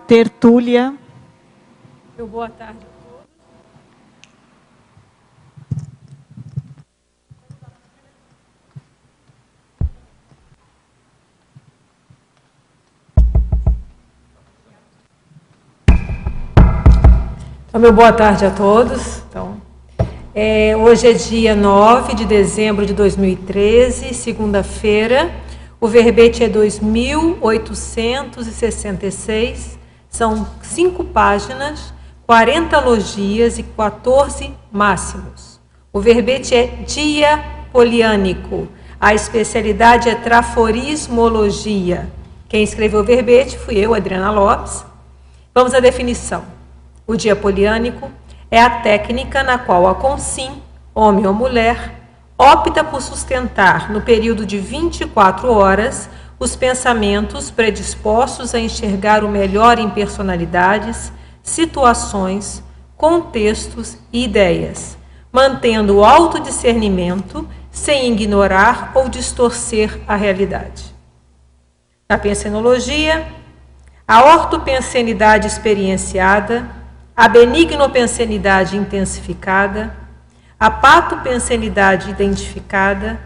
tertúlia. Meu boa tarde a todos. Então, meu boa tarde a todos. Então, hoje é dia 9 de dezembro de 2013, segunda-feira. O verbete é 2866, são 5 páginas, 40 logias e 14 máximos. O verbete é diapoliânico, a especialidade é traforismologia. Quem escreveu o verbete fui eu, Adriana Lopes. Vamos à definição. O diapoliânico é a técnica na qual a consim, homem ou mulher, opta por sustentar, no período de 24 horas, os pensamentos predispostos a enxergar o melhor em personalidades, situações, contextos e ideias, mantendo o autodiscernimento sem ignorar ou distorcer a realidade. Na pensenologia, a ortopensenidade experienciada, a benignopensenidade intensificada, a patopensenidade identificada,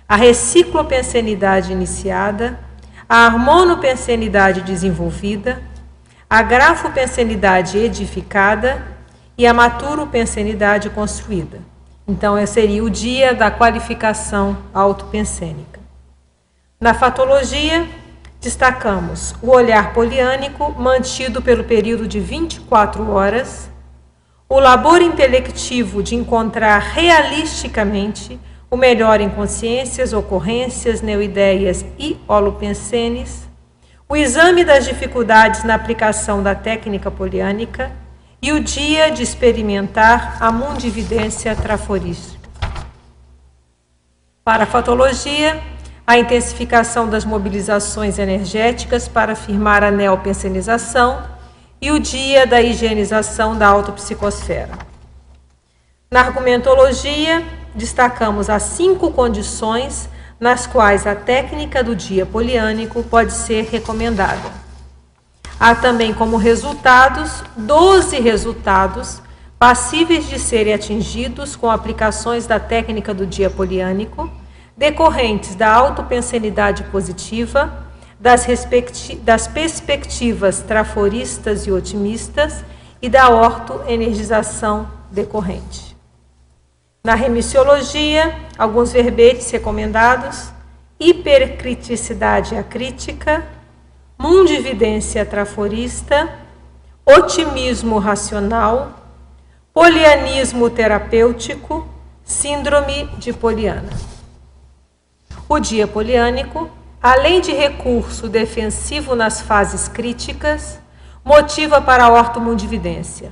a reciclopensenidade iniciada, a harmonopensenidade desenvolvida, a grafopensenidade edificada e a maturopensenidade construída. Então, esse seria o dia da qualificação autopensênica. Na fatologia, destacamos o olhar poliânico mantido pelo período de 24 horas, o labor intelectivo de encontrar realisticamente o melhor em consciências, ocorrências, neoideias e holopensenes, o exame das dificuldades na aplicação da técnica poliânica e o dia de experimentar a mundividência traforística. Para a fatologia, a intensificação das mobilizações energéticas para firmar a neopensenização e o dia da higienização da autopsicosfera. Na argumentologia, destacamos as 5 condições nas quais a técnica do dia poliânico pode ser recomendada. Há também como resultados 12 resultados passíveis de serem atingidos com aplicações da técnica do dia poliânico, decorrentes da autopensenidade positiva, das perspectivas traforistas e otimistas e da ortoenergização decorrente. Na remissiologia, alguns verbetes recomendados: hipercriticidade acrítica, mundividência traforista, otimismo racional, polianismo terapêutico, síndrome de Poliana. O dia poliânico, além de recurso defensivo nas fases críticas, motiva para a ortomundividência,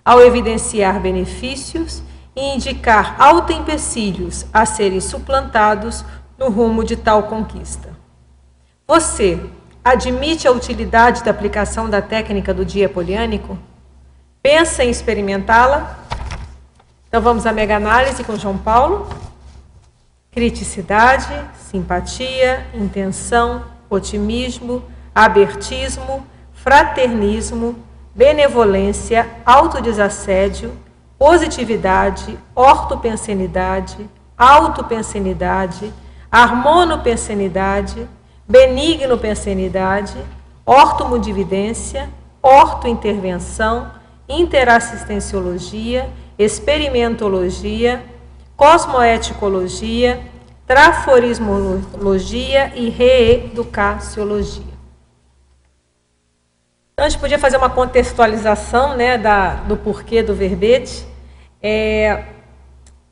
ao evidenciar benefícios e indicar autoempecilhos a serem suplantados no rumo de tal conquista. Você admite a utilidade da aplicação da técnica do dia poliânico? Pensa em experimentá-la? Então vamos à mega análise com João Paulo. Criticidade, simpatia, intenção, otimismo, abertismo, fraternismo, benevolência, autodesassédio, positividade, ortopensenidade, autopensenidade, harmonopensenidade, benignopensenidade, ortomundividência, ortointervenção, interassistenciologia, experimentologia, cosmoeticologia, traforismologia e reeducaciologia. Então, a gente podia fazer uma contextualização, né, do porquê do verbete.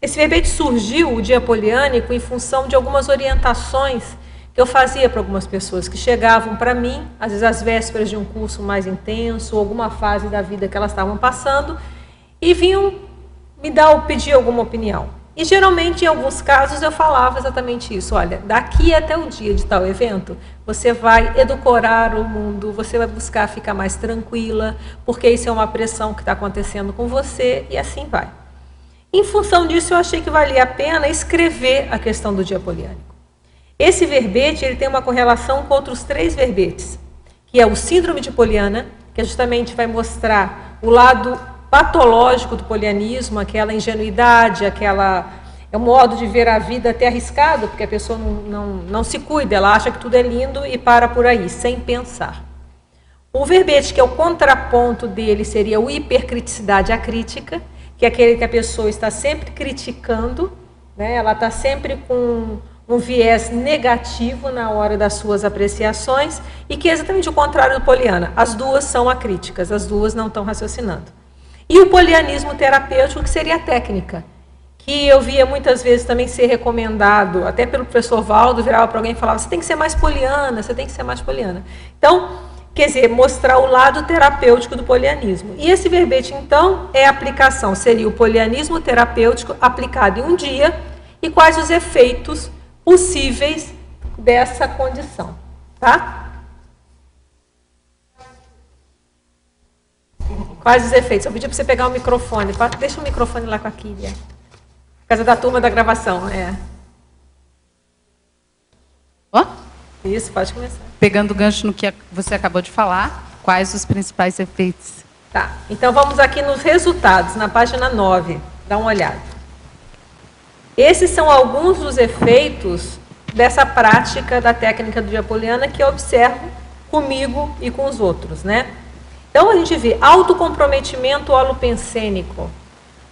Esse verbete surgiu, o dia poliânico, em função de algumas orientações que eu fazia para algumas pessoas que chegavam para mim, às vezes às vésperas de um curso mais intenso, ou alguma fase da vida que elas estavam passando, e vinham pedir alguma opinião. E geralmente, em alguns casos, eu falava exatamente isso: olha, daqui até o dia de tal evento, você vai edulcorar o mundo, você vai buscar ficar mais tranquila, porque isso é uma pressão que está acontecendo com você, e assim vai. Em função disso, eu achei que valia a pena escrever a questão do dia poliânico. Esse verbete ele tem uma correlação com outros 3 verbetes, que é o síndrome de Poliana, que que justamente vai mostrar o lado patológico do polianismo, aquela ingenuidade, é um modo de ver a vida até arriscado, porque a pessoa não se cuida, ela acha que tudo é lindo e para por aí, sem pensar. O verbete, que é o contraponto dele, seria o hipercriticidade acrítica, que é aquele que a pessoa está sempre criticando, né? Ela está sempre com um viés negativo na hora das suas apreciações, e que é exatamente o contrário do poliana. As duas são acríticas, as duas não estão raciocinando. E o polianismo terapêutico, que seria a técnica, que eu via muitas vezes também ser recomendado, até pelo professor Valdo, virava para alguém e falava, você tem que ser mais poliana, você tem que ser mais poliana. Então, quer dizer, mostrar o lado terapêutico do polianismo. E esse verbete, então, é a aplicação, seria o polianismo terapêutico aplicado em um dia, e quais os efeitos possíveis dessa condição, tá? Quais os efeitos? Eu pedi para você pegar o microfone, deixa o microfone lá com a Kíria. Casa da turma da gravação, Ó? Isso, pode começar. Pegando o gancho no que você acabou de falar, quais os principais efeitos? Tá, então vamos aqui nos resultados, na página 9, dá uma olhada. Esses são alguns dos efeitos dessa prática da técnica do dia poliana que eu observo comigo e com os outros, né? Então a gente vê autocomprometimento holopensênico.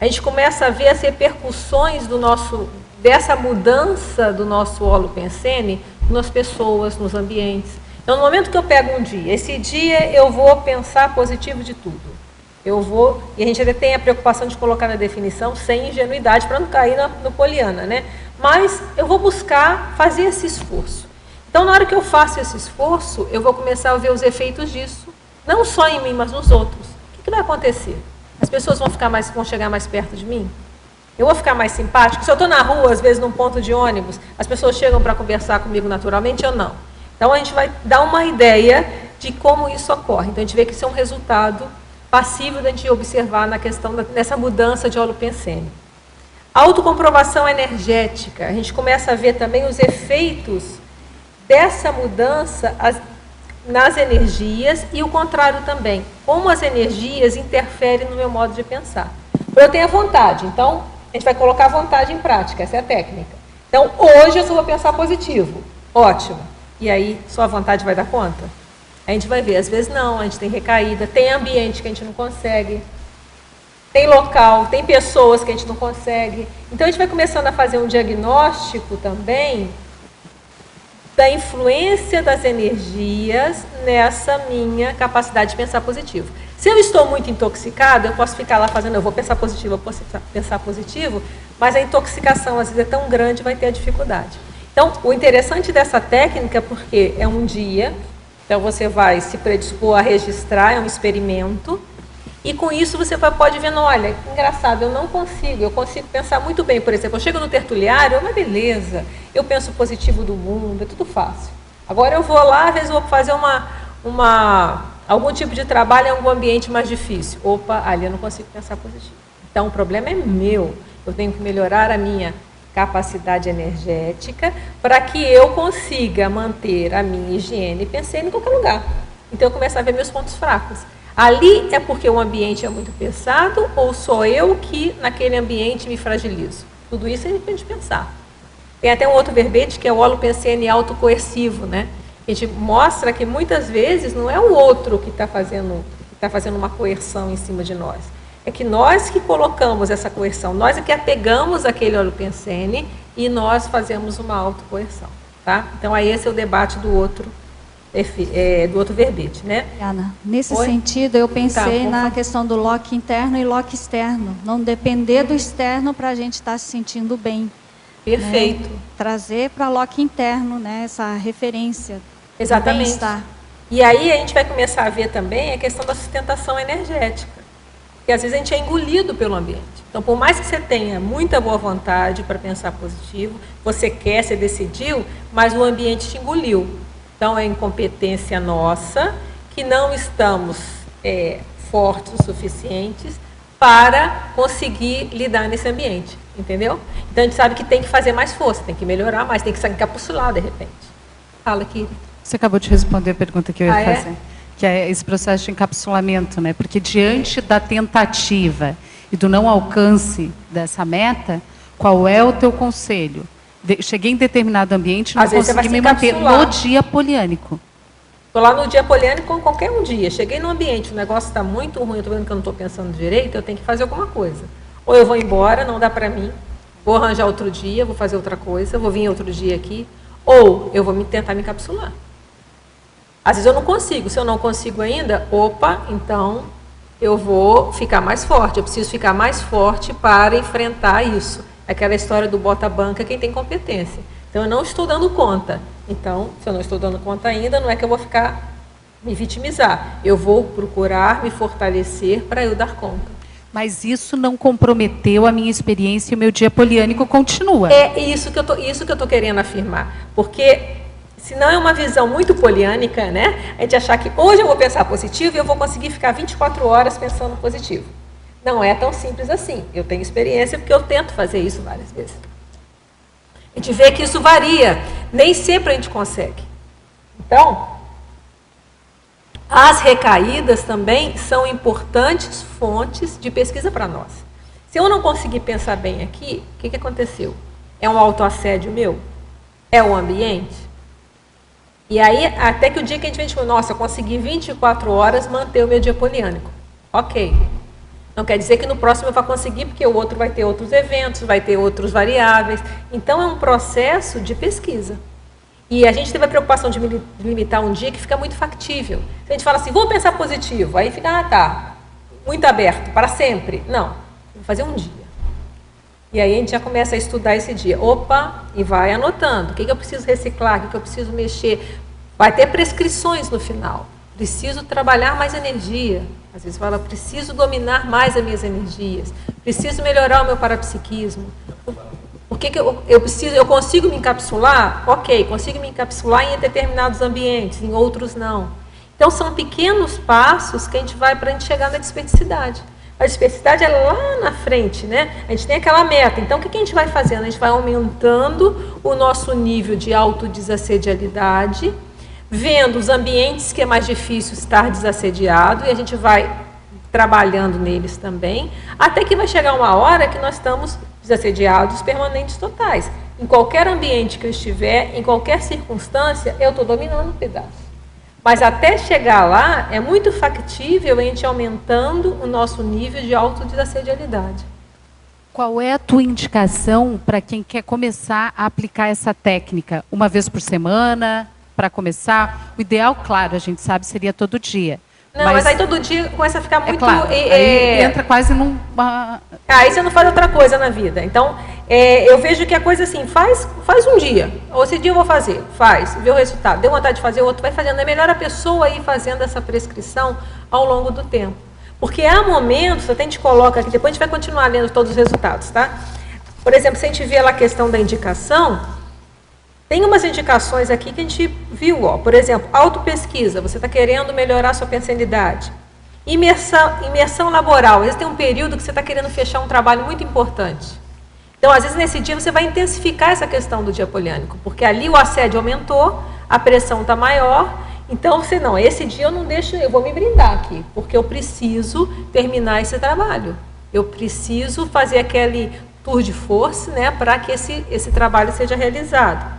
A gente começa a ver as repercussões dessa mudança do nosso holopensene nas pessoas, nos ambientes. Então, no momento que eu pego um dia, esse dia eu vou pensar positivo de tudo. E a gente até tem a preocupação de colocar na definição sem ingenuidade, para não cair no poliana, né? Mas eu vou buscar fazer esse esforço. Então, na hora que eu faço esse esforço, eu vou começar a ver os efeitos disso, não só em mim, mas nos outros. O que vai acontecer? As pessoas vão chegar mais perto de mim? Eu vou ficar mais simpático? Se eu estou na rua, às vezes num ponto de ônibus, as pessoas chegam para conversar comigo naturalmente ou não? Então a gente vai dar uma ideia de como isso ocorre. Então a gente vê que isso é um resultado passível da gente observar na questão dessa mudança de holopensene. Autocomprovação energética. A gente começa a ver também os efeitos dessa mudança nas energias e o contrário também. Como as energias interferem no meu modo de pensar. Eu tenho a vontade, então a gente vai colocar a vontade em prática, essa é a técnica. Então hoje eu só vou pensar positivo, ótimo. E aí sua vontade vai dar conta? A gente vai ver, às vezes não, a gente tem recaída, tem ambiente que a gente não consegue, tem local, tem pessoas que a gente não consegue. Então a gente vai começando a fazer um diagnóstico também da influência das energias nessa minha capacidade de pensar positivo. Se eu estou muito intoxicado, eu posso ficar lá fazendo, eu vou pensar positivo, eu posso pensar positivo, mas a intoxicação às vezes é tão grande, vai ter a dificuldade. Então, o interessante dessa técnica, porque é um dia, então você vai se predispor a registrar, é um experimento, e com isso você pode ver, olha, que engraçado, eu consigo pensar muito bem, por exemplo, eu chego no tertuliário, é uma beleza, eu penso positivo do mundo, é tudo fácil. Agora eu vou lá, às vezes eu vou fazer algum tipo de trabalho em algum ambiente mais difícil. Opa, ali eu não consigo pensar positivo. Então o problema é meu, eu tenho que melhorar a minha capacidade energética para que eu consiga manter a minha higiene e pensar em qualquer lugar. Então eu começo a ver meus pontos fracos. Ali é porque o ambiente é muito pesado ou sou eu que naquele ambiente me fragilizo? Tudo isso a gente tem de pensar. Tem até um outro verbete que é o holopensene autocoercivo, né? A gente mostra que muitas vezes não é o outro que está fazendo uma coerção em cima de nós. É que nós que colocamos essa coerção, nós é que apegamos aquele holopensene e nós fazemos uma autocoerção. Tá? Então aí esse é o debate do outro verbete, né? Ana, nesse sentido, eu pensei na questão do lock interno e lock externo. Não depender do externo para a gente estar se sentindo bem. Perfeito. Né? Trazer para lock interno, né, essa referência. Exatamente. E aí a gente vai começar a ver também a questão da sustentação energética. Porque às vezes a gente é engolido pelo ambiente. Então, por mais que você tenha muita boa vontade para pensar positivo, você quer, você decidiu, mas o ambiente te engoliu. Então, é incompetência nossa, que não estamos fortes o suficientes para conseguir lidar nesse ambiente, entendeu? Então, a gente sabe que tem que fazer mais força, tem que melhorar mais, tem que se encapsular de repente. Fala, Kiri. Você acabou de responder a pergunta que eu ia fazer. que é esse processo de encapsulamento, né? Porque diante da tentativa e do não alcance dessa meta, qual é o teu conselho? Cheguei em determinado ambiente e não consegui me manter no dia poliânico. Estou lá no dia poliânico ou qualquer um dia. Cheguei no ambiente, o negócio está muito ruim, eu estou vendo que eu não estou pensando direito, eu tenho que fazer alguma coisa. Ou eu vou embora, não dá para mim, vou arranjar outro dia, vou fazer outra coisa, vou vir outro dia aqui, ou eu vou tentar me encapsular. Às vezes eu não consigo, se eu não consigo ainda, opa, então eu vou ficar mais forte, eu preciso ficar mais forte para enfrentar isso. Aquela história do bota banca, quem tem competência. Então eu não estou dando conta. Então, se eu não estou dando conta ainda, não é que eu vou ficar me vitimizar. Eu vou procurar me fortalecer para eu dar conta. Mas isso não comprometeu a minha experiência e o meu dia poliânico continua. É isso que eu tô querendo afirmar. Porque senão é uma visão muito poliânica, né? A gente achar que hoje eu vou pensar positivo e eu vou conseguir ficar 24 horas pensando positivo. Não é tão simples assim. Eu tenho experiência porque eu tento fazer isso várias vezes. A gente vê que isso varia. Nem sempre a gente consegue. Então, as recaídas também são importantes fontes de pesquisa para nós. Se eu não conseguir pensar bem aqui, o que aconteceu? É um autoassédio meu? É o ambiente? E aí, até que o dia que a gente vê, nossa, eu consegui 24 horas manter o meu dia poliânico. Ok. Não quer dizer que no próximo eu vá conseguir, porque o outro vai ter outros eventos, vai ter outros variáveis. Então, é um processo de pesquisa. E a gente teve a preocupação de limitar um dia que fica muito factível. Se a gente fala assim, vou pensar positivo, aí fica, tá, muito aberto, para sempre. Não, vou fazer um dia. E aí a gente já começa a estudar esse dia. Opa, e vai anotando. O que eu preciso reciclar, o que eu preciso mexer. Vai ter prescrições no final. Preciso trabalhar mais energia. Às vezes fala, preciso dominar mais as minhas energias. Preciso melhorar o meu parapsiquismo. Por que eu consigo me encapsular? Ok, consigo me encapsular em determinados ambientes, em outros não. Então, são pequenos passos que a gente vai para a gente chegar na despeticidade. A despeticidade é lá na frente, né? A gente tem aquela meta. Então, o que a gente vai fazendo? A gente vai aumentando o nosso nível de autodesassedialidade, vendo os ambientes que é mais difícil estar desassediado, e a gente vai trabalhando neles também, até que vai chegar uma hora que nós estamos desassediados permanentes totais. Em qualquer ambiente que eu estiver, em qualquer circunstância, eu estou dominando um pedaço. Mas até chegar lá, é muito factível a gente aumentando o nosso nível de autodesassedialidade. Qual é a tua indicação para quem quer começar a aplicar essa técnica? Uma vez por semana, para começar? O ideal, claro, a gente sabe, seria todo dia. Não, mas aí todo dia começa a ficar muito... claro, aí entra quase numa... Aí você não faz outra coisa na vida. Então, eu vejo que a coisa assim, faz um dia. Ou esse dia eu vou fazer, faz, vê o resultado. Deu vontade de fazer, o outro vai fazendo. É melhor a pessoa ir fazendo essa prescrição ao longo do tempo. Porque há momentos, até a gente coloca aqui, depois a gente vai continuar lendo todos os resultados, tá? Por exemplo, se a gente vê lá a questão da indicação... Tem umas indicações aqui que a gente viu, ó. Por exemplo, autopesquisa, você está querendo melhorar a sua pensanidade. Imersão laboral, às vezes tem um período que você está querendo fechar um trabalho muito importante. Então, às vezes nesse dia você vai intensificar essa questão do dia poliânico, porque ali o assédio aumentou, a pressão está maior, então você não, esse dia eu não deixo, eu vou me brindar aqui, porque eu preciso terminar esse trabalho. Eu preciso fazer aquele tour de força, né, para que esse trabalho seja realizado.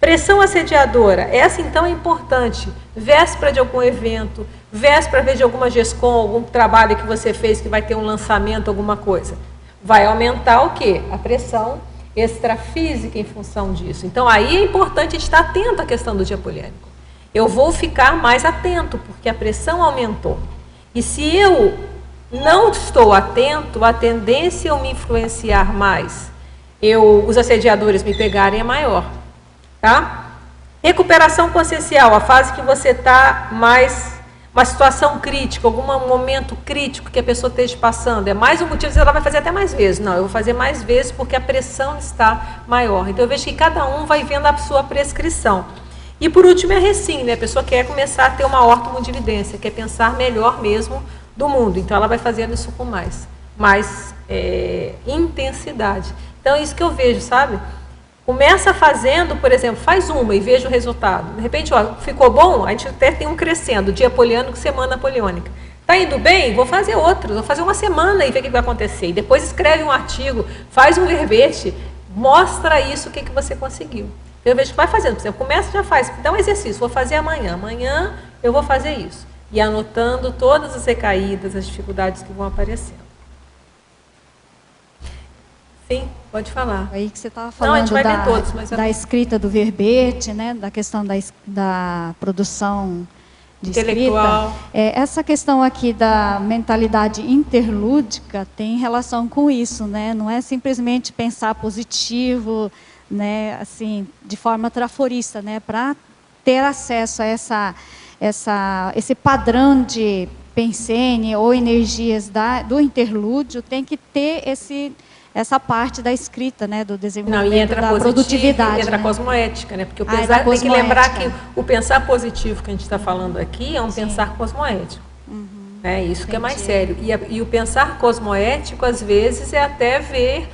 Pressão assediadora, essa então é importante. Véspera de algum evento, véspera de alguma GESCOM, algum trabalho que você fez que vai ter um lançamento, alguma coisa. Vai aumentar o quê? A pressão extrafísica em função disso. Então aí é importante a gente estar atento à questão do dia poliânico. Eu vou ficar mais atento, porque a pressão aumentou. E se eu não estou atento, a tendência a eu me influenciar mais, os assediadores me pegarem é maior. Tá? Recuperação consciencial, a fase que você está mais, uma situação crítica, algum momento crítico que a pessoa esteja passando, é mais um motivo, ela vai fazer até mais vezes. Não, eu vou fazer mais vezes porque a pressão está maior. Então eu vejo que cada um vai vendo a sua prescrição. E por último é recim, né? A pessoa quer começar a ter uma ortomundividência, quer pensar melhor mesmo do mundo. Então ela vai fazendo isso com mais intensidade. Então é isso que eu vejo, sabe? Começa fazendo, por exemplo, faz uma e veja o resultado. De repente, ó, ficou bom, a gente até tem um crescendo, dia apoliânico, semana apoliônica. Está indo bem? Vou fazer outros, vou fazer uma semana e ver o que vai acontecer. E depois escreve um artigo, faz um verbete, mostra isso, o que você conseguiu. Eu vejo que vai fazendo, por exemplo, começa e já faz, dá um exercício, vou fazer amanhã eu vou fazer isso. E anotando todas as recaídas, as dificuldades que vão aparecendo. Sim, pode falar. Aí que você estava falando. Não, a gente vai ver todos, mas da escrita do verbete, né, da questão da produção de intelectual. Escrita. Essa questão aqui da mentalidade interlúdica tem relação com isso, né? Não é simplesmente pensar positivo, né, assim, de forma traforista, né, para ter acesso a esse padrão de pensene ou energias do interlúdio, tem que ter essa parte da escrita, né, do desenvolvimento, da produtividade. Entra a cosmoética, né? Porque o pensar, tem que lembrar que o pensar positivo que a gente está falando aqui é um pensar cosmoético. É isso que é mais sério. E o pensar cosmoético, às vezes, é até ver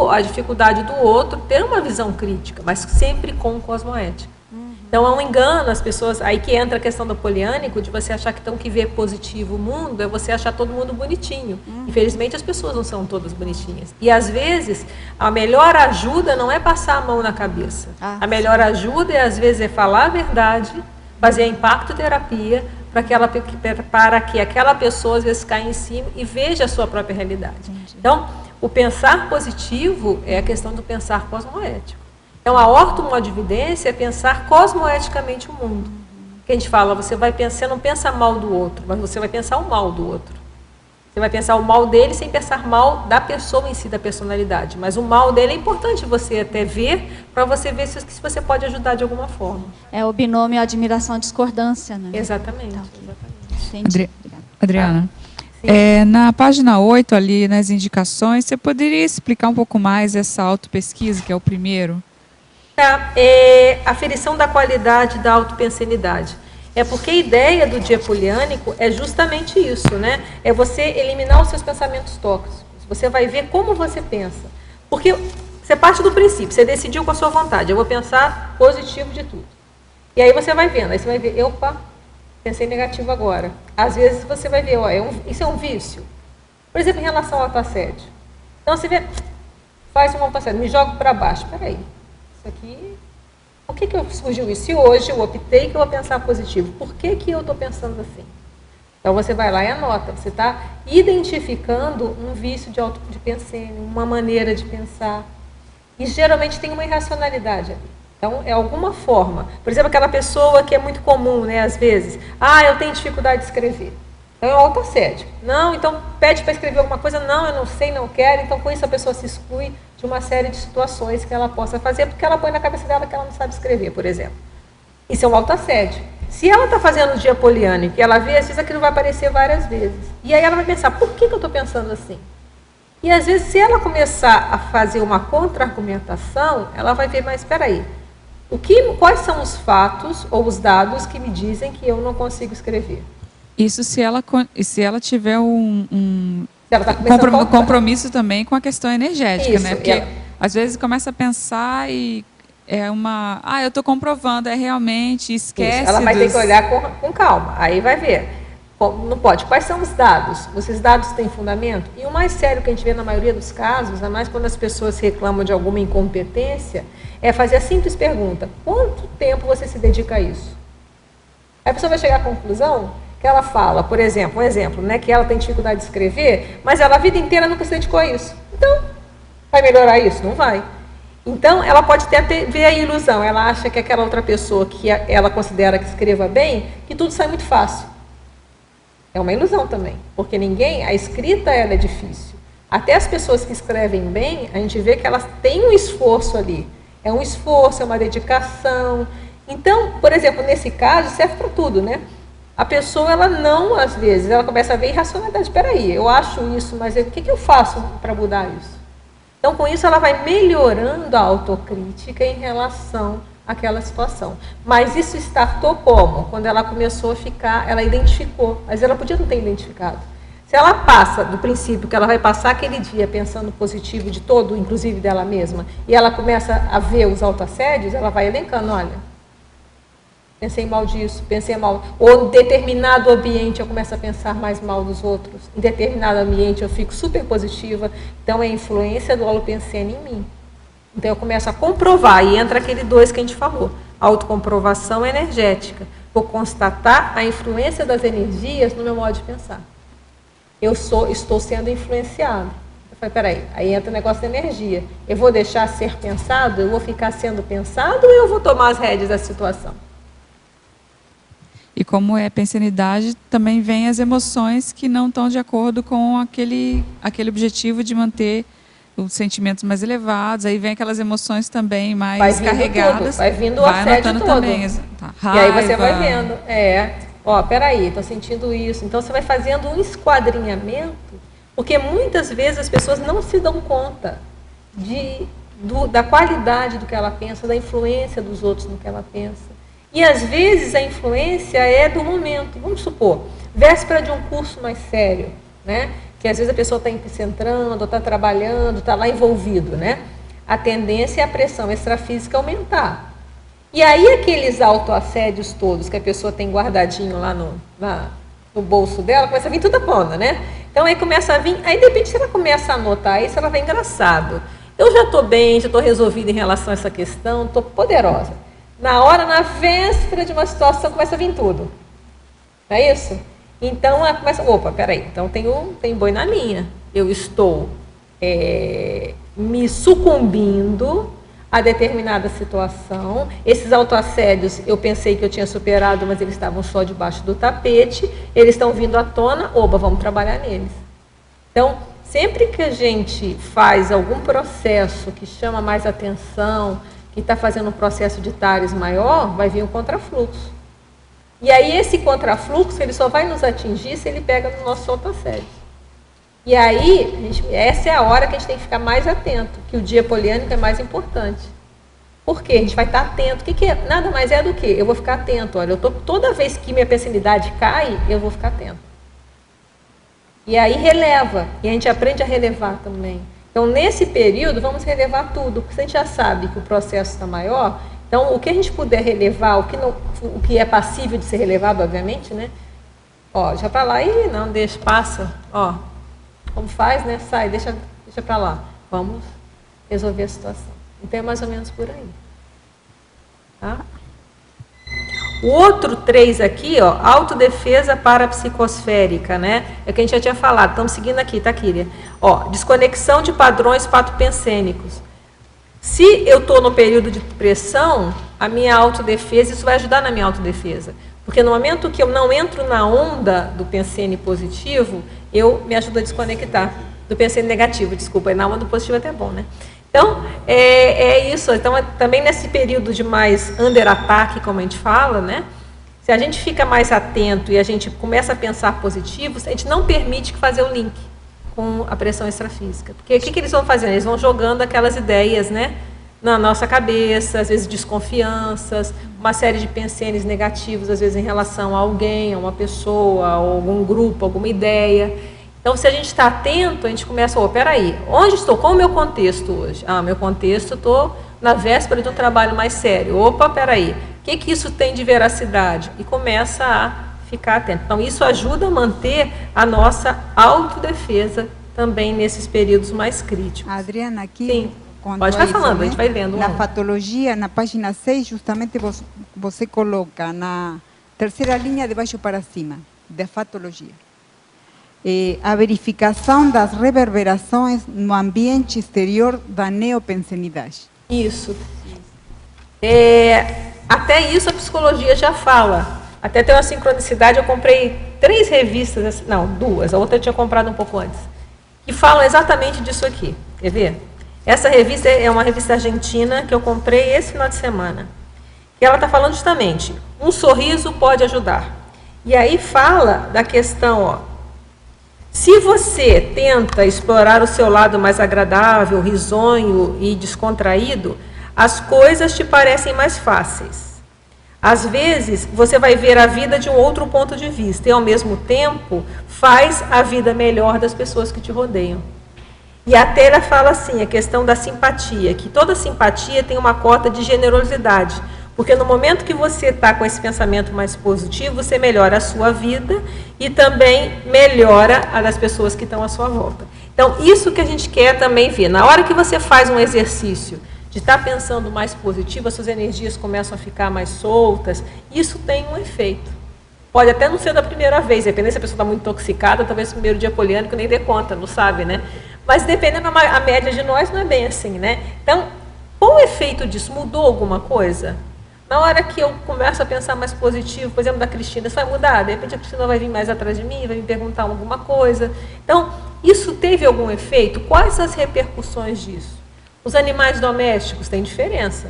a dificuldade do outro, ter uma visão crítica, mas sempre com cosmoética. Então, é um engano as pessoas, aí que entra a questão do poliânico, de você achar que tem que ver positivo o mundo, é você achar todo mundo bonitinho. Infelizmente, as pessoas não são todas bonitinhas. E, às vezes, a melhor ajuda não é passar a mão na cabeça. A melhor ajuda, às vezes, é falar a verdade, fazer a impacto-terapia, para que aquela pessoa, às vezes, caia em cima e veja a sua própria realidade. Então, o pensar positivo é a questão do pensar cosmoético. Então, a ortomodividência é pensar cosmoeticamente o mundo. Que a gente fala, você não pensa mal do outro, mas você vai pensar o mal do outro. Você vai pensar o mal dele sem pensar mal da pessoa em si, da personalidade. Mas o mal dele é importante você até ver, para você ver se você pode ajudar de alguma forma. É o binômio admiração-discordância, né? Exatamente. Então, exatamente. Adriana, na página 8, ali nas indicações, você poderia explicar um pouco mais essa autopesquisa, que é o primeiro? Aferição da qualidade da autopensenidade. É porque a ideia do dia poliânico é justamente isso, né? É você eliminar os seus pensamentos tóxicos. Você vai ver como você pensa. Porque você parte do princípio, você decidiu com a sua vontade, eu vou pensar positivo de tudo. E aí você vai vendo, aí você vai ver, opa, pensei negativo agora. Às vezes você vai ver, isso é um vício. Por exemplo, em relação ao autoassédio. Então você vê, faz um autoassédio, me jogo para baixo. Peraí, isso aqui, por que surgiu isso? Se hoje eu optei que eu vou pensar positivo, por que eu estou pensando assim? Então você vai lá e anota, você está identificando um vício de pensênio, uma maneira de pensar. E geralmente tem uma irracionalidade ali. Então, é alguma forma. Por exemplo, aquela pessoa que é muito comum, né, às vezes. Eu tenho dificuldade de escrever. Então, é um autoassédio. Não, então pede para escrever alguma coisa. Não, eu não sei, não quero. Então, com isso, a pessoa se exclui de uma série de situações que ela possa fazer, porque ela põe na cabeça dela que ela não sabe escrever, por exemplo. Isso é um autoassédio. Se ela está fazendo o dia poliânico e ela vê, às vezes aquilo vai aparecer várias vezes. E aí ela vai pensar, por que eu estou pensando assim? E, às vezes, se ela começar a fazer uma contra-argumentação, ela vai ver, mas espera aí. Quais são os fatos ou os dados que me dizem que eu não consigo escrever? Isso se ela tiver ela compromisso também com a questão energética, isso, né? Porque às vezes começa a pensar e eu estou comprovando, realmente, esquece. Isso, ela vai ter que olhar com calma, aí vai ver. Não pode. Quais são os dados? Esses dados têm fundamento? E o mais sério que a gente vê na maioria dos casos, ainda mais quando as pessoas reclamam de alguma incompetência, é fazer a simples pergunta: quanto tempo você se dedica a isso? Aí a pessoa vai chegar à conclusão que ela fala, por exemplo, um exemplo, né, que ela tem dificuldade de escrever, mas ela a vida inteira nunca se dedicou a isso. Então, vai melhorar isso? Não vai. Então, ela pode até ver a ilusão. Ela acha que aquela outra pessoa que ela considera que escreva bem, que tudo sai muito fácil. É uma ilusão também, porque a escrita ela é difícil. Até as pessoas que escrevem bem, a gente vê que elas têm um esforço ali. É um esforço, é uma dedicação. Então, por exemplo, nesse caso, serve para tudo, né? A pessoa, ela não, às vezes, ela começa a ver irracionalidade. Espera aí, eu acho isso, mas o que eu faço para mudar isso? Então, com isso, ela vai melhorando a autocrítica em relação àquela situação. Mas isso startou como? Quando ela começou a ficar, ela identificou, mas ela podia não ter identificado. Se ela passa do princípio que ela vai passar aquele dia pensando positivo de todo, inclusive dela mesma, e ela começa a ver os autoassédios, ela vai elencando, olha, pensei mal disso, pensei mal. Ou em determinado ambiente eu começo a pensar mais mal dos outros. Em determinado ambiente eu fico super positiva. Então é a influência do holopensene em mim. Então eu começo a comprovar, e entra aquele 2 que a gente falou, autocomprovação energética. Vou constatar a influência das energias no meu modo de pensar. Estou sendo influenciado. Eu falei, peraí, aí entra o negócio da energia. Eu vou deixar ser pensado? Eu vou ficar sendo pensado ou eu vou tomar as rédeas da situação? E como é pensenidade, também vem as emoções que não estão de acordo com aquele objetivo de manter os sentimentos mais elevados. Aí vem aquelas emoções também mais carregadas. Vai vindo o assédio todo. Também, tá, raiva. E aí você vai vendo. Peraí, estou sentindo isso. Então você vai fazendo um esquadrinhamento, porque muitas vezes as pessoas não se dão conta da qualidade do que ela pensa, da influência dos outros no que ela pensa. E às vezes a influência é do momento. Vamos supor, véspera de um curso mais sério, né? Que às vezes a pessoa está entrando, está trabalhando, está lá envolvido, né? A tendência é a pressão extrafísica aumentar. E aí aqueles autoassédios todos que a pessoa tem guardadinho lá no bolso dela, começa a vir toda pona, né? Então aí começa a vir, aí de repente ela começa a anotar isso, ela vai engraçado. Eu já estou bem, já estou resolvida em relação a essa questão, estou poderosa. Na véspera de uma situação, começa a vir tudo. Não é isso? Então, ela começa, peraí, então tem boi na linha. Eu estou me sucumbindo a determinada situação. Esses autoassédios, eu pensei que eu tinha superado, mas eles estavam só debaixo do tapete. Eles estão vindo à tona, vamos trabalhar neles. Então, sempre que a gente faz algum processo que chama mais atenção, que está fazendo um processo de TARES maior, vai vir um contrafluxo. E aí esse contrafluxo, ele só vai nos atingir se ele pega no nosso autoassédio. E aí, essa é a hora que a gente tem que ficar mais atento, que o dia poliânico é mais importante. Por quê? A gente vai estar atento. O que é? Nada mais é do que eu vou ficar atento. Olha, toda vez que minha pensenidade cai, eu vou ficar atento. E aí releva, e a gente aprende a relevar também. Então, nesse período, vamos relevar tudo, porque a gente já sabe que o processo está maior. Então, o que a gente puder relevar, o que é passível de ser relevado, obviamente, né? Já para lá, não, deixa, passa, como faz, né? Sai, deixa para lá. Vamos resolver a situação. Então, é mais ou menos por aí. Tá? O outro 3 aqui, autodefesa parapsicosférica, né? É o que a gente já tinha falado, estamos seguindo aqui, tá, Kíria? Desconexão de padrões patopensênicos. Se eu estou no período de pressão, a minha autodefesa, isso vai ajudar na minha autodefesa. Porque no momento que eu não entro na onda do pensene positivo, eu me ajudo a desconectar. Do pensene negativo, desculpa, na onda do positivo é até bom, né? Então, é isso. Então, também nesse período de mais under-ataque, como a gente fala, né? Se a gente fica mais atento e a gente começa a pensar positivo, a gente não permite fazer o link com a pressão extrafísica. Porque o que eles vão fazendo? Eles vão jogando aquelas ideias, né, na nossa cabeça, às vezes desconfianças, uma série de pensenes negativos, às vezes em relação a alguém, a uma pessoa, a algum grupo, alguma ideia. Então, se a gente está atento, a gente começa, peraí, onde estou? Qual é o meu contexto hoje? Meu contexto, estou na véspera de um trabalho mais sério. Peraí, o que isso tem de veracidade? E começa a ficar atento. Então, isso ajuda a manter a nossa autodefesa também nesses períodos mais críticos. Adriana, aqui... Sim, pode ficar falando, a gente vai lendo. Na patologia, na página 6, justamente você coloca na terceira linha de baixo para cima, da patologia. A verificação das reverberações no ambiente exterior da neopensenidade. Isso. Até isso a psicologia já fala. Até tem uma sincronicidade, eu comprei 3 revistas, não, 2, a outra eu tinha comprado um pouco antes, que falam exatamente disso aqui. Quer ver? Essa revista é uma revista argentina que eu comprei esse final de semana. E ela está falando justamente, um sorriso pode ajudar. E aí fala da questão, se você tenta explorar o seu lado mais agradável, risonho e descontraído, as coisas te parecem mais fáceis. Às vezes, você vai ver a vida de um outro ponto de vista e, ao mesmo tempo, faz a vida melhor das pessoas que te rodeiam. E até ela fala assim, a questão da simpatia, que toda simpatia tem uma cota de generosidade, porque no momento que você está com esse pensamento mais positivo, você melhora a sua vida e também melhora a das pessoas que estão à sua volta. Então, isso que a gente quer também ver. Na hora que você faz um exercício de estar pensando mais positivo, as suas energias começam a ficar mais soltas, isso tem um efeito. Pode até não ser da primeira vez, dependendo se a pessoa está muito intoxicada, talvez no primeiro dia poliânico nem dê conta, não sabe, né? Mas dependendo, a média de nós não é bem assim, né? Então, qual o efeito disso? Mudou alguma coisa? Na hora que eu começo a pensar mais positivo, por exemplo, da Cristina, isso vai mudar? De repente a Cristina vai vir mais atrás de mim, vai me perguntar alguma coisa. Então, isso teve algum efeito? Quais as repercussões disso? Os animais domésticos têm diferença.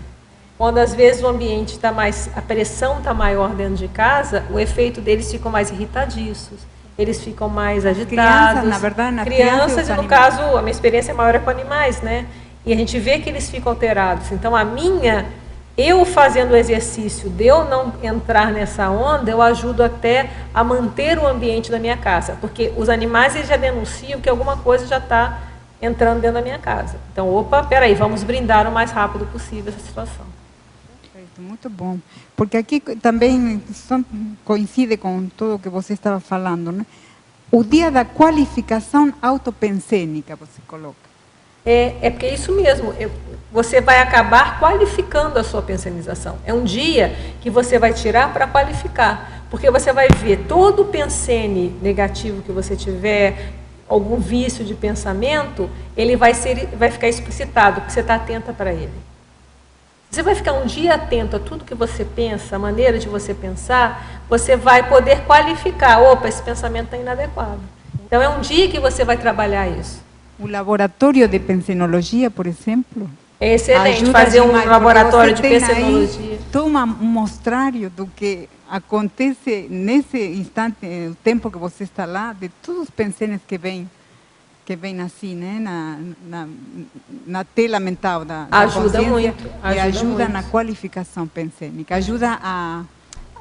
Quando às vezes o ambiente está mais, a pressão está maior dentro de casa, o efeito deles ficam mais irritadiços, eles ficam mais agitados. Crianças, na verdade, crianças e no caso, a minha experiência maior é com animais, né? E a gente vê que eles ficam alterados. Então eu fazendo o exercício de eu não entrar nessa onda, eu ajudo até a manter o ambiente da minha casa, porque os animais eles já denunciam que alguma coisa já está entrando dentro da minha casa. Então, opa, peraí, vamos brindar o mais rápido possível essa situação. Perfeito, muito bom. Porque aqui também coincide com tudo o que você estava falando, né? O dia da qualificação autopensênica, você coloca. É porque é isso mesmo, você vai acabar qualificando a sua pensenização. É um dia que você vai tirar para qualificar, porque você vai ver todo o pensene negativo que você tiver, algum vício de pensamento, ele vai ficar explicitado, porque você está atenta para ele. Você vai ficar um dia atento a tudo que você pensa, a maneira de você pensar, você vai poder qualificar, opa, esse pensamento está inadequado. Então é um dia que você vai trabalhar isso. O laboratório de pensenologia, por exemplo, é excelente fazer um laboratório de pensenologia. Toma um mostrário do que acontece nesse instante, o tempo que você está lá, de todos os pensenes que vêm assim, né, na tela mental da ajuda muito, e ajuda na qualificação pensênica, ajuda a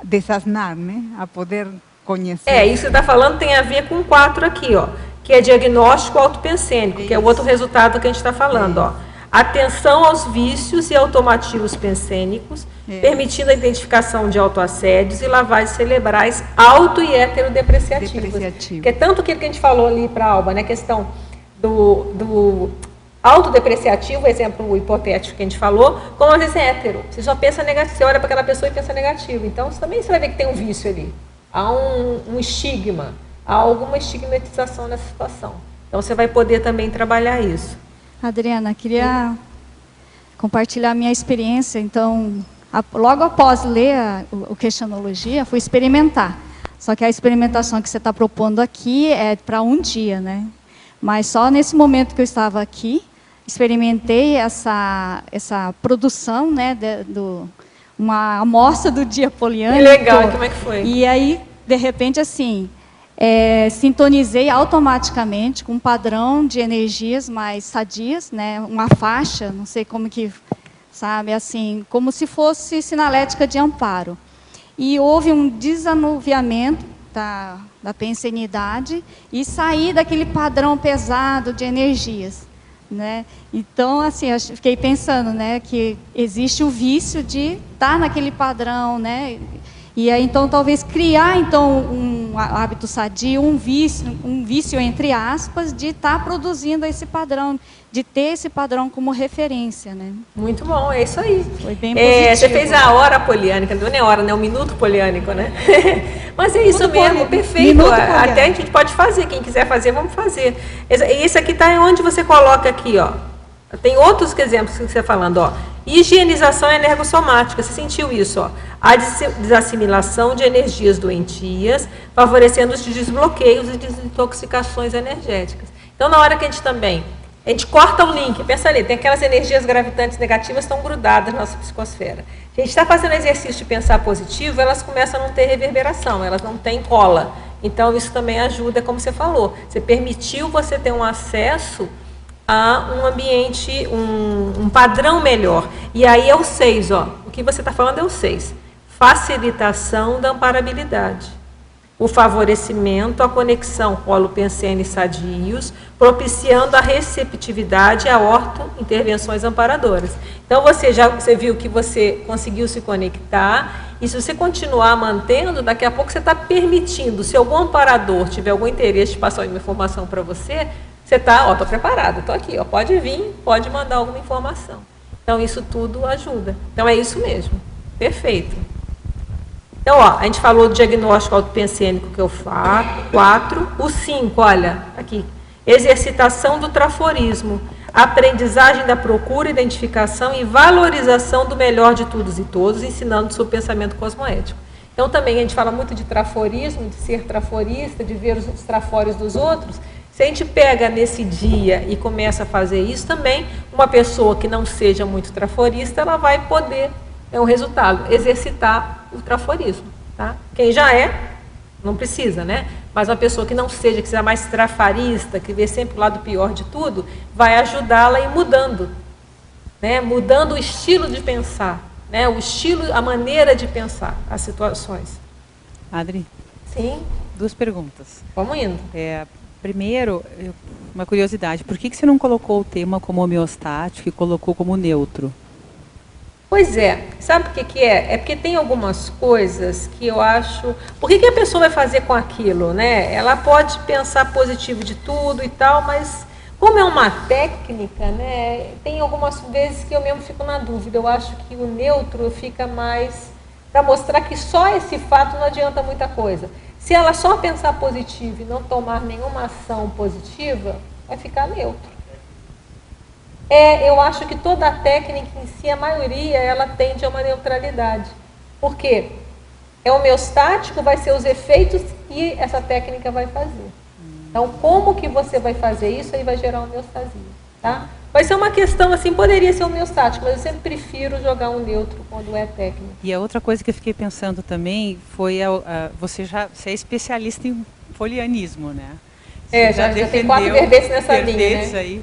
desasnar, né, a poder conhecer. Isso que você está falando tem a ver com 4 aqui, ó, que é diagnóstico autopensênico, que é o outro resultado que a gente está falando, ó. Atenção aos vícios e automativos pensênicos, permitindo a identificação de autoassédios e lavagens cerebrais auto- e heterodepreciativas. Que é tanto aquilo que a gente falou ali para a Alba, né? A questão do autodepreciativo, exemplo hipotético que a gente falou, como às vezes é hétero. Você só pensa negativo, você olha para aquela pessoa e pensa negativo. Então, também você vai ver que tem um vício ali. Há um estigma, há alguma estigmatização nessa situação. Então, você vai poder também trabalhar isso. Adriana, queria compartilhar a minha experiência. Então, logo após ler o Questionologia, fui experimentar. Só que a experimentação que você está propondo aqui é para um dia, né? Mas só nesse momento que eu estava aqui, experimentei essa produção, né, uma amostra do dia poliânico. Que legal, como é que foi? E aí, de repente, assim, sintonizei automaticamente com um padrão de energias mais sadias, né, uma faixa, não sei como que, sabe, assim, como se fosse sinalética de amparo. E houve um desanuviamento da pensenidade e saí daquele padrão pesado de energias, né? Então, assim, eu fiquei pensando, né, que existe o vício de estar naquele padrão, né? E aí, então, talvez criar então um hábito sadio, um vício entre aspas, de estar produzindo esse padrão, de ter esse padrão como referência, né? Muito bom, é isso aí. Foi bem positivo. Você fez a hora poliânica, não é hora, né? O minuto poliânico, né? Mas é isso mesmo, perfeito. Até a gente pode fazer, quem quiser fazer, vamos fazer. Esse aqui está onde você coloca aqui, ó. Tem outros exemplos que você está falando, ó. Higienização energossomática, você sentiu isso, ó. A desassimilação de energias doentias, favorecendo os desbloqueios e desintoxicações energéticas. Então, na hora que a gente corta o link, pensa ali, tem aquelas energias gravitantes negativas que estão grudadas na nossa psicosfera. A gente está fazendo exercício de pensar positivo, elas começam a não ter reverberação, elas não têm cola. Então, isso também ajuda, como você falou. Você permitiu você ter um acesso a um ambiente, um padrão melhor. E aí é o 6, ó. O que você está falando é o 6. facilitação da amparabilidade, o favorecimento, a conexão colo-pensene sadios, propiciando a receptividade a orto-intervenções amparadoras. Então, você viu que você conseguiu se conectar, e se você continuar mantendo, daqui a pouco você está permitindo, se algum amparador tiver algum interesse de passar uma informação para você, você está, estou preparado, estou aqui, pode vir, pode mandar alguma informação. Então, isso tudo ajuda. Então, é isso mesmo. Perfeito. Então, a gente falou do diagnóstico autopensênico, que é o 4. O 5, olha, aqui. Exercitação do traforismo. Aprendizagem da procura, identificação e valorização do melhor de todos e todos, ensinando sobre o pensamento cosmoético. Então, também a gente fala muito de traforismo, de ser traforista, de ver os trafórios dos outros. Se a gente pega nesse dia e começa a fazer isso também, uma pessoa que não seja muito traforista, ela vai poder, é um resultado, exercitar o traforismo. Tá? Quem já é, não precisa, né? Mas uma pessoa que não seja, que seja mais trafarista, que vê sempre o lado pior de tudo, vai ajudá-la a ir mudando. Né? Mudando o estilo de pensar, né? O estilo, a maneira de pensar as situações. Adri? Sim. 2 perguntas. Vamos indo. Primeiro, uma curiosidade, por que você não colocou o tema como homeostático e colocou como neutro? Pois é, sabe o que é? É porque tem algumas coisas que eu acho... Por que a pessoa vai fazer com aquilo, né? Ela pode pensar positivo de tudo e tal, mas como é uma técnica, né? Tem algumas vezes que eu mesmo fico na dúvida. Eu acho que o neutro fica mais para mostrar que só esse fato não adianta muita coisa. Se ela só pensar positivo e não tomar nenhuma ação positiva, vai ficar neutro. Eu acho que toda a técnica em si, a maioria, ela tende a uma neutralidade. Por quê? É homeostático, vai ser os efeitos que essa técnica vai fazer. Então, como que você vai fazer isso, aí vai gerar homeostasia. Tá? Vai ser uma questão assim, poderia ser homeostático, mas eu sempre prefiro jogar um neutro quando é técnico. E a outra coisa que eu fiquei pensando também foi, você é especialista em polianismo, né? Você já tem 4 verbetes nessa linha, né? Aí.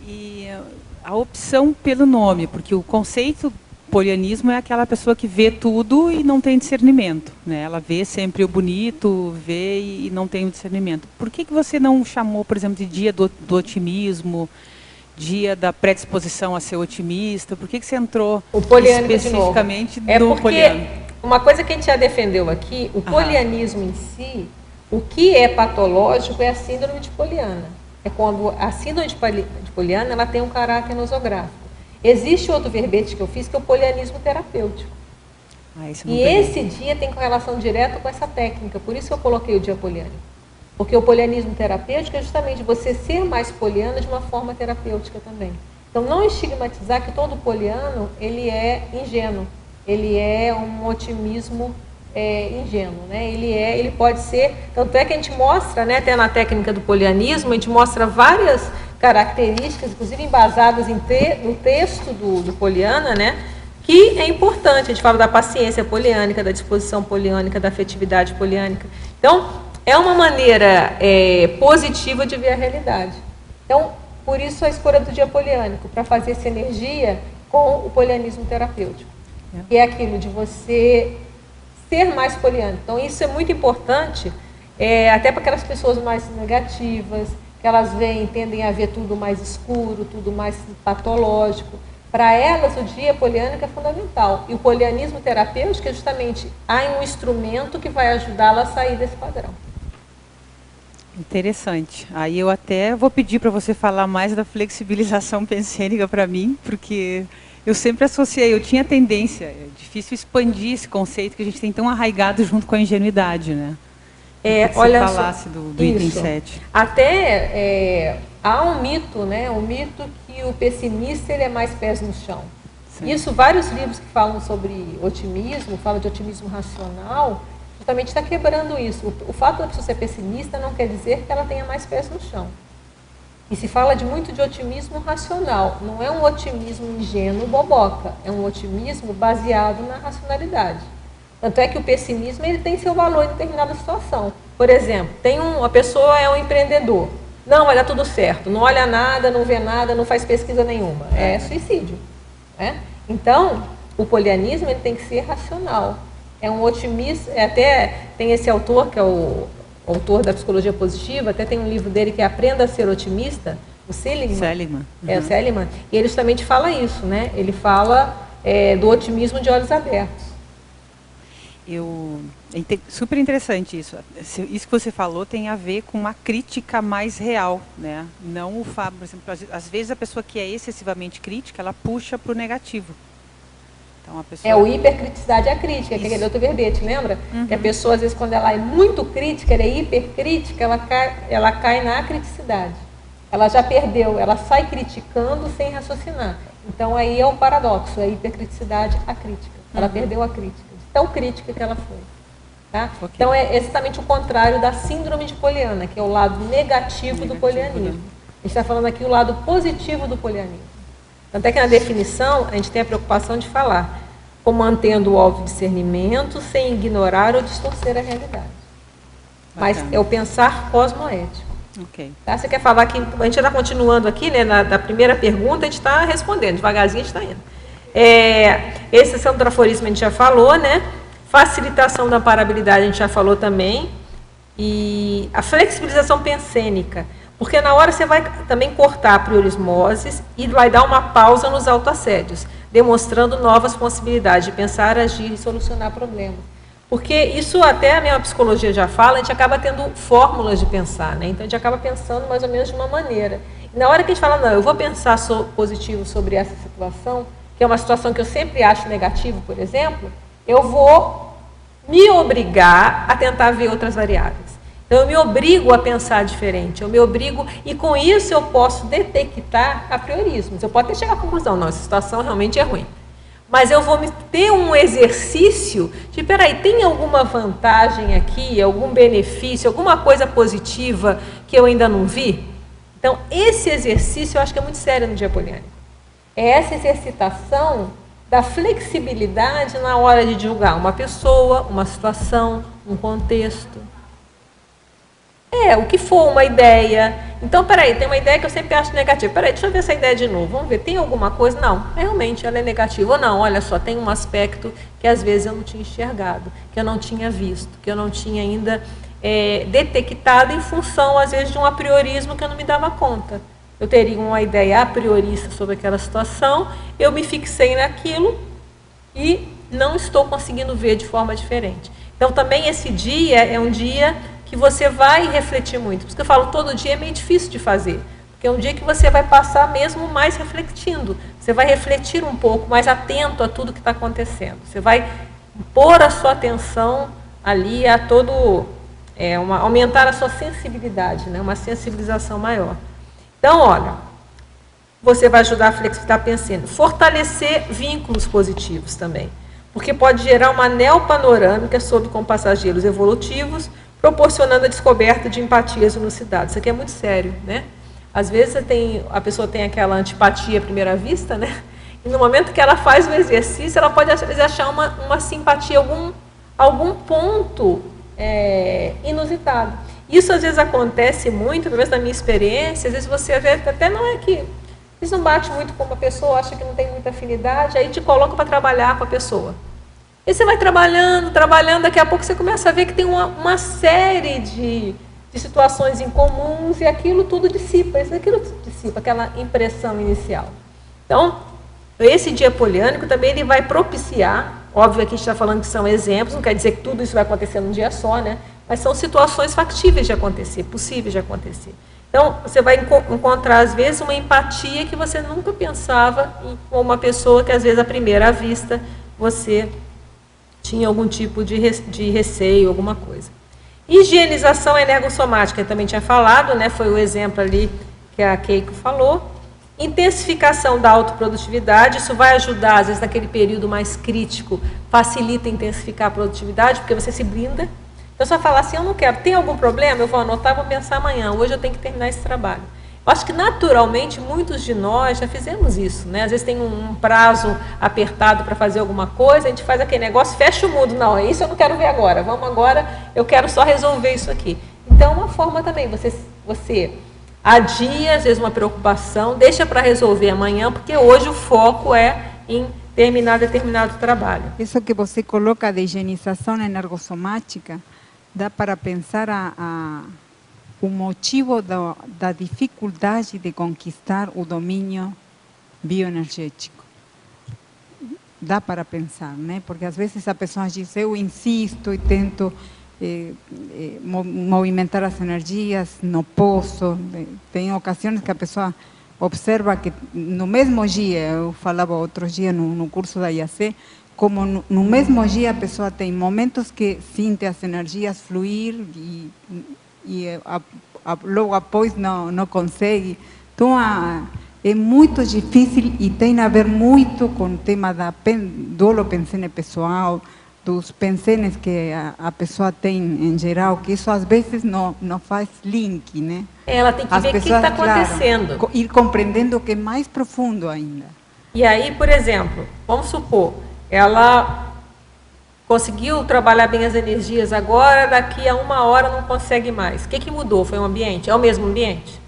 E a opção pelo nome, porque o conceito polianismo é aquela pessoa que vê tudo e não tem discernimento, né? Ela vê sempre o bonito, vê e não tem o discernimento. Por que você não chamou, por exemplo, de dia do otimismo, dia da predisposição a ser otimista? Por que você entrou especificamente no poliano? Uma coisa que a gente já defendeu aqui, o polianismo em si, o que é patológico é a síndrome de Poliana. É quando a síndrome de Poliana ela tem um caráter nosográfico. Existe outro verbete que eu fiz, que é o polianismo terapêutico. E esse dia tem correlação direta com essa técnica, por isso eu coloquei o dia poliânico. Porque o polianismo terapêutico é justamente você ser mais poliana de uma forma terapêutica também. Então, não estigmatizar que todo poliano, ele é ingênuo. Ele é um otimismo ingênuo, né? Ele pode ser... Tanto é que a gente mostra, né, até na técnica do polianismo, a gente mostra várias características, inclusive embasadas no texto do Poliana, né, que é importante. A gente fala da paciência poliânica, da disposição poliânica, da afetividade poliânica. Então, é uma maneira positiva de ver a realidade. Então, por isso a escolha do dia poliânico, para fazer essa energia com o polianismo terapêutico. Que é aquilo de você ser mais poliânico. Então, isso é muito importante, até para aquelas pessoas mais negativas, que elas tendem a ver tudo mais escuro, tudo mais patológico. Para elas, o dia poliânico é fundamental. E o polianismo terapêutico é justamente um instrumento que vai ajudá-la a sair desse padrão. Interessante. Aí eu até vou pedir para você falar mais da flexibilização pensênica para mim, porque eu sempre associei, eu tinha tendência, é difícil expandir esse conceito que a gente tem tão arraigado junto com a ingenuidade, né? Olha só, falasse do item 7. Até há um mito, né? Um mito que o pessimista ele é mais pés no chão. Sim. Isso, vários livros que falam sobre otimismo, falam de otimismo racional, justamente está quebrando isso. O fato da pessoa ser pessimista não quer dizer que ela tenha mais pés no chão. E se fala muito de otimismo racional. Não é um otimismo ingênuo, boboca. É um otimismo baseado na racionalidade. Tanto é que o pessimismo ele tem seu valor em determinada situação. Por exemplo, uma pessoa é um empreendedor. Não, vai dar tudo certo. Não olha nada, não vê nada, não faz pesquisa nenhuma. É suicídio. Né? Então, o polianismo ele tem que ser racional. é um otimista, até tem esse autor, que é o autor da psicologia positiva, até tem um livro dele que é Aprenda a Ser Otimista, o Seligman. É, o Seligman. E ele justamente fala isso, né? Ele fala do otimismo de olhos abertos. Super interessante isso. Isso que você falou tem a ver com uma crítica mais real, né? Não o fato, por exemplo, às vezes a pessoa que é excessivamente crítica, ela puxa para o negativo. Então, a pessoa... o hipercriticidade é a crítica, que é aquele outro verbete, lembra? Que a pessoa, às vezes, quando ela é muito crítica, ela é hipercrítica, ela cai na criticidade. Ela já perdeu, ela sai criticando sem raciocinar. Então, aí é o paradoxo, a hipercriticidade, a crítica. Ela perdeu a crítica, tão crítica que ela foi. Tá? Okay. Então, é exatamente o contrário da síndrome de Poliana, que é o lado negativo do polianismo. A gente está falando aqui o lado positivo do polianismo. Tanto é que na definição, a gente tem a preocupação de falar como mantendo o autodiscernimento sem ignorar ou distorcer a realidade. Mas é o pensar cosmoético. Okay. Tá? Você quer falar que a gente está continuando aqui, né, da primeira pergunta, a gente está respondendo, devagarzinho a gente está indo. Esse são do traforismo a gente já falou, né? Facilitação da parabilidade a gente já falou também. E a flexibilização pensênica. Porque na hora você vai também cortar a priorismoses e vai dar uma pausa nos autoassédios, demonstrando novas possibilidades de pensar, agir e solucionar problemas. Porque isso até a minha psicologia já fala, a gente acaba tendo fórmulas de pensar, né? Então a gente acaba pensando mais ou menos de uma maneira. E na hora que a gente fala, não, eu vou pensar positivo sobre essa situação, que é uma situação que eu sempre acho negativo, por exemplo, eu vou me obrigar a tentar ver outras variáveis. Então, eu me obrigo a pensar diferente, eu me obrigo, e com isso eu posso detectar apriorismos. Eu posso até chegar à conclusão, não, essa situação realmente é ruim. Mas eu vou ter um exercício de, peraí, tem alguma vantagem aqui, algum benefício, alguma coisa positiva que eu ainda não vi? Então, esse exercício eu acho que é muito sério no diapoliânico. É essa exercitação da flexibilidade na hora de julgar uma pessoa, uma situação, um contexto. O que for uma ideia. Então, peraí, tem uma ideia que eu sempre acho negativa. Peraí, deixa eu ver essa ideia de novo. Vamos ver, tem alguma coisa? Não, realmente ela é negativa. Ou não, olha só, tem um aspecto que às vezes eu não tinha enxergado, que eu não tinha visto, que eu não tinha ainda detectado em função, às vezes, de um apriorismo que eu não me dava conta. Eu teria uma ideia a priorista sobre aquela situação, eu me fixei naquilo e não estou conseguindo ver de forma diferente. Então, também esse dia é um dia que você vai refletir muito. Por isso que eu falo, todo dia é meio difícil de fazer, porque é um dia que você vai passar mesmo mais refletindo. Você vai refletir um pouco, mais atento a tudo que está acontecendo. Você vai pôr a sua atenção ali a todo... aumentar a sua sensibilidade, né? Uma sensibilização maior. Então, olha, você vai ajudar a flexibilizar pensando. Fortalecer vínculos positivos também, porque pode gerar uma neopanorâmica sobre com passageiros evolutivos, proporcionando a descoberta de empatias e unicidades. Isso aqui é muito sério, né? Às vezes a pessoa tem aquela antipatia à primeira vista, né? E no momento que ela faz o exercício, ela pode achar uma simpatia, algum ponto inusitado. Isso às vezes acontece muito, pelo menos na minha experiência, às vezes você vê, até não é que isso não bate muito com uma pessoa, acha que não tem muita afinidade, aí te coloca para trabalhar com a pessoa. E você vai trabalhando, daqui a pouco você começa a ver que tem uma série de situações incomuns e aquilo tudo dissipa, aquela impressão inicial. Então, esse dia poliânico também ele vai propiciar, óbvio que a gente está falando que são exemplos, não quer dizer que tudo isso vai acontecer num dia só, né? Mas são situações factíveis de acontecer, possíveis de acontecer. Então, você vai encontrar, às vezes, uma empatia que você nunca pensava com uma pessoa que, às vezes, à primeira vista, você tinha algum tipo de receio, alguma coisa. Higienização energossomática, eu também tinha falado, né? Foi o exemplo ali que a Keiko falou. Intensificação da autoprodutividade, isso vai ajudar, às vezes, naquele período mais crítico, facilita intensificar a produtividade, porque você se blinda. Então, só falar assim, eu não quero, tem algum problema? Eu vou anotar, vou pensar amanhã, hoje eu tenho que terminar esse trabalho. Eu acho que, naturalmente, muitos de nós já fizemos isso, né? Às vezes tem um prazo apertado para fazer alguma coisa, a gente faz aquele negócio, fecha o mundo, não, isso eu não quero ver agora, vamos agora, eu quero só resolver isso aqui. Então, uma forma também, você adia, às vezes, uma preocupação, deixa para resolver amanhã, porque hoje o foco é em terminar determinado trabalho. Isso que você coloca de higienização energossomática, dá para pensar o motivo da dificuldade de conquistar o domínio bioenergético. Dá para pensar, né? Porque às vezes a pessoa diz, eu insisto e tento movimentar as energias, não posso. Tem ocasiões que a pessoa observa que no mesmo dia, eu falava outro dia no curso da IAC, como no mesmo dia a pessoa tem momentos que sente as energias fluir e logo após não consegue. Então, é muito difícil e tem a ver muito com o tema do holopensene pessoal, dos pensenes que a pessoa tem em geral, que isso às vezes não faz link, né? Ela tem que ver o que está acontecendo. Claro, ir compreendendo o que é mais profundo ainda. E aí, por exemplo, vamos supor, ela conseguiu trabalhar bem as energias agora, daqui a 1 hora não consegue mais. O que mudou? Foi o ambiente? É o mesmo ambiente?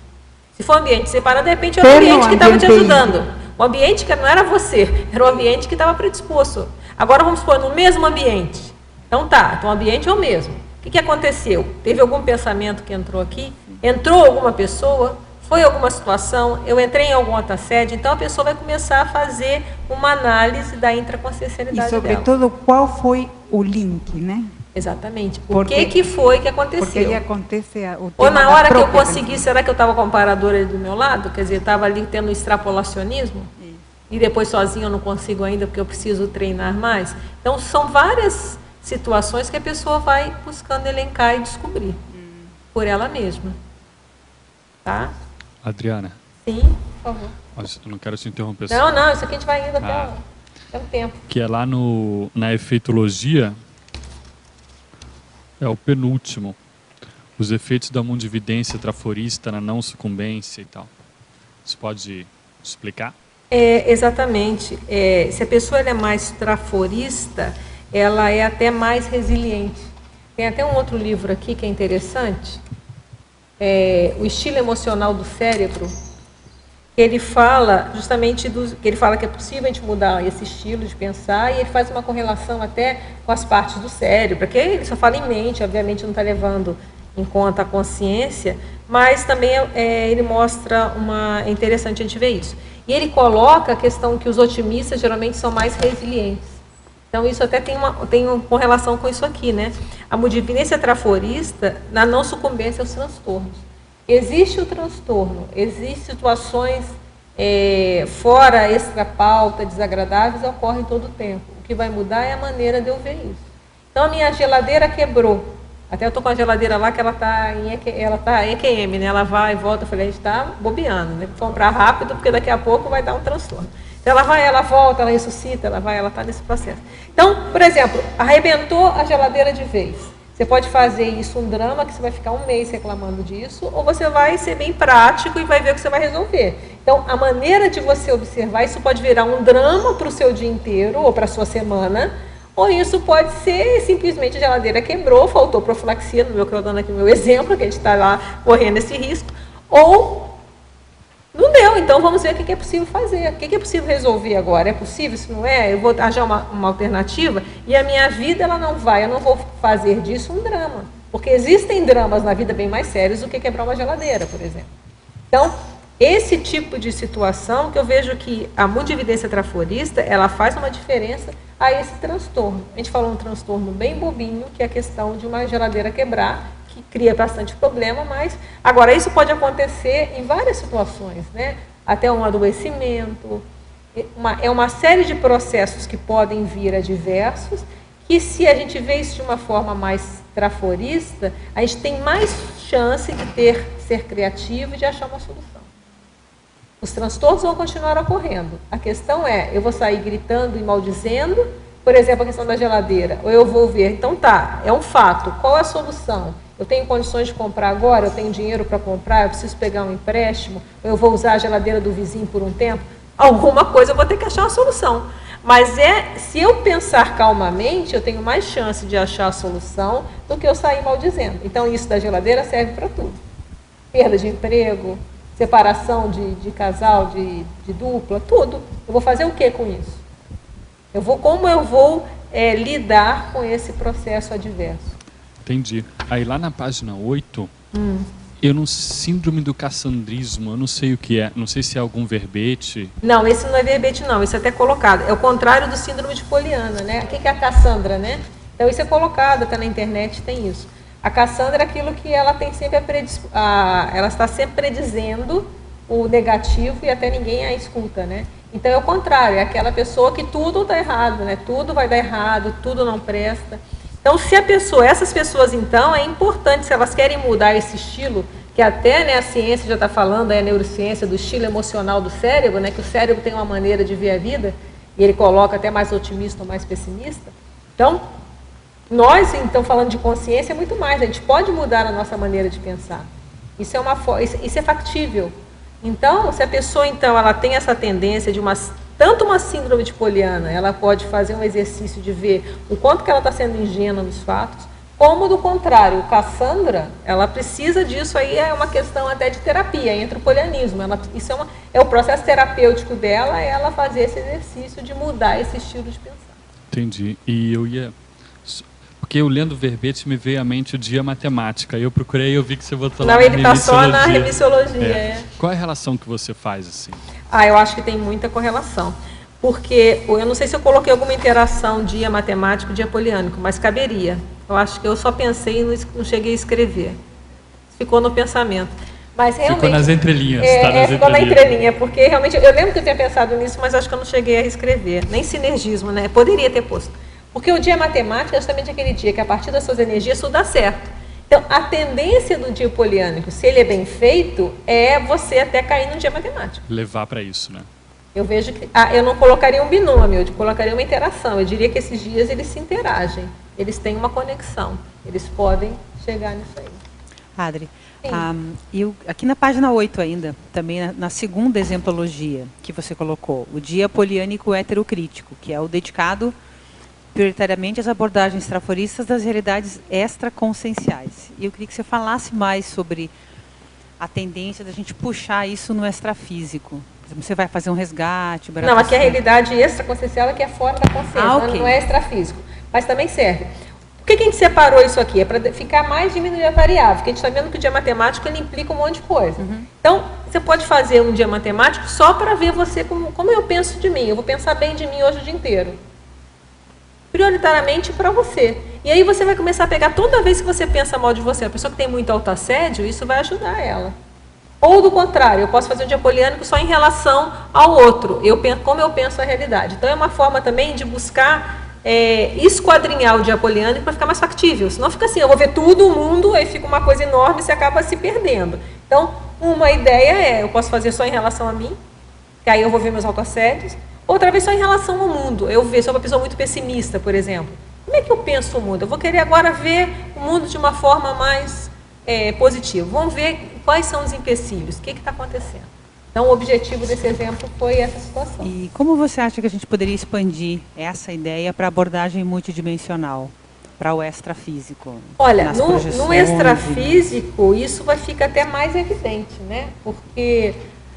Se for um ambiente separado, de repente era o ambiente que estava te ajudando. O ambiente que não era você, era o ambiente que estava predisposto. Agora vamos supor, no mesmo ambiente. Então o ambiente é o mesmo. O que aconteceu? Teve algum pensamento que entrou aqui? Entrou alguma pessoa? Foi alguma situação? Eu entrei em alguma outra sede? Então a pessoa vai começar a fazer uma análise da intraconsciencialidade dela. E sobretudo, qual foi o link, né? Exatamente. O que foi que aconteceu? Porque aí acontece o tema. Ou na hora que eu consegui, será que eu estava com a paradora do meu lado? Quer dizer, estava ali tendo extrapolacionismo? E depois sozinho eu não consigo ainda porque eu preciso treinar mais. Então são várias situações que a pessoa vai buscando elencar e descobrir por ela mesma. Tá? Adriana. Sim, por favor. Eu não quero te interromper. Não, isso aqui a gente vai indo até o tempo. Que é lá na efeitologia, é o penúltimo. Os efeitos da mundividência traforista na não sucumbência e tal. Você pode explicar? Exatamente. Se a pessoa é mais traforista, ela é até mais resiliente. Tem até um outro livro aqui que é interessante, O Estilo Emocional do Cérebro. Ele fala justamente que ele fala que é possível a gente mudar esse estilo de pensar, e ele faz uma correlação até com as partes do cérebro, porque ele só fala em mente, obviamente não está levando em conta a consciência, mas também ele mostra é interessante a gente ver isso. E ele coloca a questão que os otimistas geralmente são mais resilientes. Então isso até tem uma correlação com isso aqui, né? A mundividência traforista, na não sucumbência aos transtornos. Existe o transtorno, existem situações fora extra-pauta, desagradáveis, ocorrem todo o tempo. O que vai mudar é a maneira de eu ver isso. Então a minha geladeira quebrou. Até eu estou com a geladeira lá que ela está em EQM, né? Ela vai e volta. Eu falei, a gente está bobeando, né? Comprar rápido, porque daqui a pouco vai dar um transtorno. Então ela vai, ela volta, ela ressuscita, ela está nesse processo. Então, por exemplo, arrebentou a geladeira de vez. Você pode fazer isso um drama, que você vai ficar 1 mês reclamando disso, ou você vai ser bem prático e vai ver o que você vai resolver. Então, a maneira de você observar, isso pode virar um drama para o seu dia inteiro, ou para a sua semana, ou isso pode ser simplesmente a geladeira quebrou, faltou profilaxia, no meu que eu estou dando aqui o meu exemplo, que a gente está lá correndo esse risco, ou não deu, então vamos ver o que é possível fazer, o que é possível resolver agora, é possível, se não é, eu vou achar uma alternativa, e a minha vida ela não vai, eu não vou fazer disso um drama, porque existem dramas na vida bem mais sérios do que quebrar uma geladeira, por exemplo. Então, esse tipo de situação que eu vejo que a mundividência traforista, ela faz uma diferença a esse transtorno. A gente falou um transtorno bem bobinho, que é a questão de uma geladeira quebrar, que cria bastante problema, mas agora isso pode acontecer em várias situações, né? Até um adoecimento, é uma série de processos que podem vir adversos, que se a gente vê isso de uma forma mais traforista, a gente tem mais chance de ser criativo e de achar uma solução. Os transtornos vão continuar ocorrendo. A questão é, eu vou sair gritando e maldizendo, por exemplo, a questão da geladeira, ou eu vou ver, então tá, é um fato, qual é a solução? Eu tenho condições de comprar agora, eu tenho dinheiro para comprar, eu preciso pegar um empréstimo, ou eu vou usar a geladeira do vizinho por um tempo? Alguma coisa eu vou ter que achar uma solução. Mas se eu pensar calmamente, eu tenho mais chance de achar a solução do que eu sair maldizendo. Então isso da geladeira serve para tudo. Perda de emprego, separação de casal, de dupla, tudo. Eu vou fazer o que com isso? Como eu vou lidar com esse processo adverso. Entendi. Aí lá na página 8, eu não síndrome do cassandrismo, eu não sei o que é. Não sei se é algum verbete. Não, esse não é verbete não, isso é até colocado. É o contrário do síndrome de Poliana, né? O que é a Cassandra, né? Então isso é colocado, até na internet tem isso. A Cassandra é aquilo que ela tem sempre ela está sempre predizendo o negativo e até ninguém a escuta, né? Então é o contrário, é aquela pessoa que tudo está errado, né? Tudo vai dar errado, tudo não presta. Então, se essas pessoas, então, é importante, se elas querem mudar esse estilo, que até, né, a ciência já está falando, a neurociência, do estilo emocional do cérebro, né, que o cérebro tem uma maneira de ver a vida, e ele coloca até mais otimista ou mais pessimista. Então, nós, então, falando de consciência, é muito mais, a gente pode mudar a nossa maneira de pensar. Isso é factível. Então, se a pessoa, então, ela tem essa tendência de tanto uma síndrome de Poliana, ela pode fazer um exercício de ver o quanto que ela está sendo ingênua nos fatos, como do contrário, Cassandra, ela precisa disso, aí é uma questão até de terapia, entra o polianismo, isso é o processo terapêutico dela, é ela fazer esse exercício de mudar esse estilo de pensar. Entendi. E porque eu lendo verbete me veio à mente o dia matemática, eu procurei e eu vi que você botou lá na ele está só na remissiologia. Qual é a relação que você faz, assim? Eu acho que tem muita correlação. Porque, eu não sei se eu coloquei alguma interação dia matemático, dia poliânico, mas caberia. Eu acho que eu só pensei e não cheguei a escrever. Ficou no pensamento. Mas realmente, ficou nas entrelinhas. Ficou na entrelinha, porque realmente, eu lembro que eu tinha pensado nisso, mas acho que eu não cheguei a escrever. Nem sinergismo, né? Poderia ter posto. Porque o dia matemático é justamente aquele dia que, a partir das suas energias, tudo dá certo. Então, a tendência do dia poliânico, se ele é bem feito, é você até cair no dia matemático. Levar para isso, né? Eu vejo que... eu não colocaria um binômio, eu colocaria uma interação. Eu diria que esses dias eles se interagem. Eles têm uma conexão. Eles podem chegar nisso aí. Adri, aqui na página 8 ainda, também na segunda exemplologia que você colocou, o dia poliânico heterocrítico, que é o dedicado prioritariamente às abordagens traforistas das realidades extraconscienciais. E eu queria que você falasse mais sobre a tendência da gente puxar isso no extrafísico. Você vai fazer um resgate? Não, aqui a realidade extraconsciencial é que é fora da consciência, okay. Não é extrafísico. Mas também serve. Por que a gente separou isso aqui? É para ficar mais diminuir a variável, porque a gente está vendo que o dia matemático ele implica um monte de coisa. Então, você pode fazer um dia matemático só para ver você como eu penso de mim. Eu vou pensar bem de mim hoje o dia inteiro. Prioritariamente para você. E aí você vai começar a pegar, toda vez que você pensa mal de você, a pessoa que tem muito autoassédio, isso vai ajudar ela. Ou do contrário, eu posso fazer um dia poliânico só em relação ao outro, como eu penso a realidade. Então é uma forma também de buscar esquadrinhar o dia poliânico para ficar mais factível. Senão fica assim, eu vou ver todo o mundo, aí fica uma coisa enorme e você acaba se perdendo. Então, uma ideia eu posso fazer só em relação a mim, que aí eu vou ver meus autoassédios. Outra vez só em relação ao mundo. Eu sou uma pessoa muito pessimista, por exemplo. Como é que eu penso o mundo? Eu vou querer agora ver o mundo de uma forma mais positiva. Vamos ver quais são os empecilhos, o que está acontecendo. Então, o objetivo desse exemplo foi essa situação. E como você acha que a gente poderia expandir essa ideia para a abordagem multidimensional, para o extrafísico? Olha, no extrafísico, isso vai ficar até mais evidente, né? Porque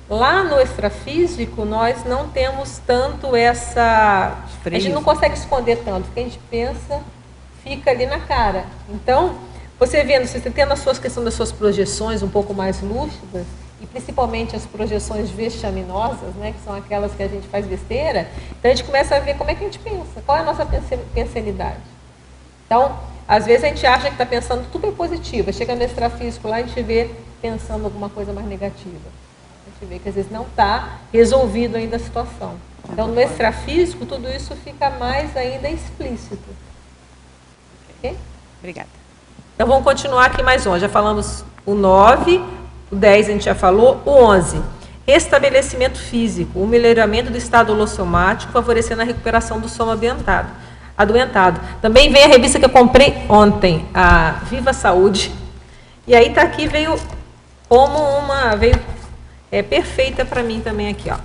lá no extrafísico, nós não temos tanto essa... A gente não consegue esconder tanto, porque a gente pensa, fica ali na cara. Então, você tendo a questão das suas projeções um pouco mais lúcidas, e principalmente as projeções vexaminosas, né, que são aquelas que a gente faz besteira, então a gente começa a ver como é que a gente pensa, qual é a nossa pensanidade. Então, às vezes a gente acha que está pensando super positivo, chega no extrafísico lá e a gente vê pensando alguma coisa mais negativa. A gente vê que às vezes não está resolvido ainda a situação. Então, no extrafísico, tudo isso fica mais ainda explícito. Ok? Obrigada. Então, vamos continuar aqui mais um. Já falamos o 9, o 10 a gente já falou, o 11. Restabelecimento físico, o melhoramento do estado holossomático, favorecendo a recuperação do sono adoentado. Também vem a revista que eu comprei ontem, a Viva Saúde. E aí está aqui, veio perfeita para mim também aqui, ó.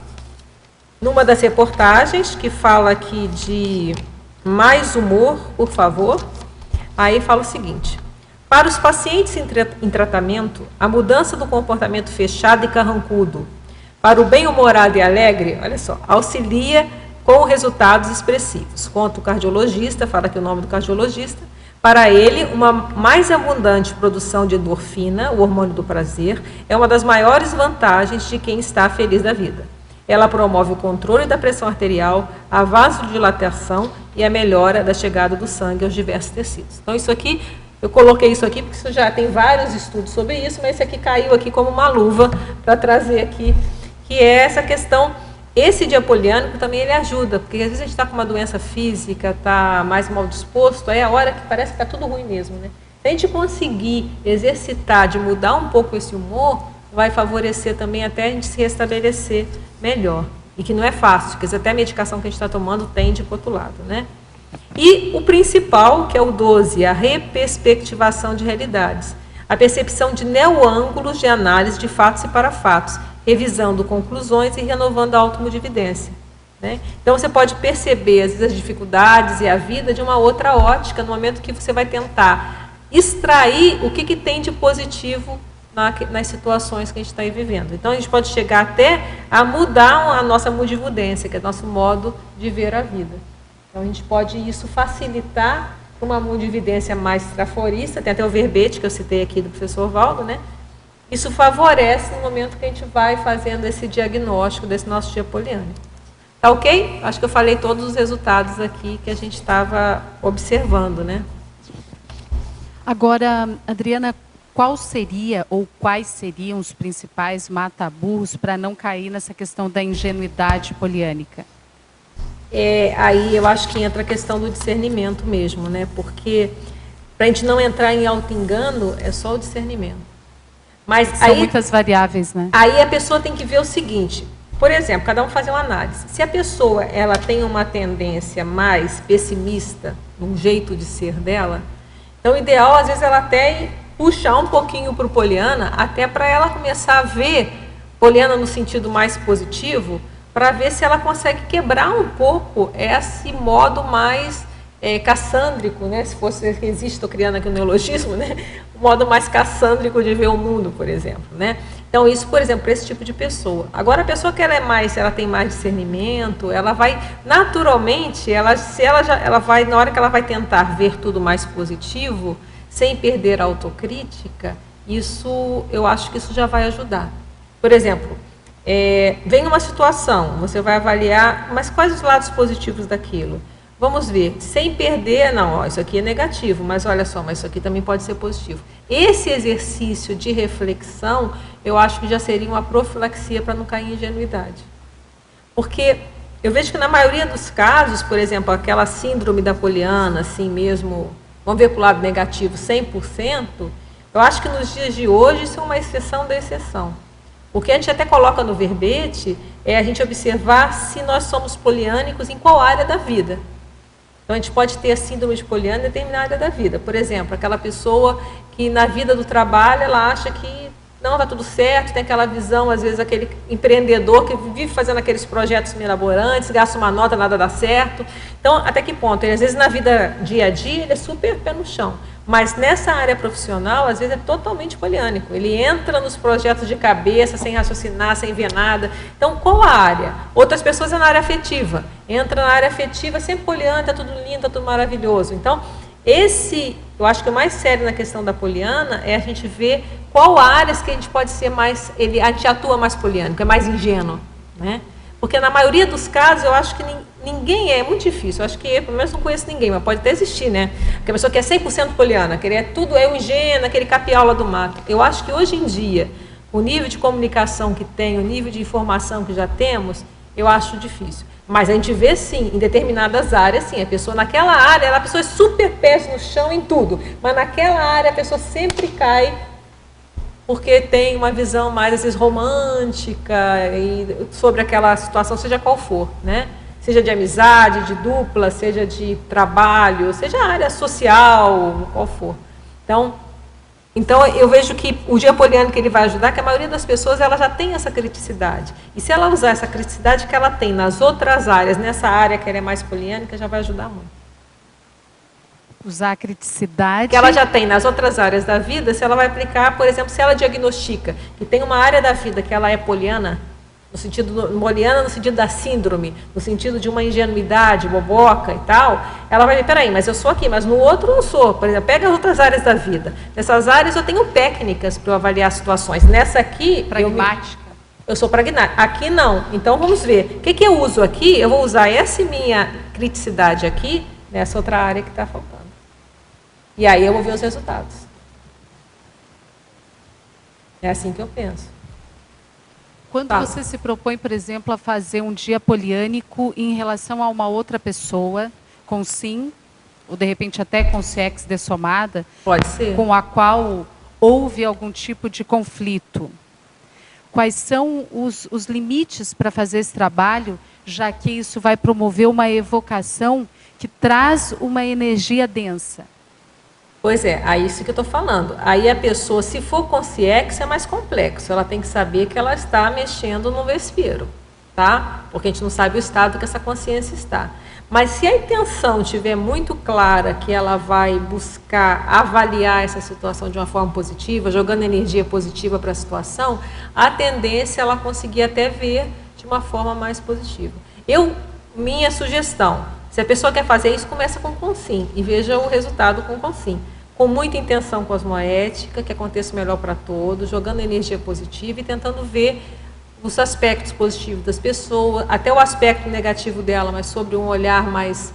Numa das reportagens, que fala aqui de mais humor, por favor, aí fala o seguinte: para os pacientes em tratamento, a mudança do comportamento fechado e carrancudo para o bem-humorado e alegre, olha só, auxilia com resultados expressivos. Conta o cardiologista, fala aqui o nome do cardiologista. Para ele, uma mais abundante produção de endorfina, o hormônio do prazer, é uma das maiores vantagens de quem está feliz da vida. Ela promove o controle da pressão arterial, a vasodilatação e a melhora da chegada do sangue aos diversos tecidos. Então, isso aqui, eu coloquei isso aqui porque isso já tem vários estudos sobre isso, mas esse aqui caiu aqui como uma luva para trazer aqui, que é essa questão. Esse dia poliânico também ele ajuda, porque às vezes a gente está com uma doença física, está mais mal disposto, aí é a hora que parece que está tudo ruim mesmo, né? Se a gente conseguir exercitar, de mudar um pouco esse humor, vai favorecer também até a gente se restabelecer melhor. E que não é fácil, porque até a medicação que a gente está tomando tende para o outro lado, né? E o principal, que é o 12, a reperspectivação de realidades. A percepção de neo-ângulos de análise de fatos e parafatos, revisando conclusões e renovando a autodividência, né? Então, você pode perceber, às vezes, as dificuldades e a vida de uma outra ótica, no momento que você vai tentar extrair o que tem de positivo nas situações que a gente está aí vivendo. Então, a gente pode chegar até a mudar a nossa mudivudência, que é o nosso modo de ver a vida. Então, a gente pode isso facilitar uma mundividência mais traforista, tem até o verbete que eu citei aqui do professor Valdo, né? Isso favorece no momento que a gente vai fazendo esse diagnóstico desse nosso dia poliânico. Tá ok? Acho que eu falei todos os resultados aqui que a gente estava observando, né? Agora, Adriana, qual seria ou quais seriam os principais mata-burros para não cair nessa questão da ingenuidade poliânica? Aí eu acho que entra a questão do discernimento mesmo, né? Porque para a gente não entrar em auto-engano, é só o discernimento. Mas são aí, muitas variáveis, né? Aí a pessoa tem que ver o seguinte, por exemplo, cada um fazer uma análise. Se a pessoa ela tem uma tendência mais pessimista, num jeito de ser dela, então o ideal, às vezes, ela até puxar um pouquinho para o poliana, até para ela começar a ver poliana no sentido mais positivo, para ver se ela consegue quebrar um pouco esse modo mais cassandrico, né? Se fosse, existe, estou criando aqui um neologismo, né? O modo mais cassandrico de ver o mundo, por exemplo, né? Então, isso, por exemplo, para esse tipo de pessoa. Agora, a pessoa que ela tem mais discernimento, ela vai, naturalmente, ela vai, na hora que ela vai tentar ver tudo mais positivo, sem perder a autocrítica, isso, eu acho que isso já vai ajudar. Por exemplo, vem uma situação, você vai avaliar, mas quais os lados positivos daquilo? Vamos ver, sem perder, não, ó, isso aqui é negativo, mas olha só, mas isso aqui também pode ser positivo. Esse exercício de reflexão, eu acho que já seria uma profilaxia para não cair em ingenuidade. Porque eu vejo que na maioria dos casos, por exemplo, aquela síndrome da poliana, assim mesmo, vamos ver para o lado negativo, 100%, eu acho que nos dias de hoje isso é uma exceção da exceção. O que a gente até coloca no verbete é a gente observar se nós somos poliânicos em qual área da vida. Então, a gente pode ter a síndrome de poliana em determinada área da vida. Por exemplo, aquela pessoa que na vida do trabalho, ela acha que não, está tudo certo, tem aquela visão, às vezes, aquele empreendedor que vive fazendo aqueles projetos mirabolantes, gasta uma nota, nada dá certo. Então, até que ponto? Ele, às vezes, na vida dia a dia, ele é super pé no chão. Mas nessa área profissional, às vezes, é totalmente poliânico. Ele entra nos projetos de cabeça, sem raciocinar, sem ver nada. Então, qual a área? Outras pessoas é na área afetiva. Entra na área afetiva, sempre poliana, está tudo lindo, está tudo maravilhoso. Então, eu acho que o mais sério na questão da poliana é a gente ver qual áreas que a gente pode ser mais, a gente atua mais poliânico, é mais ingênuo, né? Porque na maioria dos casos, eu acho que ninguém é muito difícil. Eu acho que, pelo menos, não conheço ninguém, mas pode até existir, né? Porque a pessoa que é 100% poliana, que tudo é o ingênuo, aquele capiaula do mato. Eu acho que hoje em dia, o nível de comunicação que tem, o nível de informação que já temos, eu acho difícil. Mas a gente vê, sim, em determinadas áreas, sim, a pessoa naquela área, a pessoa é super pés no chão em tudo, mas naquela área a pessoa sempre cai porque tem uma visão mais, às vezes, romântica sobre aquela situação, seja qual for, né? Seja de amizade, de dupla, seja de trabalho, seja área social, qual for. Então, eu vejo que o dia poliânico ele vai ajudar, que a maioria das pessoas ela já tem essa criticidade. E se ela usar essa criticidade que ela tem nas outras áreas, nessa área que ela é mais poliânica, já vai ajudar muito. Usar a criticidade... Que ela já tem nas outras áreas da vida, se ela vai aplicar, por exemplo, se ela diagnostica que tem uma área da vida que ela é poliana, no sentido moliana, no sentido da síndrome, no sentido de uma ingenuidade, boboca e tal, ela vai ver, peraí, mas eu sou aqui, mas no outro eu não sou. Por exemplo, pega as outras áreas da vida. Nessas áreas eu tenho técnicas para eu avaliar situações. Nessa aqui... Pragmática. Eu sou pragmática. Aqui não. Então vamos ver. O que eu uso aqui? Eu vou usar essa minha criticidade aqui nessa outra área que está faltando. E aí eu vou ver os resultados. É assim que eu penso. Quando você se propõe, por exemplo, a fazer um dia poliânico em relação a uma outra pessoa, com sim, ou de repente até com CX dessomada, pode ser, com a qual houve algum tipo de conflito, quais são os limites para fazer esse trabalho, já que isso vai promover uma evocação que traz uma energia densa? Pois é, aí isso que eu estou falando. Aí a pessoa, se for com CX, é mais complexo. Ela tem que saber que ela está mexendo no vespeiro, tá? Porque a gente não sabe o estado que essa consciência está. Mas se a intenção estiver muito clara que ela vai buscar avaliar essa situação de uma forma positiva, jogando energia positiva para a situação, a tendência é ela conseguir até ver de uma forma mais positiva. Minha sugestão, se a pessoa quer fazer isso, começa com consim e veja o resultado com consim. Com muita intenção cosmoética, que aconteça o melhor para todos, jogando energia positiva e tentando ver os aspectos positivos das pessoas, até o aspecto negativo dela, mas sobre um olhar mais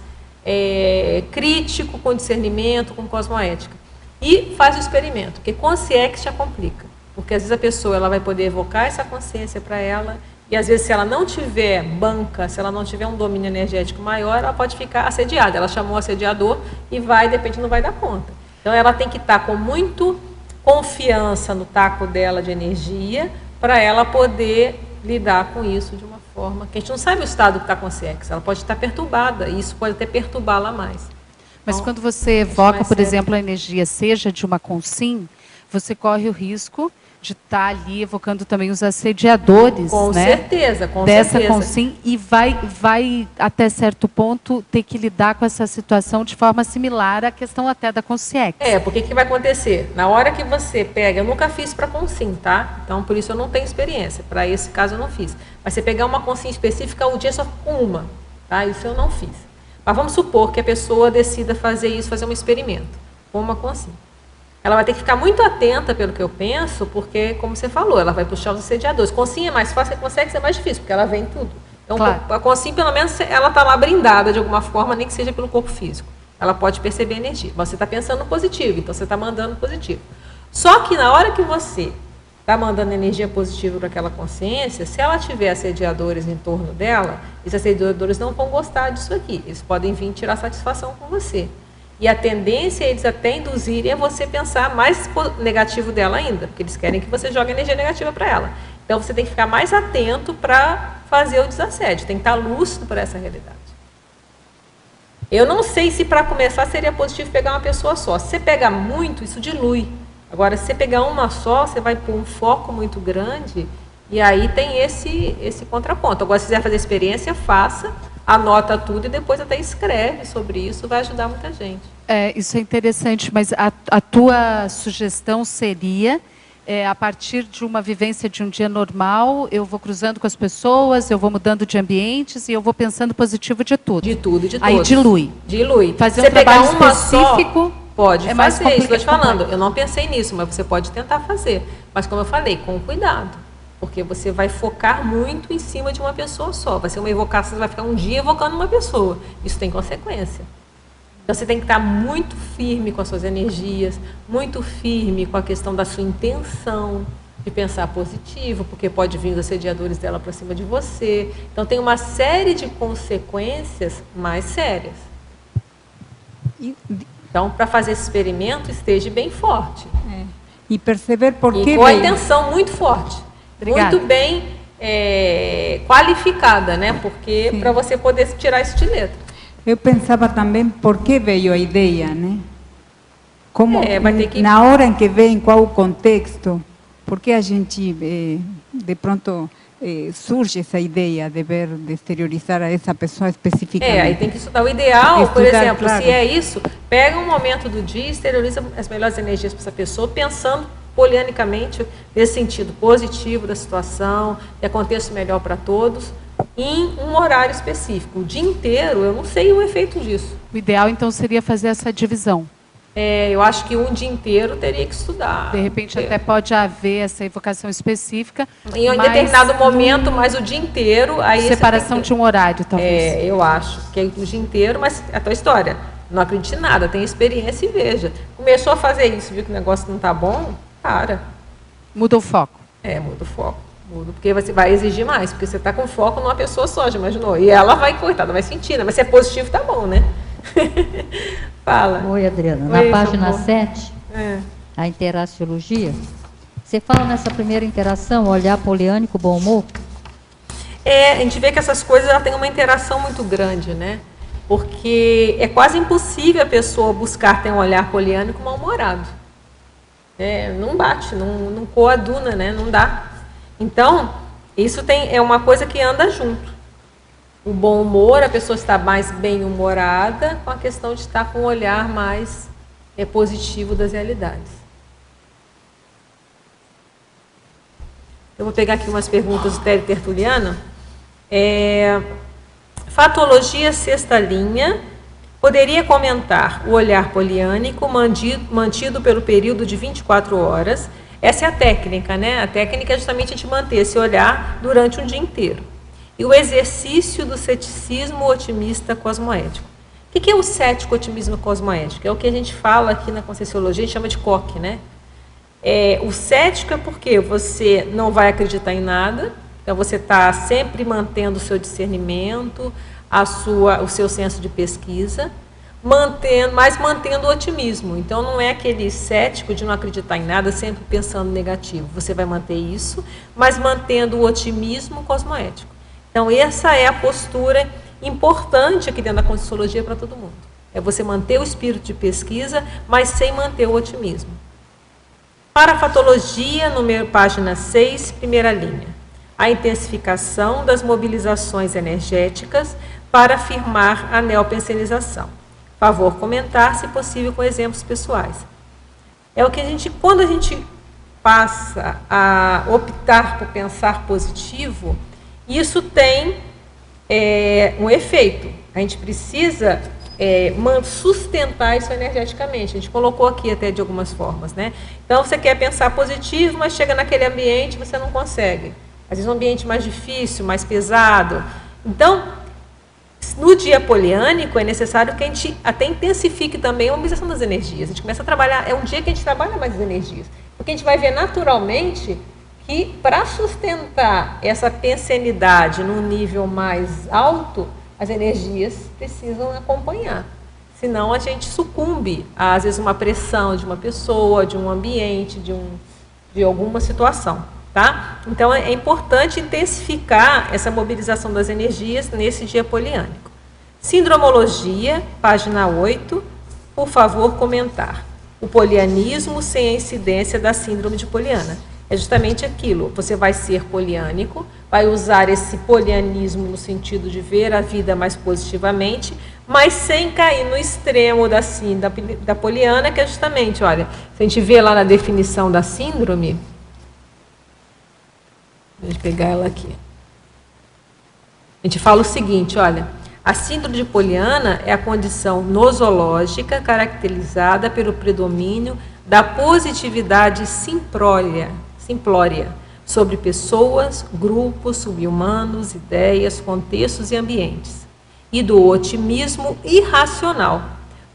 crítico, com discernimento, com cosmoética. E faz o experimento, porque com a CX já complica, porque às vezes a pessoa ela vai poder evocar essa consciência para ela, e às vezes se ela não tiver banca, se ela não tiver um domínio energético maior, ela pode ficar assediada. Ela chamou o assediador e vai, de repente não vai dar conta. Então ela tem que estar com muito confiança no taco dela de energia, para ela poder lidar com isso de uma forma que a gente não sabe o estado que está com a CX, ela pode estar perturbada, e isso pode até perturbá-la mais. Mas então, quando você evoca, por exemplo, a energia, seja de uma consim, você corre o risco de estar ali evocando também os assediadores, com né? certeza, com dessa certeza. consim, e vai até certo ponto ter que lidar com essa situação de forma similar à questão até da consciência. Porque que vai acontecer? Na hora que você pega, eu nunca fiz para consim, tá? Então por isso eu não tenho experiência, para esse caso eu não fiz. Mas você pegar uma consim específica, o dia só com uma, tá? Isso eu não fiz. Mas vamos supor que a pessoa decida fazer isso, fazer um experimento com uma consim. Ela vai ter que ficar muito atenta pelo que eu penso, porque, como você falou, ela vai puxar os assediadores. Consim é mais fácil, a consegue ser mais difícil, porque ela vem tudo. Então, claro, a consim, pelo menos, ela está lá brindada de alguma forma, nem que seja pelo corpo físico. Ela pode perceber a energia. Você está pensando positivo, então você está mandando positivo. Só que na hora que você está mandando energia positiva para aquela consciência, se ela tiver assediadores em torno dela, esses assediadores não vão gostar disso aqui. Eles podem vir tirar satisfação com você. E a tendência é eles até induzirem a você pensar mais negativo dela ainda, porque eles querem que você jogue energia negativa para ela. Então você tem que ficar mais atento para fazer o desassédio, tem que estar lúcido para essa realidade. Eu não sei se para começar seria positivo pegar uma pessoa só. Se você pega muito, isso dilui. Agora, se você pegar uma só, você vai pôr um foco muito grande, e aí tem esse contraponto. Agora, se quiser fazer experiência, faça, anota tudo e depois até escreve sobre isso, vai ajudar muita gente. Isso é interessante, mas a tua sugestão seria, a partir de uma vivência de um dia normal, eu vou cruzando com as pessoas, eu vou mudando de ambientes e eu vou pensando positivo de tudo. De tudo, de aí todos. dilui. Dilui. Fazer você um trabalho pegar uma específico... Só, pode é mais fazer, isso que eu estou te falando. complexo. Eu não pensei nisso, mas você pode tentar fazer. Mas como eu falei, com cuidado. Porque você vai focar muito em cima de uma pessoa só. Vai ser uma evocação, você vai ficar um dia evocando uma pessoa. Isso tem consequência. Então você tem que estar muito firme com as suas energias, muito firme com a questão da sua intenção de pensar positivo, porque pode vir os assediadores dela para cima de você. Então tem uma série de consequências mais sérias. Então, para fazer esse experimento, esteja bem forte. E perceber por que... E com a intenção muito forte. Obrigada. Muito bem qualificada, né? Porque para você poder tirar isso de letra. Eu pensava também por que veio a ideia, né? Como, vai ter que... na hora em que vem, qual o contexto, por que a gente, de pronto, surge essa ideia de exteriorizar a essa pessoa especificamente? Aí tem que estudar. O ideal, por exemplo, claro. se é isso, pega um momento do dia e exterioriza as melhores energias para essa pessoa, pensando polianicamente, nesse sentido positivo da situação, que aconteça melhor para todos, em um horário específico. O dia inteiro, eu não sei o efeito disso. O ideal, então, seria fazer essa divisão. Eu acho que um dia inteiro teria que estudar. De repente, até pode haver essa evocação específica. Em determinado momento, mas o dia inteiro... Aí separação de um horário, talvez. Eu acho que é o dia inteiro, mas é a tua história. Não acredite em nada, tem experiência e veja. Começou a fazer isso, viu que o negócio não está bom, para. Muda o foco. Muda o foco. Muda, porque você vai exigir mais, porque você está com foco numa pessoa só, já imaginou? E ela vai, coitada, vai sentir, mas se é positivo, tá bom, né? Fala. Oi, Adriana. Oi, Na página 7, a interaciologia, você fala nessa primeira interação, olhar poliânico, bom humor? A gente vê que essas coisas ela tem uma interação muito grande, né? Porque é quase impossível a pessoa buscar ter um olhar poliânico mal-humorado. Não bate, não coaduna, né? Não dá. Então, isso é uma coisa que anda junto. O bom humor, a pessoa está mais bem-humorada com a questão de estar com um olhar mais positivo das realidades. Eu vou pegar aqui umas perguntas do Télio Tertuliano. Fatologia, sexta linha. Poderia comentar o olhar poliânico mantido pelo período de 24 horas. Essa é a técnica, né? A técnica é justamente a gente manter esse olhar durante um dia inteiro. E o exercício do ceticismo otimista cosmoético. O que é o cético otimismo cosmoético? É o que a gente fala aqui na Conscienciologia, a gente chama de coque, né? O cético é porque você não vai acreditar em nada, então você está sempre mantendo o seu discernimento, o seu senso de pesquisa, mas mantendo o otimismo. Então não é aquele cético de não acreditar em nada, sempre pensando negativo. Você vai manter isso, mas mantendo o otimismo cosmoético. Então essa é a postura importante aqui dentro da Conscienciologia para todo mundo. É você manter o espírito de pesquisa, mas sem manter o otimismo. Para a fatologia, página 6, primeira linha. A intensificação das mobilizações energéticas para afirmar a neopensenização. Favor comentar, se possível, com exemplos pessoais. É o que quando a gente passa a optar por pensar positivo, isso tem um efeito. A gente precisa sustentar isso energeticamente. A gente colocou aqui até de algumas formas, né? Então, você quer pensar positivo, mas chega naquele ambiente você não consegue. Às vezes um ambiente mais difícil, mais pesado. Então, no dia poliânico, é necessário que a gente até intensifique também a mobilização das energias. A gente começa a trabalhar, é um dia que a gente trabalha mais as energias. Porque a gente vai ver naturalmente que para sustentar essa pensenidade num nível mais alto, as energias precisam acompanhar. Senão a gente sucumbe a, às vezes, uma pressão de uma pessoa, de um ambiente, de alguma situação. Tá? Então é importante intensificar essa mobilização das energias nesse dia poliânico. Sindromologia, página 8, por favor comentar. O polianismo sem a incidência da síndrome de Poliana. É justamente aquilo, você vai ser poliânico, vai usar esse polianismo no sentido de ver a vida mais positivamente, mas sem cair no extremo da Poliana, que é justamente, olha, se a gente vê lá na definição da síndrome, deixa eu pegar ela aqui. A gente fala o seguinte, olha, a síndrome de Poliana é a condição nosológica caracterizada pelo predomínio da positividade simplória sobre pessoas, grupos, subhumanos, ideias, contextos e ambientes, e do otimismo irracional,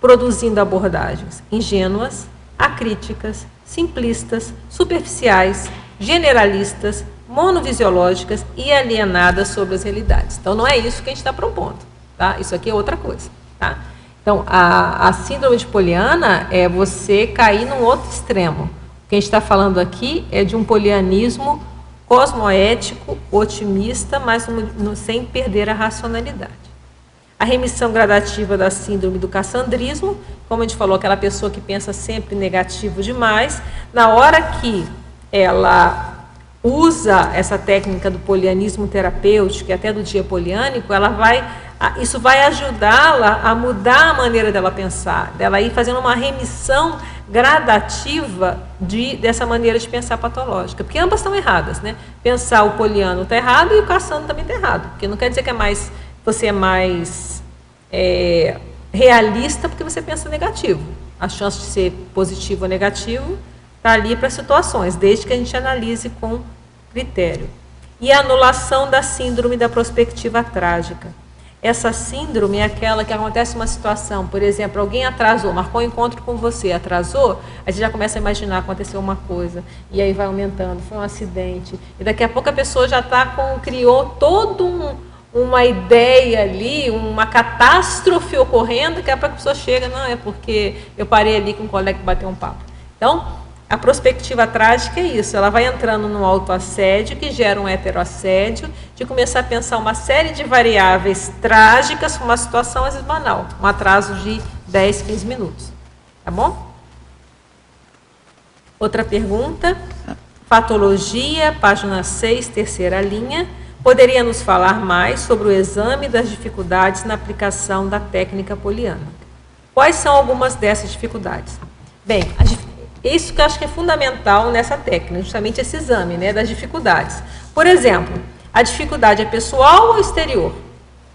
produzindo abordagens ingênuas, acríticas, simplistas, superficiais, generalistas, monovisiológicas e alienadas sobre as realidades. Então, não é isso que a gente está propondo, tá? Isso aqui é outra coisa, tá? Então, a síndrome de Poliana é você cair num outro extremo. O que a gente está falando aqui é de um polianismo cosmoético, otimista, mas sem perder a racionalidade. A remissão gradativa da síndrome do cassandrismo, como a gente falou, aquela pessoa que pensa sempre negativo demais, na hora que ela usa essa técnica do polianismo terapêutico, e até do dia poliânico, isso vai ajudá-la a mudar a maneira dela pensar, dela ir fazendo uma remissão gradativa dessa maneira de pensar patológica, porque ambas estão erradas, né? Pensar o poliano está errado e o Cassandro também está errado, porque não quer dizer que você é mais realista porque você pensa negativo. A chance de ser positivo ou negativo está ali para situações, desde que a gente analise com critério. E a anulação da síndrome da prospectiva trágica. Essa síndrome é aquela que acontece uma situação, por exemplo, alguém atrasou, marcou um encontro com você, atrasou, aí você já começa a imaginar, aconteceu uma coisa, e aí vai aumentando, foi um acidente, e daqui a pouco a pessoa já criou todo uma ideia ali, uma catástrofe ocorrendo, que a pessoa chega, não, é porque eu parei ali com um colega que bateu um papo. Então, a prospectiva trágica é isso, ela vai entrando no autoassédio, que gera um heteroassédio, de começar a pensar uma série de variáveis trágicas para uma situação às vezes banal, um atraso de 10, 15 minutos. Tá bom? Outra pergunta, patologia, página 6, terceira linha. Poderia nos falar mais sobre o exame das dificuldades na aplicação da técnica poliana? Quais são algumas dessas dificuldades? Bem, isso que eu acho que é fundamental nessa técnica, justamente esse exame, né, das dificuldades. Por exemplo, a dificuldade é pessoal ou exterior?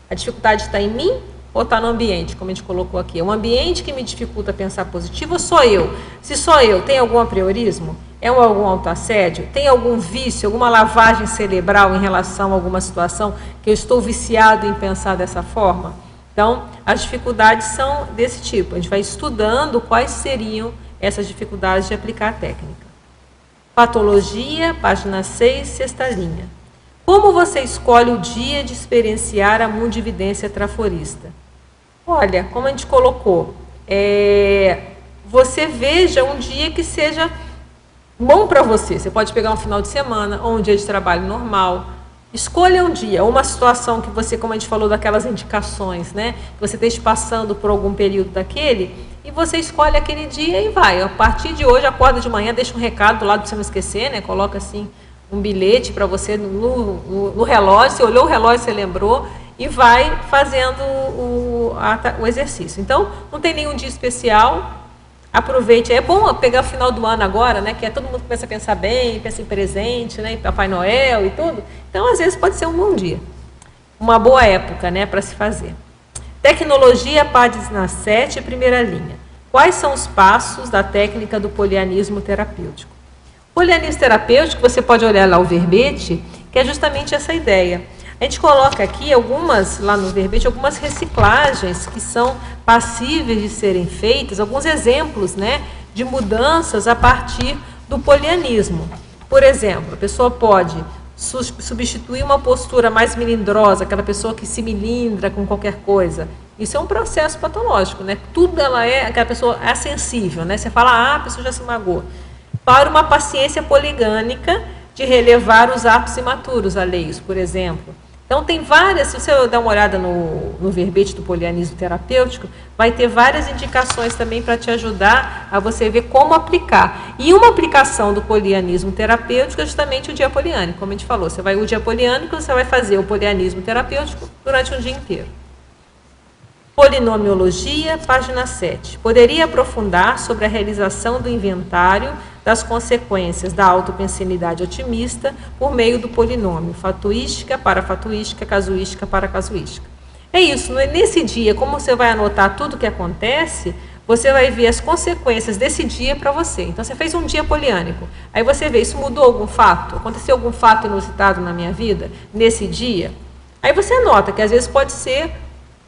A dificuldade está em mim ou está no ambiente, como a gente colocou aqui? É um ambiente que me dificulta pensar positivo ou sou eu? Se sou eu, tem algum apriorismo? É algum autoassédio? Tem algum vício, alguma lavagem cerebral em relação a alguma situação que eu estou viciado em pensar dessa forma? Então, as dificuldades são desse tipo. A gente vai estudando quais seriam essas dificuldades de aplicar a técnica. Patologia, página 6, sexta linha. Como você escolhe o dia de experienciar a mundividência traforista? Olha, como a gente colocou, você veja um dia que seja bom para você. Você pode pegar um final de semana ou um dia de trabalho normal. Escolha um dia, uma situação que você, como a gente falou daquelas indicações, né? Que você esteja passando por algum período daquele, e você escolhe aquele dia e vai. A partir de hoje, acorda de manhã, deixa um recado do lado para você não esquecer, né? Coloca assim um bilhete para você no relógio, você olhou o relógio, você lembrou, e vai fazendo o exercício. Então, não tem nenhum dia especial. Aproveite, é bom pegar o final do ano agora, né, que todo mundo começa a pensar bem, pensa em presente, né, em Papai Noel e tudo. Então, às vezes, pode ser um bom dia. Uma boa época, né, para se fazer. Tecnologia, página 7, primeira linha. Quais são os passos da técnica do polianismo terapêutico? Polianismo terapêutico, você pode olhar lá o verbete, que é justamente essa ideia. A gente coloca aqui lá no verbete, algumas reciclagens que são passíveis de serem feitas, alguns exemplos, né, de mudanças a partir do polianismo. Por exemplo, a pessoa pode substituir uma postura mais melindrosa, aquela pessoa que se melindra com qualquer coisa. Isso é um processo patológico, né? Tudo aquela pessoa é sensível, né? Você fala, a pessoa já se magoou. Para uma paciência poligânica de relevar os atos imaturos alheios, por exemplo. Então, tem várias, se você dar uma olhada no verbete do polianismo terapêutico, vai ter várias indicações também para te ajudar a você ver como aplicar. E uma aplicação do polianismo terapêutico é justamente o dia poliânico, como a gente falou. O dia poliânico, você vai fazer o polianismo terapêutico durante um dia inteiro. Polinomiologia, página 7. Poderia aprofundar sobre a realização do inventário das consequências da autopensinidade otimista por meio do polinômio, fatuística, parafatuística, casuística, paracasuística. É isso, nesse dia, como você vai anotar tudo o que acontece, você vai ver as consequências desse dia para você. Então, você fez um dia poliânico, aí você vê, isso mudou algum fato? Aconteceu algum fato inusitado na minha vida, nesse dia? Aí você anota que às vezes pode ser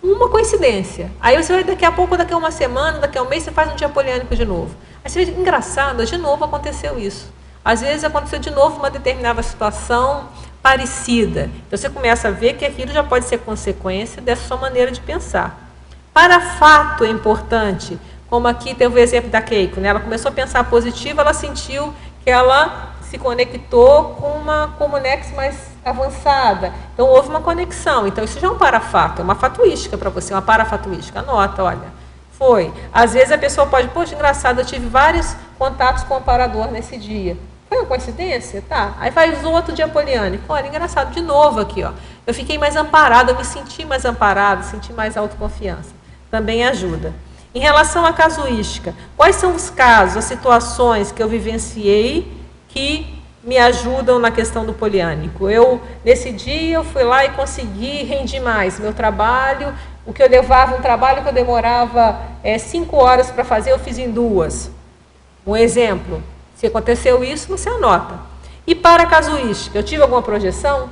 uma coincidência. Aí você vai, daqui a pouco, daqui a uma semana, daqui a um mês, você faz um dia poliânico de novo. Aí você vê, engraçado, de novo aconteceu isso. Às vezes aconteceu de novo uma determinada situação parecida. Então você começa a ver que aquilo já pode ser consequência dessa sua maneira de pensar. Para fato é importante, como aqui teve o exemplo da Keiko, né? Ela começou a pensar positivo, ela sentiu que ela se conectou com uma comunex mais avançada. Então, houve uma conexão. Então, isso já é um parafato, é uma fatuística para você, uma parafatuística. Anota, olha, foi. Às vezes a pessoa pode, poxa, engraçado, eu tive vários contatos com o amparador nesse dia. Foi uma coincidência? Tá. Aí faz outro dia poliânico. Olha, engraçado, de novo aqui, ó. Eu fiquei mais amparada, eu me senti mais amparada, senti mais autoconfiança. Também ajuda. Em relação à casuística, quais são os casos, as situações que eu vivenciei que me ajudam na questão do poliânico? Nesse dia, eu fui lá e consegui, rendi mais meu trabalho. O que eu levava, um trabalho que eu demorava 5 horas para fazer, eu fiz em 2. Um exemplo, se aconteceu isso, você anota. E para a casuística, eu tive alguma projeção?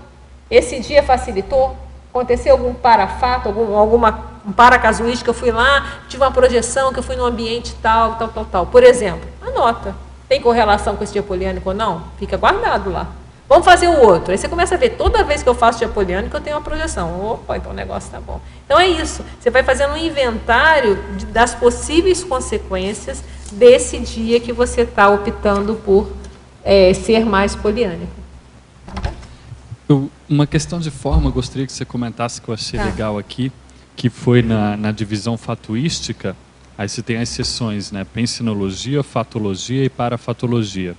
Esse dia facilitou? Aconteceu algum parafato, um paracasuística, eu fui lá, tive uma projeção, que eu fui num ambiente tal. Por exemplo, anota. Tem correlação com esse dia poliânico ou não? Fica guardado lá. Vamos fazer o outro. Aí você começa a ver, toda vez que eu faço dia poliânico, eu tenho uma projeção. Opa, então o negócio está bom. Então é isso. Você vai fazendo um inventário das possíveis consequências desse dia que você está optando por ser mais poliânico. Uma questão de forma, eu gostaria que você comentasse, que eu achei legal aqui, que foi na divisão fatuística. Aí você tem as sessões, né? Pensinologia, fatologia e parafatologia.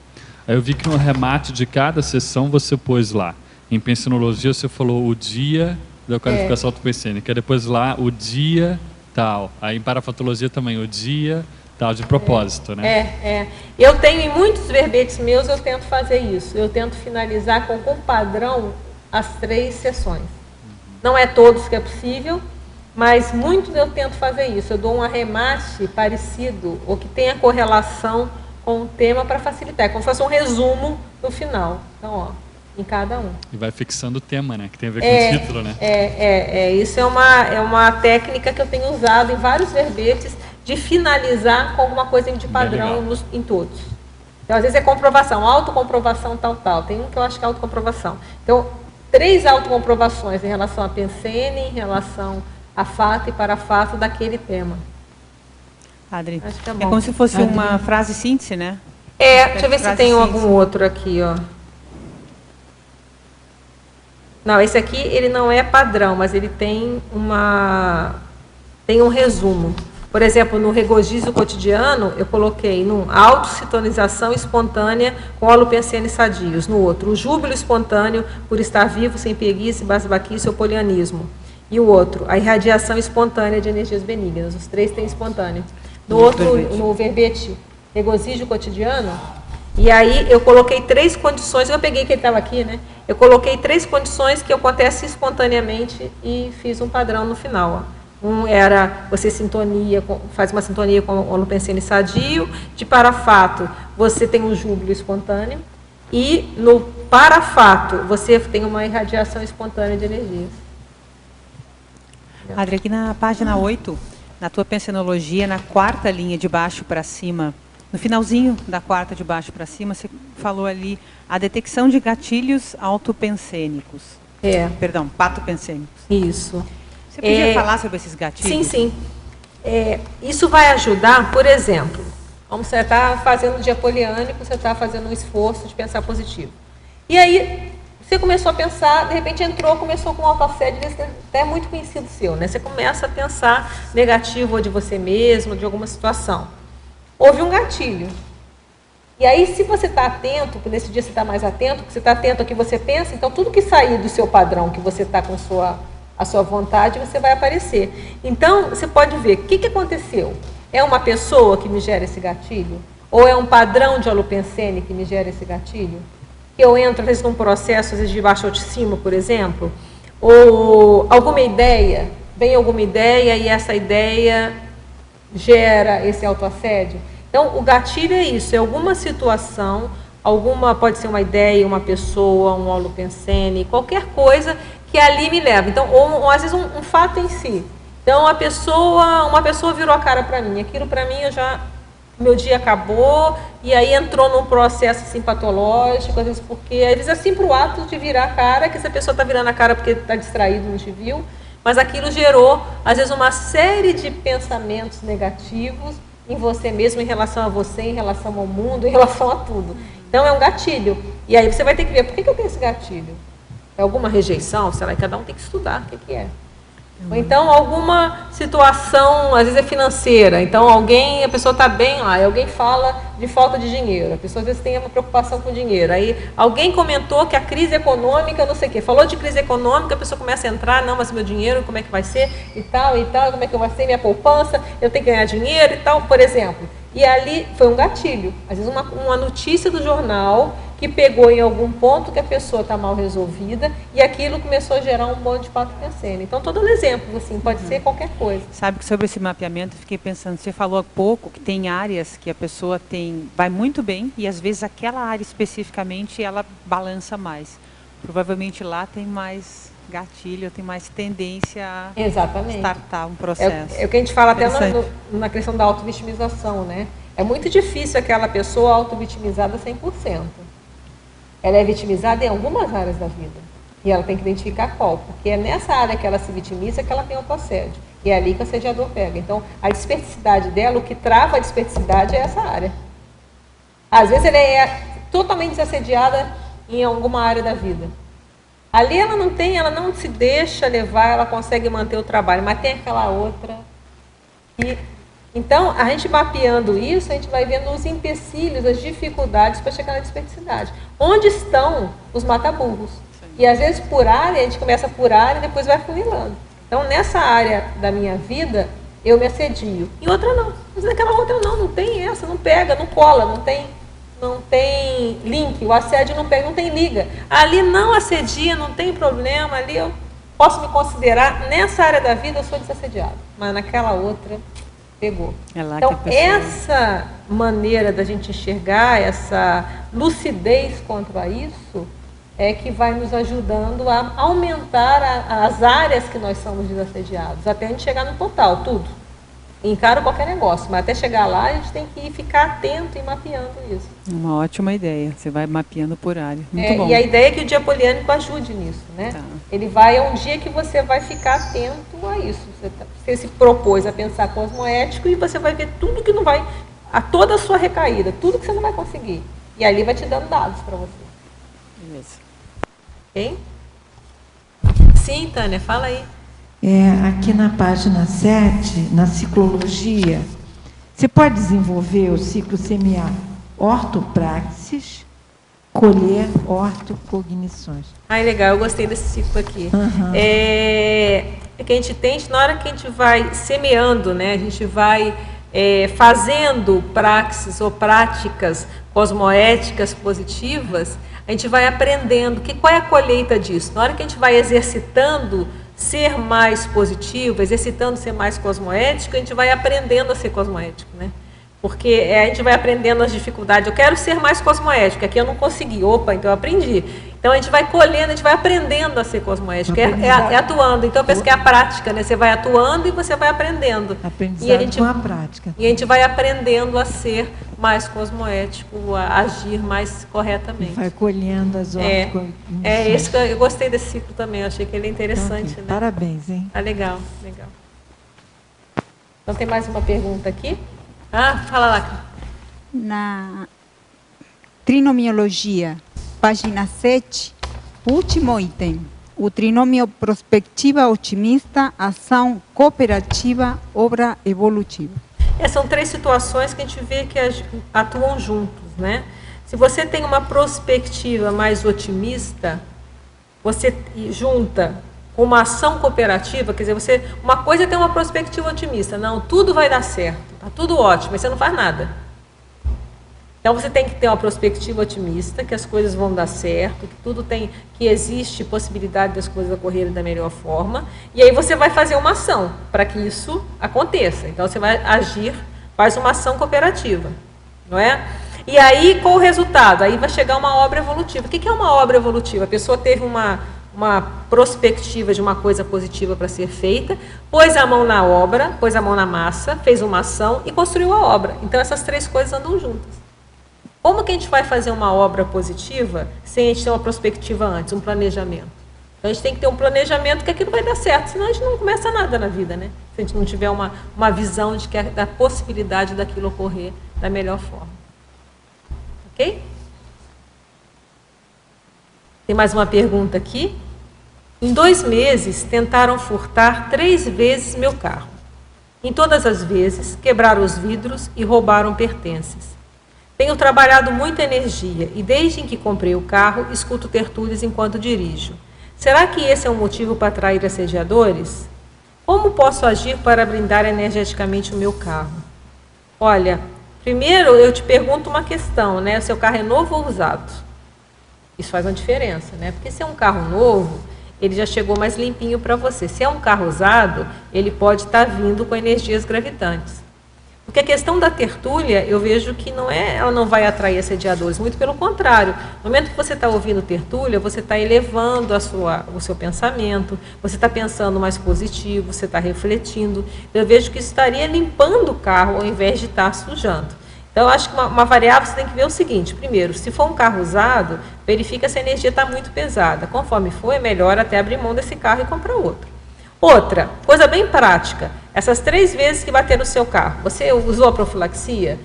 Aí eu vi que no remate de cada sessão você pôs lá. Em pensinologia você falou o dia da qualificação autopensênica, depois lá o dia tal. Aí em parafatologia também o dia tal, de propósito, né? Eu tenho em muitos verbetes meus, eu tento fazer isso. Eu tento finalizar com padrão as 3 sessões. Não é todos que é possível, mas muitos eu tento fazer isso. Eu dou um arremate parecido, ou que tenha correlação com o tema para facilitar. É como se fosse um resumo no final. Então, ó, em cada um. E vai fixando o tema, né? Que tem a ver com o título, né? Isso é uma técnica que eu tenho usado em vários verbetes, de finalizar com alguma coisa de padrão em todos. Então, às vezes é comprovação, autocomprovação, tal. Tem um que eu acho que é autocomprovação. Então, 3 autocomprovações em relação a pensene, em relação a fato e parafato daquele tema. Adri, acho que é como se fosse uma frase síntese, né? Deixa eu ver se tem algum outro aqui, ó. Não, esse aqui ele não é padrão, mas ele tem um resumo. Por exemplo, no regozijo cotidiano, eu coloquei num autocitonização espontânea com holopensene sadios. No outro, o júbilo espontâneo por estar vivo, sem preguiça, basbaquice ou polianismo. E o outro, a irradiação espontânea de energias benignas. Os 3 têm espontâneo. No outro, no verbete regozijo cotidiano, e aí eu coloquei 3 condições, eu peguei que ele estava aqui, né? Eu coloquei 3 condições que acontecem espontaneamente e fiz um padrão no final, ó. Um era você faz uma sintonia com o holopensene sadio. De parafato, você tem um júbilo espontâneo. E no parafato, você tem uma irradiação espontânea de energias. Adri, aqui na página 8, na tua pensenologia, na 4ª linha de baixo para cima, no finalzinho da 4ª de baixo para cima, você falou ali a detecção de gatilhos autopensênicos. Perdão, patopensênicos. Isso. Você podia falar sobre esses gatilhos? Sim. Isso vai ajudar, por exemplo, como você está fazendo dia poliânico, você está fazendo um esforço de pensar positivo. E aí, você começou a pensar, de repente começou com um autoassédio, até muito conhecido seu, né? Você começa a pensar negativo ou de você mesmo, de alguma situação. Houve um gatilho. E aí, se você está atento, nesse dia você está mais atento, porque você está atento ao que você pensa, então tudo que sair do seu padrão, que você está com a sua vontade, você vai aparecer. Então, você pode ver, o que aconteceu? É uma pessoa que me gera esse gatilho? Ou é um padrão de holopensene que me gera esse gatilho? Que eu entro, às vezes, num processo, às vezes, de baixa autoestima, por exemplo? Ou alguma ideia, vem alguma ideia e essa ideia gera esse autoassédio? Então, o gatilho é isso, é alguma situação, pode ser uma ideia, uma pessoa, um holopensene, qualquer coisa que ali me leva. Então, ou às vezes um fato em si. Então, uma pessoa virou a cara para mim. Aquilo para mim, meu dia acabou, e aí entrou num processo assim, patológico, às vezes assim para o ato de virar a cara, que essa pessoa está virando a cara porque está distraído, não te viu, mas aquilo gerou, às vezes, uma série de pensamentos negativos em você mesmo, em relação a você, em relação ao mundo, em relação a tudo. Então, é um gatilho. E aí você vai ter que ver, por que eu tenho esse gatilho? É alguma rejeição? Sei lá, cada um tem que estudar o que é. Ou então alguma situação, às vezes é financeira, então a pessoa está bem lá, e alguém fala de falta de dinheiro, a pessoa às vezes tem uma preocupação com dinheiro, aí alguém comentou que a crise econômica, não sei o quê, falou de crise econômica, a pessoa começa a entrar, não, mas meu dinheiro, como é que vai ser, e tal, como é que vai ser minha poupança, eu tenho que ganhar dinheiro e tal, por exemplo. E ali foi um gatilho, às vezes uma notícia do jornal que pegou em algum ponto que a pessoa está mal resolvida e aquilo começou a gerar um monte de pato pensando. Então, estou dando exemplos, assim, pode ser qualquer coisa. Sabe que sobre esse mapeamento, eu fiquei pensando, você falou há pouco que tem áreas que a pessoa vai muito bem e às vezes aquela área especificamente ela balança mais. Provavelmente lá tem mais gatilho, tem mais tendência a startar um processo. É o que a gente fala até na questão da autovitimização, né? É muito difícil aquela pessoa auto-vitimizada 100%. Ela é vitimizada em algumas áreas da vida. E ela tem que identificar qual. Porque é nessa área que ela se vitimiza que ela tem autoassédio. E é ali que o assediador pega. Então, a desperticidade dela, o que trava a desperticidade é essa área. Às vezes ela é totalmente desassediada em alguma área da vida. Ali ela não se deixa levar, ela consegue manter o trabalho. Mas tem aquela outra que... Então, a gente mapeando isso, a gente vai vendo os empecilhos, as dificuldades para chegar na desperticidade. Onde estão os mata-burros? E às vezes por área, a gente começa por área e depois vai funilando. Então, nessa área da minha vida, eu me assedio. Em outra não. Mas naquela outra não tem essa, não pega, não cola, não tem link, o assédio não pega, não tem liga. Ali não assedia, não tem problema, ali eu posso me considerar, nessa área da vida eu sou desassediado. Mas naquela outra... pegou. Então, essa maneira da gente enxergar, essa lucidez quanto a isso, é que vai nos ajudando a aumentar as áreas que nós somos desassediados, até a gente chegar no total, tudo. Encaro qualquer negócio, mas até chegar lá a gente tem que ficar atento e mapeando isso. Uma ótima ideia, você vai mapeando por área. Muito bom. E a ideia é que o dia poliânico ajude nisso, né? Tá. Ele é um dia que você vai ficar atento a isso. Você se propôs a pensar cosmoético e você vai ver tudo que não vai, toda a sua recaída, tudo que você não vai conseguir. E ali vai te dando dados para você. Beleza. Ok? Sim, Tânia, fala aí. Aqui na página 7, na ciclologia, você pode desenvolver o ciclo semear ortopraxis, colher ortocognições. Legal, eu gostei desse ciclo aqui. Uhum. Que a gente tem, na hora que a gente vai semeando, né, a gente vai fazendo praxis ou práticas cosmoéticas positivas, a gente vai aprendendo qual é a colheita disso. Na hora que a gente vai exercitando ser mais positivo, exercitando ser mais cosmoético, a gente vai aprendendo a ser cosmoético, né? Porque a gente vai aprendendo as dificuldades. Eu quero ser mais cosmoético, aqui eu não consegui. Opa, então eu aprendi. Então a gente vai colhendo, a gente vai aprendendo a ser cosmoético, é atuando. Então eu penso que é a prática, né? Você vai atuando e você vai aprendendo. Aprendizado com a prática. E a gente vai aprendendo a ser mais cosmoético, a agir mais corretamente. E vai colhendo as ortocognições. Eu gostei desse ciclo também, eu achei que ele é interessante. Né? Parabéns, hein? Legal, legal. Então tem mais uma pergunta aqui. Fala lá. Na trinomiologia, página 7, último item. O trinômio prospectiva otimista, ação cooperativa, obra evolutiva. São 3 situações que a gente vê que atuam juntos, né? Se você tem uma perspectiva mais otimista, você junta com uma ação cooperativa, quer dizer, uma coisa é ter uma perspectiva otimista, não, tudo vai dar certo, está tudo ótimo, mas você não faz nada. Então você tem que ter uma perspectiva otimista, que as coisas vão dar certo, que existe possibilidade das coisas ocorrerem da melhor forma, e aí você vai fazer uma ação para que isso aconteça. Então você vai agir, faz uma ação cooperativa, não é? E aí, qual o resultado? Aí vai chegar uma obra evolutiva. O que é uma obra evolutiva? A pessoa teve uma prospectiva de uma coisa positiva para ser feita, pôs a mão na obra, pôs a mão na massa, fez uma ação e construiu a obra. Então essas 3 coisas andam juntas. Como que a gente vai fazer uma obra positiva sem a gente ter uma perspectiva antes, um planejamento? Então a gente tem que ter um planejamento que aquilo vai dar certo, senão a gente não começa nada na vida, né? Se a gente não tiver uma visão da possibilidade daquilo ocorrer da melhor forma. Ok? Tem mais uma pergunta aqui? Em 2 meses, tentaram furtar 3 vezes meu carro. Em todas as vezes, quebraram os vidros e roubaram pertences. Tenho trabalhado muita energia e desde que comprei o carro, escuto tertúlias enquanto dirijo. Será que esse é um motivo para atrair assediadores? Como posso agir para blindar energeticamente o meu carro? Olha, primeiro eu te pergunto uma questão, né? O seu carro é novo ou usado? Isso faz uma diferença, né? Porque se é um carro novo, ele já chegou mais limpinho para você. Se é um carro usado, ele pode estar vindo com energias gravitantes. Porque a questão da tertúlia, eu vejo que ela não vai atrair assediadores, muito pelo contrário. No momento que você está ouvindo tertúlia, você está elevando o seu pensamento, você está pensando mais positivo, você está refletindo. Eu vejo que isso estaria limpando o carro ao invés de estar sujando. Então, eu acho que uma variável você tem que ver o seguinte: primeiro, se for um carro usado, verifica se a energia está muito pesada. Conforme for, é melhor até abrir mão desse carro e comprar outro. Outra, coisa bem prática, essas 3 vezes que bater no seu carro, você usou a profilaxia?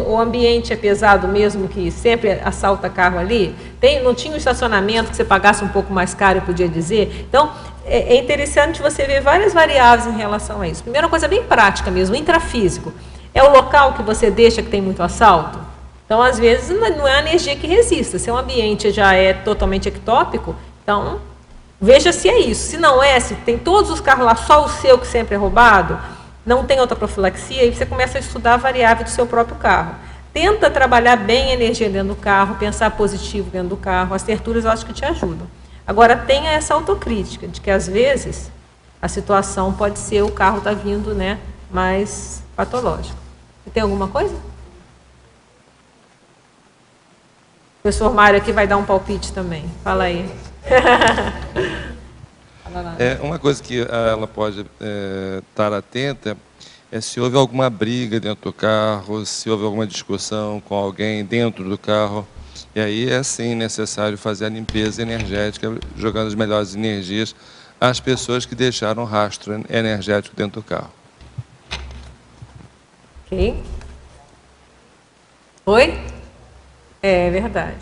O ambiente é pesado mesmo, que sempre assalta carro ali? Não tinha um estacionamento que você pagasse um pouco mais caro, eu podia dizer? Então, é interessante você ver várias variáveis em relação a isso. Primeira coisa bem prática mesmo, intrafísico. É o local que você deixa que tem muito assalto? Então, às vezes, não é a energia que resista. Se o ambiente já é totalmente ectópico, então, veja se é isso. Se não é, se tem todos os carros lá, só o seu que sempre é roubado, não tem outra profilaxia, aí você começa a estudar a variável do seu próprio carro. Tenta trabalhar bem a energia dentro do carro, pensar positivo dentro do carro. As tertúlias eu acho que te ajudam. Agora, tenha essa autocrítica, de que às vezes a situação pode ser o carro está vindo, né, mais patológico. Tem alguma coisa? O professor Mário aqui vai dar um palpite também. Fala aí. Uma coisa que ela pode estar atenta é se houve alguma briga dentro do carro, se houve alguma discussão com alguém dentro do carro. E aí é sim necessário fazer a limpeza energética, jogando as melhores energias às pessoas que deixaram rastro energético dentro do carro. Ok. Oi? É verdade.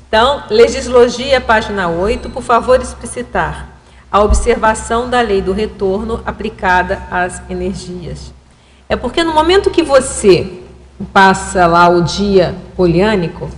Então, Legislogia, página 8, por favor, explicitar a observação da lei do retorno aplicada às energias. É porque no momento que você passa lá o dia poliânico,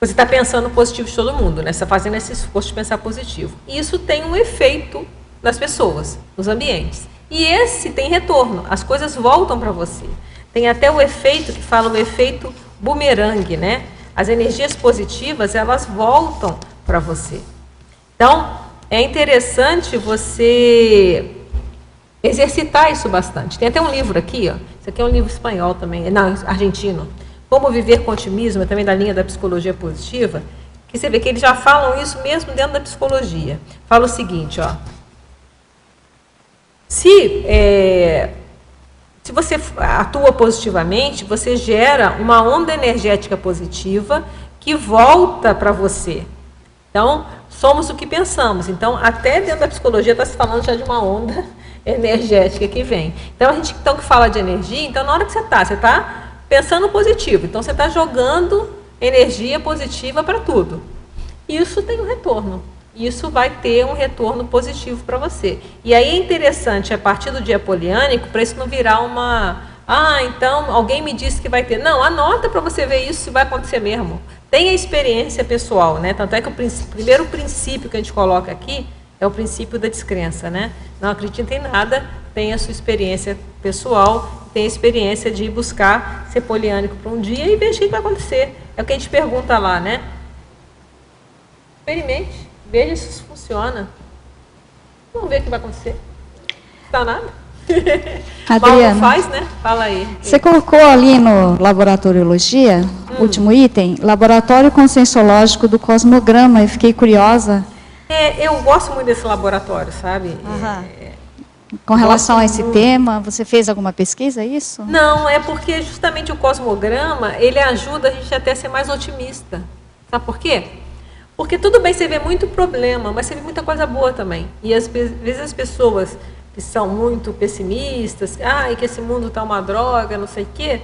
você está pensando positivo de todo mundo, né? Você está fazendo esse esforço de pensar positivo. E isso tem um efeito nas pessoas, nos ambientes. E esse tem retorno, as coisas voltam para você. Tem até o efeito que fala o efeito bumerangue, né? As energias positivas, elas voltam para você. Então, é interessante você exercitar isso bastante. Tem até um livro aqui, ó. Isso aqui é um livro espanhol também, não, argentino. Como Viver com Otimismo, também da linha da psicologia positiva, que você vê que eles já falam isso mesmo dentro da psicologia. Fala o seguinte, ó. Se você atua positivamente, você gera uma onda energética positiva que volta para você. Então, somos o que pensamos. Então, até dentro da psicologia está se falando já de uma onda energética que vem. Então, a gente que fala de energia, então na hora que você está pensando positivo. Então, você está jogando energia positiva para tudo. Isso tem um retorno. Isso vai ter um retorno positivo para você. E aí é interessante, a partir do dia poliânico, para isso não virar uma... então alguém me disse que vai ter. Não, anota para você ver isso se vai acontecer mesmo. Tem a experiência pessoal, né? Tanto é que o primeiro princípio que a gente coloca aqui é o princípio da descrença, né? Não acredita em nada, tem a sua experiência pessoal, tem a experiência de ir buscar ser poliânico por um dia e veja o que vai acontecer. É o que a gente pergunta lá, né? Experimente. Veja se isso funciona. Vamos ver o que vai acontecer. Não dá nada. Adriana, não faz, né? Fala aí. Você colocou ali no Laboratoriologia, último item, Laboratório Conscienciológico do Cosmograma. Eu fiquei curiosa. Eu gosto muito desse laboratório, sabe? Com relação a esse tema, você fez alguma pesquisa, isso? Não, é porque justamente o cosmograma, ele ajuda a gente até a ser mais otimista. Sabe por quê? Porque tudo bem, você vê muito problema, mas você vê muita coisa boa também. E às vezes as pessoas que são muito pessimistas, que esse mundo está uma droga, não sei o quê,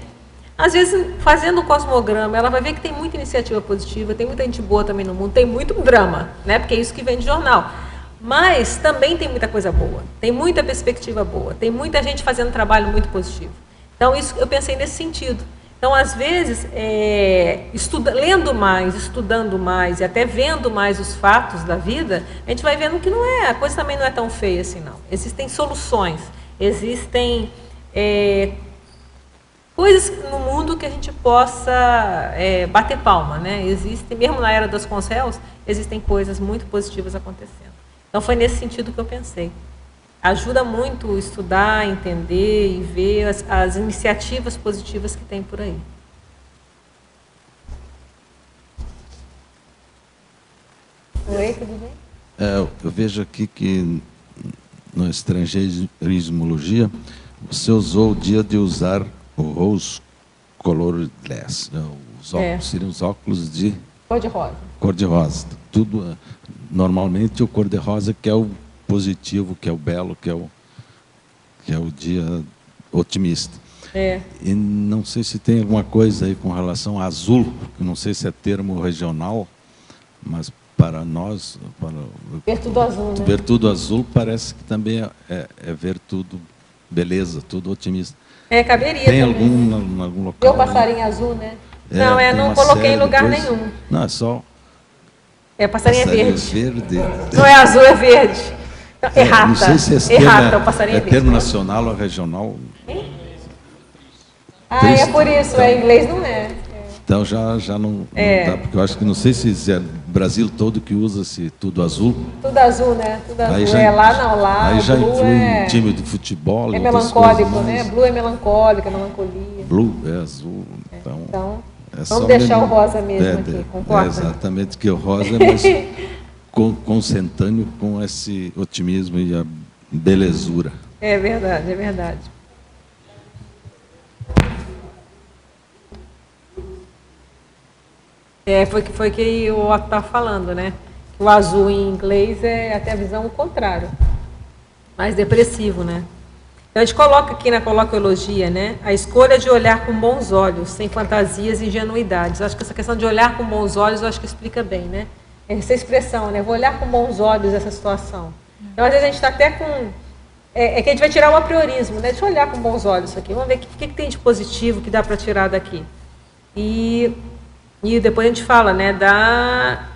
Às vezes, fazendo o cosmograma, ela vai ver que tem muita iniciativa positiva, tem muita gente boa também no mundo, tem muito drama, né? Porque é isso que vem de jornal. Mas também tem muita coisa boa, tem muita perspectiva boa, tem muita gente fazendo trabalho muito positivo. Então, isso eu pensei nesse sentido. Então, às vezes, lendo mais, estudando mais e até vendo mais os fatos da vida, a gente vai vendo que a coisa também não é tão feia assim, não. Existem soluções, existem coisas no mundo que a gente possa bater palma, né? Existem, mesmo na era das Conselhos, existem coisas muito positivas acontecendo. Então, foi nesse sentido que eu pensei. Ajuda muito estudar, entender e ver as iniciativas positivas que tem por aí. Oi, tudo bem? Eu vejo aqui que no estrangeirismologia você usou o dia de usar o rose colored glass, seriam os óculos de cor-de-rosa. Cor-de-rosa. Tudo normalmente o cor-de-rosa que é o positivo, que é o belo, que é o dia otimista. E não sei se tem alguma coisa aí com relação a azul, que não sei se é termo regional, mas para nós, ver tudo azul, né? Ver tudo azul parece que também é ver tudo beleza, tudo otimista. Caberia tem também. algum local? Deu passarinho azul, né? Não coloquei em lugar nenhum. Não, é só... passarinho verde. Verde. Não é azul, é verde. Errata. Não sei se esse errata, o passarinho termo, termo nacional ou regional. É por isso, em inglês não é. Então já não dá, porque eu acho que não sei se é o Brasil todo que usa-se tudo azul. Tudo azul, né? Tudo azul. Aí já, lá aí já blue inclui um time de futebol. É melancólico, né? Blue é melancólico, é melancolia. Blue é azul. Então vamos deixar o rosa mesmo aqui, concorda? Exatamente, que o rosa é mais consentâneo com esse otimismo e a belezura. É verdade, é verdade. Foi que o Otto estava falando, né? O azul em inglês é até a visão contrária, mais depressivo, né? Então, a gente coloca aqui na coloquiologia, né? A escolha de olhar com bons olhos, sem fantasias e ingenuidades. Eu acho que essa questão de olhar com bons olhos, eu acho que explica bem, né? Essa expressão, né? Vou olhar com bons olhos essa situação. Então, às vezes, a gente está até com... que a gente vai tirar o apriorismo, né? Deixa eu olhar com bons olhos isso aqui. Vamos ver o que tem de positivo que dá para tirar daqui. E depois a gente fala, né, da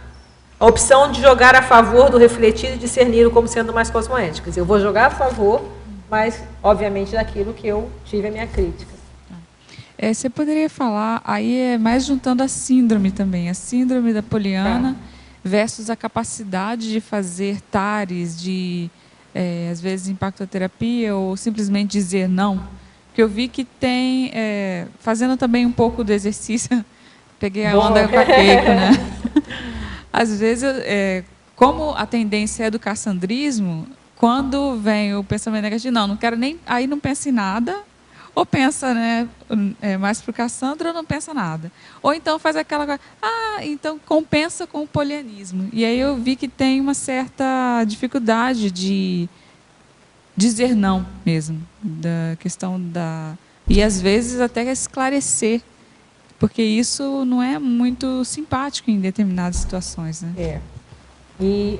opção de jogar a favor do refletir e discernir como sendo mais cosmoético. Quer dizer, eu vou jogar a favor, mas, obviamente, daquilo que eu tive a minha crítica. Você poderia falar, aí mais juntando a síndrome também, a síndrome da Poliana versus a capacidade de fazer tares, de, às vezes, impactoterapia ou simplesmente dizer não. Porque eu vi que tem, fazendo também um pouco do exercício... Peguei a onda com a Keiko, né? Às vezes, como a tendência é do cassandrismo, quando vem o pensamento negativo, não quero nem... Aí não pensa em nada, ou pensa, né, mais para o Cassandra, ou não pensa nada. Ou então faz aquela coisa... então compensa com o polianismo. E aí eu vi que tem uma certa dificuldade de dizer não mesmo, da questão da... E às vezes até esclarecer, porque isso não é muito simpático em determinadas situações, né?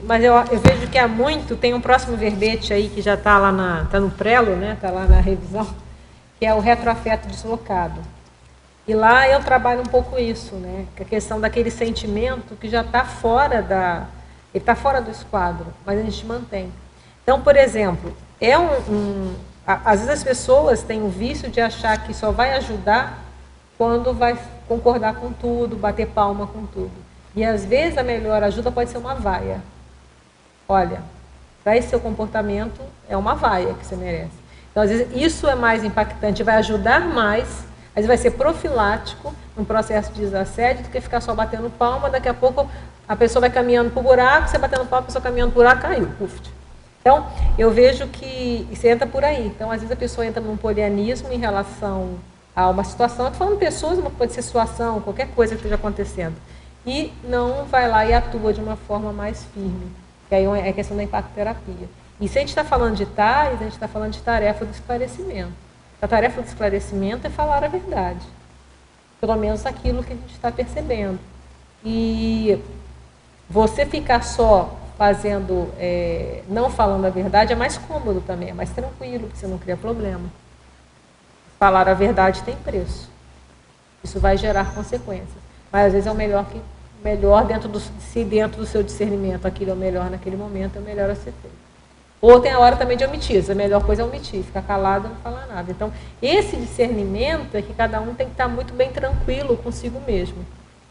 Mas eu vejo que há muito, tem um próximo verbete aí que já está lá tá no prelo, né? Está lá na revisão, que é o retroafeto deslocado. E lá eu trabalho um pouco isso, né? Que a questão daquele sentimento que já está fora ele está fora do esquadro, mas a gente mantém. Então, por exemplo, às vezes as pessoas têm o vício de achar que só vai ajudar quando vai concordar com tudo, bater palma com tudo. E, às vezes, a melhor ajuda pode ser uma vaia. Olha, para esse seu comportamento, é uma vaia que você merece. Então, às vezes, isso é mais impactante, vai ajudar mais, às vezes vai ser profilático num processo de desassédio do que ficar só batendo palma, daqui a pouco a pessoa vai caminhando para o buraco, você batendo palma, a pessoa caminhando para o buraco, caiu, puf. Então, eu vejo que isso entra por aí. Então, às vezes, a pessoa entra num polianismo em relação a uma situação, eu estou falando pessoas, mas pode ser situação, qualquer coisa que esteja acontecendo, e não vai lá e atua de uma forma mais firme, que aí é a questão da impactoterapia. E se a gente está falando de TARES, a gente está falando de tarefa do esclarecimento. A tarefa do esclarecimento é falar a verdade. Pelo menos aquilo que a gente está percebendo. E você ficar só fazendo, não falando a verdade é mais cômodo também, é mais tranquilo, porque você não cria problema. Falar a verdade tem preço. Isso vai gerar consequências. Mas às vezes é o melhor dentro do seu discernimento, aquilo é o melhor naquele momento, é o melhor a ser feito. Ou tem a hora também de omitir, a melhor coisa é omitir, ficar calado e não falar nada. Então, esse discernimento é que cada um tem que estar muito bem tranquilo consigo mesmo.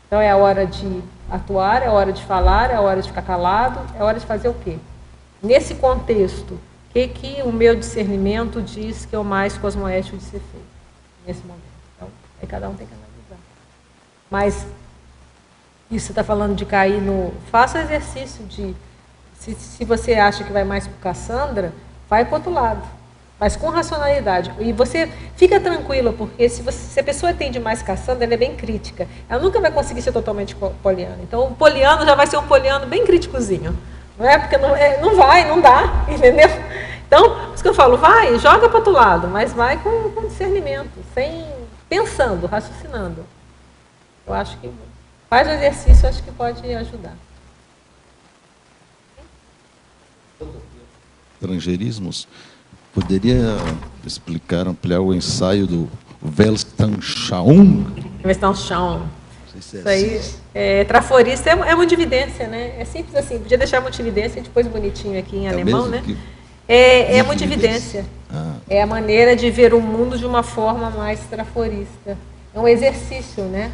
Então, é a hora de atuar, é a hora de falar, é a hora de ficar calado, é a hora de fazer o quê? Nesse contexto, o que o meu discernimento diz que é o mais cosmoético de ser feito nesse momento? Então, aí cada um tem que analisar. Mas, isso você está falando de cair no... Faça o exercício de... Se você acha que vai mais para o Cassandra, vai para o outro lado. Mas com racionalidade. E você fica tranquila, porque se a pessoa tende mais Cassandra, ela é bem crítica. Ela nunca vai conseguir ser totalmente poliana. Então, o poliano já vai ser um poliano bem críticozinho. Não é? Porque não dá, entendeu? Então, isso que eu falo, vai, joga para o outro lado, mas vai com discernimento, pensando, raciocinando. Eu acho que faz o exercício, acho que pode ajudar. Estrangeirismos, poderia explicar, ampliar o ensaio do Weltanschauung? Weltanschauung. Isso aí, traforista é multividência, né? É simples assim, podia deixar multividência, depois bonitinho aqui em alemão, né? É multividência. É a maneira de ver o mundo de uma forma mais traforista. É um exercício, né?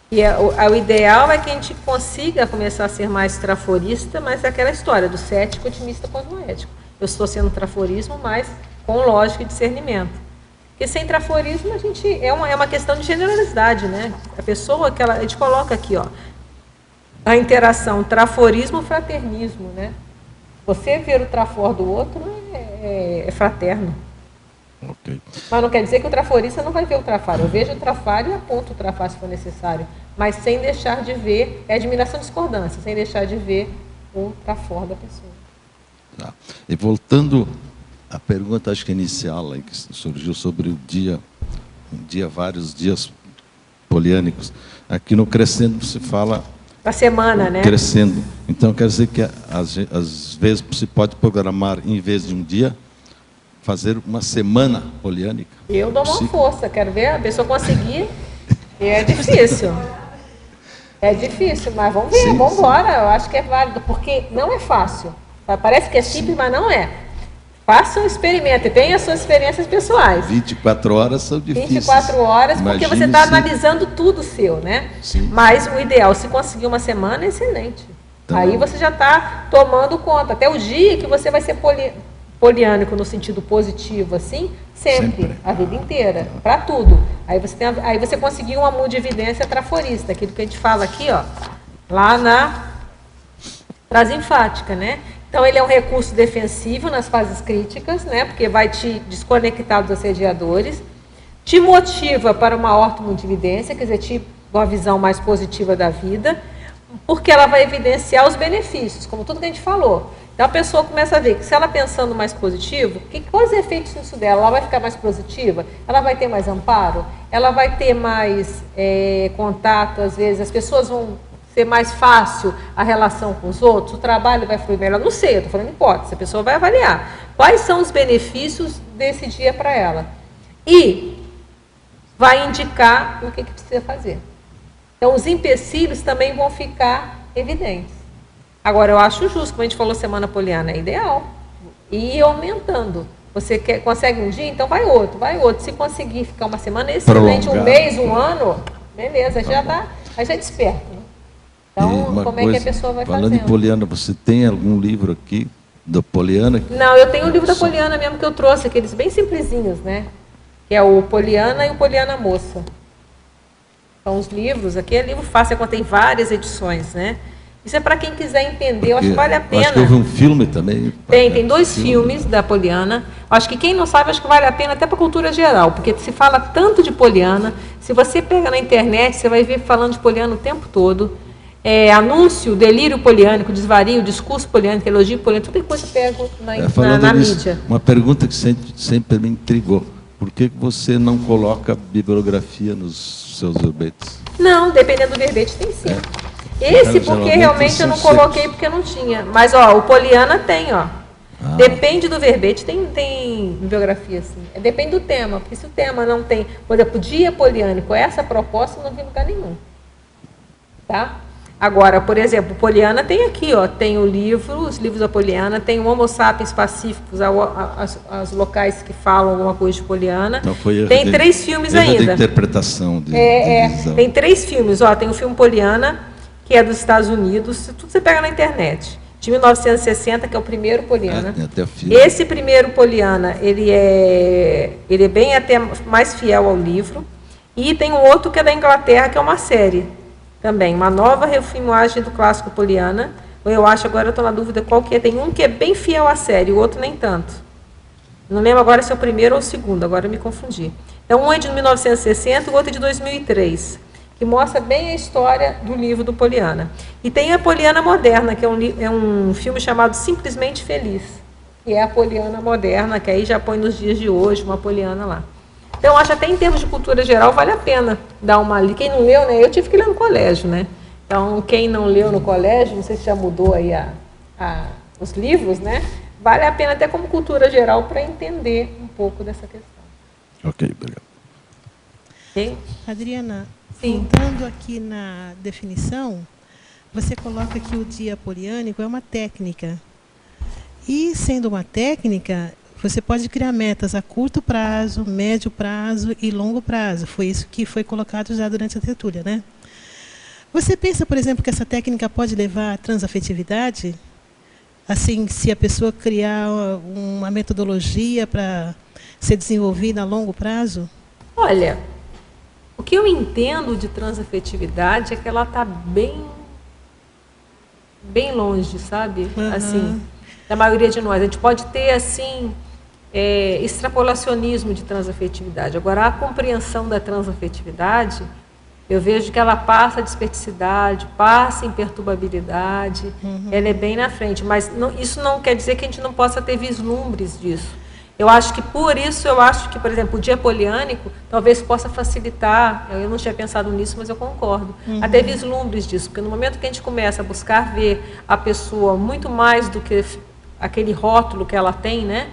E o ideal é que a gente consiga começar a ser mais traforista, mas é aquela história do cético, otimista, cosmoético. Eu estou sendo traforismo, mas com lógica e discernimento. Porque sem traforismo a gente é uma questão de generalidade, né? A pessoa que a gente coloca aqui, ó, a interação traforismo-fraternismo, né? Você ver o trafor do outro é fraterno. Okay. Mas não quer dizer que o traforista não vai ver o trafar. Eu vejo o trafar e aponto o trafar se for necessário. Mas sem deixar de ver, admiração e discordância, sem deixar de ver o trafor da pessoa. Tá. E voltando à pergunta, acho que inicial, aí, que surgiu sobre o dia, vários dias poliânicos. Aqui no Crescendo se fala... Da semana, né? Crescendo. Então, quer dizer que, às vezes, se pode programar, em vez de um dia, fazer uma semana poliânica? Eu dou uma força, quero ver a pessoa conseguir. É difícil. É difícil, mas vamos ver, vamos embora. Eu acho que é válido, porque não é fácil. Parece que é simples, mas não é. Faça um experimento e tenha as suas experiências pessoais. 24 horas são difíceis. 24 horas, porque você está analisando tudo seu, né? Sim. Mas o ideal, se conseguir uma semana, é excelente. Então, aí você já está tomando conta. Até o dia que você vai ser poliânico no sentido positivo, assim, sempre. A vida inteira, para tudo. Aí você conseguiu uma multividência traforista, aquilo que a gente fala aqui, ó, lá na frase enfática, né? Então, ele é um recurso defensivo nas fases críticas, né? Porque vai te desconectar dos assediadores, te motiva para uma ortomultividência, quer dizer, uma visão mais positiva da vida, porque ela vai evidenciar os benefícios, como tudo que a gente falou. Então, a pessoa começa a ver que se ela pensando mais positivo, quais efeitos nisso dela? Ela vai ficar mais positiva? Ela vai ter mais amparo? Ela vai ter mais contato, às vezes? As pessoas vão ser mais fácil a relação com os outros? O trabalho vai fluir melhor? Não sei, eu estou falando hipótese. A pessoa vai avaliar quais são os benefícios desse dia para ela. E vai indicar o que precisa fazer. Então, os empecilhos também vão ficar evidentes. Agora, eu acho justo, como a gente falou, semana poliana é ideal. E ir aumentando. Você consegue um dia, então vai outro. Se conseguir ficar uma semana, excelente. Um mês, um ano, beleza, já é desperto. Né? Então, como é que a pessoa vai fazendo? Falando em poliana, você tem algum livro aqui da poliana? Não, eu tenho um livro da poliana mesmo que eu trouxe, aqueles bem simplesinhos, né? Que é o Poliana e o Poliana Moça. São os livros, aqui é livro fácil, contém várias edições, né? Isso é para quem quiser entender, eu acho que vale a pena. Acho que houve um filme também. Tem 2 filmes da Poliana. Acho que quem não sabe, acho que vale a pena até para a cultura geral, porque se fala tanto de Poliana, se você pega na internet, você vai ver falando de Poliana o tempo todo. Anúncio, delírio poliânico, desvario, discurso poliânico, elogio poliânico, tudo coisa eu pego na nisso, mídia. Uma pergunta que sempre me intrigou. Por que você não coloca bibliografia nos seus verbetes? Não, dependendo do verbete tem sim. É. Esse porque realmente eu não coloquei porque não tinha. Mas ó, o Poliana tem, ó. Depende do verbete, tem bibliografia assim. Depende do tema, porque se o tema não tem, por exemplo, dia poliânico, essa proposta não vi em lugar nenhum. Tá? Agora, por exemplo, Poliana tem aqui, ó, tem o livro, os livros da Poliana, tem o Homo sapiens pacíficos, as locais que falam alguma coisa de Poliana. Então tem 3 filmes ainda. Interpretação de tem 3 filmes, ó, tem o filme Poliana, que é dos Estados Unidos, tudo você pega na internet. De 1960, que é o primeiro Poliana. Esse primeiro Poliana, ele é bem até mais fiel ao livro. E tem um outro que é da Inglaterra, que é uma série. Também, uma nova refilmagem do clássico Poliana. Eu acho, agora eu estou na dúvida qual que é. Tem um que é bem fiel à série, o outro nem tanto. Não lembro agora se é o primeiro ou o segundo, agora eu me confundi. Então, um é de 1960 e o outro é de 2003, que mostra bem a história do livro do Poliana. E tem a Poliana Moderna, que é um filme chamado Simplesmente Feliz. E é a Poliana Moderna, que aí já põe nos dias de hoje uma Poliana lá. Então, acho até em termos de cultura geral, vale a pena dar uma ali. Quem não leu, né? Eu tive que ler no colégio, né? Então, quem não leu no colégio, não sei se já mudou aí os livros, né? Vale a pena até como cultura geral para entender um pouco dessa questão. Ok, obrigado. Okay? Adriana, sim. Voltando aqui na definição, você coloca que o dia poliânico é uma técnica. E, sendo uma técnica, você pode criar metas a curto prazo, médio prazo e longo prazo. Foi isso que foi colocado já durante a tertúlia, né? Você pensa, por exemplo, que essa técnica pode levar à transafetividade? Assim, se a pessoa criar uma metodologia para ser desenvolvida a longo prazo? Olha, o que eu entendo de transafetividade é que ela está bem longe, sabe? Assim, da maioria de nós. A gente pode ter, assim, extrapolacionismo de transafetividade. Agora, a compreensão da transafetividade, eu vejo que ela passa a desperticidade, passa em perturbabilidade, ela é bem na frente. Mas isso não quer dizer que a gente não possa ter vislumbres disso. Eu acho que, por isso, por exemplo, o dia poliânico talvez possa facilitar, eu não tinha pensado nisso, mas eu concordo, até vislumbres disso, porque no momento que a gente começa a buscar ver a pessoa muito mais do que aquele rótulo que ela tem, né?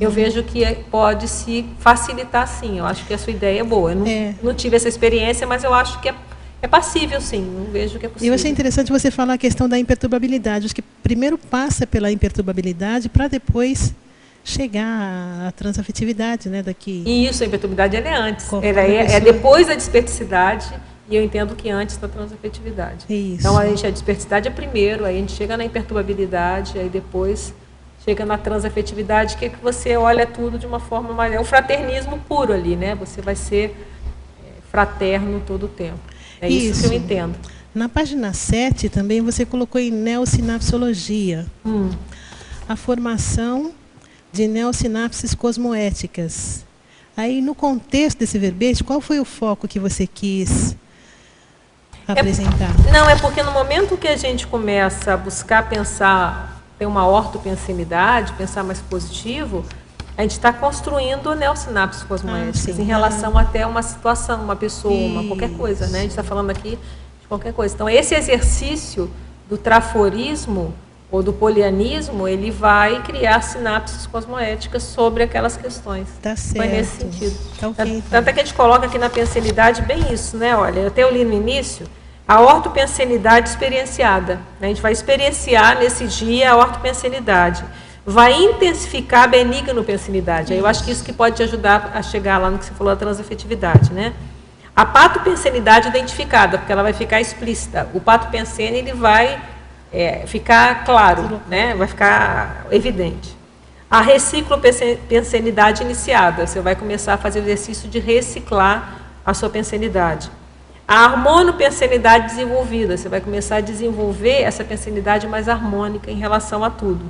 Eu vejo que pode se facilitar, sim. Eu acho que a sua ideia é boa. Eu não tive essa experiência, mas eu acho que é passível, sim. Não vejo que é possível. E eu achei interessante você falar a questão da imperturbabilidade. Acho que primeiro passa pela imperturbabilidade para depois chegar à transafetividade, né? Daqui. E isso, a imperturbabilidade ela é antes. Ela é depois da desperticidade, e eu entendo que antes da transafetividade. Isso. Então, a desperticidade é primeiro, aí a gente chega na imperturbabilidade, aí depois chega na transafetividade, que é que você olha tudo de uma forma mais... É um fraternismo puro ali, né? Você vai ser fraterno todo o tempo. É isso que eu entendo. Na página 7 também você colocou em neossinapsologia. A formação de neossinapses cosmoéticas. Aí, no contexto desse verbete, qual foi o foco que você quis apresentar? Não, é porque no momento que a gente começa a buscar pensar... ter uma ortopensenidade, pensar mais positivo, a gente está construindo neossinapses cosmoéticas em relação até uma situação, uma pessoa, qualquer coisa, né? A gente está falando aqui de qualquer coisa. Então, esse exercício do traforismo ou do polianismo, ele vai criar sinapses cosmoéticas sobre aquelas questões. Tá certo. Foi nesse sentido. Tá okay, Tanto é que a gente coloca aqui na pensenidade bem isso, né? Olha, eu até li no início, a ortopensenidade experienciada. A gente vai experienciar nesse dia a ortopensenidade. Vai intensificar a benignopensenidade. Aí eu acho que isso que pode te ajudar a chegar lá no que você falou da transafetividade, né? A patopensenidade identificada, porque ela vai ficar explícita. O patopensene, ele vai ficar claro, né? Vai ficar evidente. A reciclopensenidade iniciada. Você vai começar a fazer o exercício de reciclar a sua pensenidade. A harmonopensenidade desenvolvida, você vai começar a desenvolver essa pensenidade mais harmônica em relação a tudo.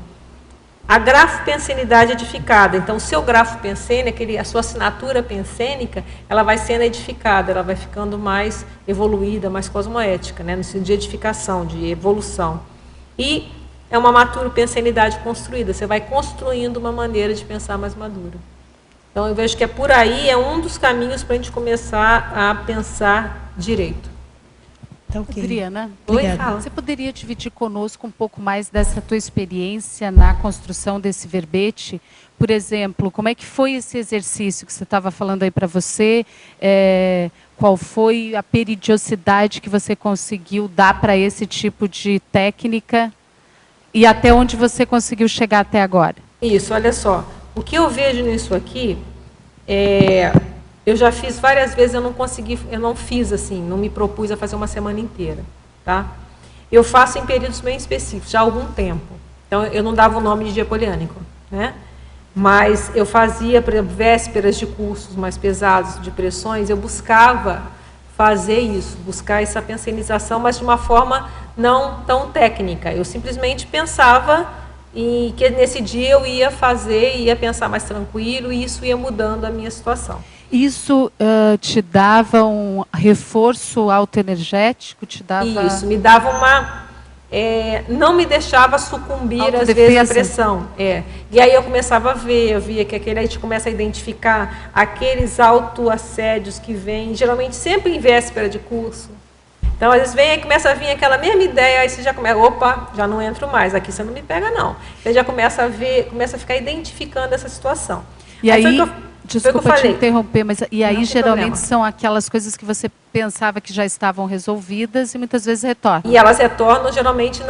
A grafopensenidade edificada, então o seu grafo pensênico, a sua assinatura pensênica, ela vai sendo edificada, ela vai ficando mais evoluída, mais cosmoética, né, no sentido de edificação, de evolução. E é uma maturopensenidade construída, você vai construindo uma maneira de pensar mais madura. Então, eu vejo que é por aí, é um dos caminhos para a gente começar a pensar direito. Tá ok. Adriana, Obrigada. você poderia dividir conosco um pouco mais dessa tua experiência na construção desse verbete? Por exemplo, como é que foi esse exercício que você estava falando aí para você? Qual foi a periodicidade que você conseguiu dar para esse tipo de técnica? E até onde você conseguiu chegar até agora? Isso, olha só. O que eu vejo nisso aqui, eu já fiz várias vezes, eu não fiz assim, não me propus a fazer uma semana inteira, tá? Eu faço em períodos bem específicos, já há algum tempo. Então, eu não dava o nome de dia poliânico, né? Mas eu fazia, por exemplo, vésperas de cursos mais pesados, de pressões, eu buscava fazer isso, buscar essa pensionização, mas de uma forma não tão técnica. Eu simplesmente pensava em que nesse dia eu ia fazer, ia pensar mais tranquilo, e isso ia mudando a minha situação. Isso te dava um reforço autoenergético? Te dava... Isso, me dava uma... não me deixava sucumbir, às vezes, à pressão. E aí eu começava a ver, eu via que a gente começa a identificar aqueles autoassédios que vêm, geralmente sempre em véspera de curso. Então, às vezes, aí começa a vir aquela mesma ideia, aí você já começa, opa, já não entro mais, aqui você não me pega, não. Você já começa a ver, começa a ficar identificando essa situação. E aí desculpa te interromper, mas e aí geralmente são aquelas coisas que você pensava que já estavam resolvidas e muitas vezes retornam. E elas retornam geralmente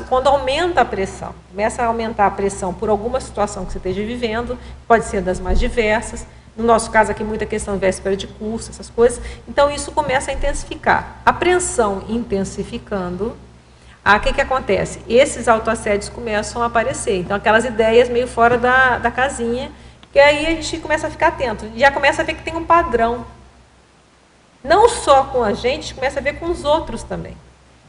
quando aumenta a pressão. Começa a aumentar a pressão por alguma situação que você esteja vivendo, pode ser das mais diversas. No nosso caso aqui, muita questão de véspera de curso, essas coisas. Então, isso começa a intensificar. A pressão intensificando, o que acontece? Esses autoassédios começam a aparecer. Então, aquelas ideias meio fora da casinha, que aí a gente começa a ficar atento. Já começa a ver que tem um padrão. Não só com a gente começa a ver com os outros também.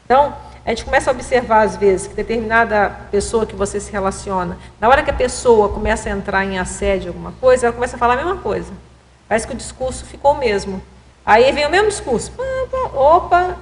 Então, a gente começa a observar, às vezes, que determinada pessoa que você se relaciona, na hora que a pessoa começa a entrar em assédio, alguma coisa, ela começa a falar a mesma coisa. Parece que o discurso ficou o mesmo. Aí vem o mesmo discurso. Opa,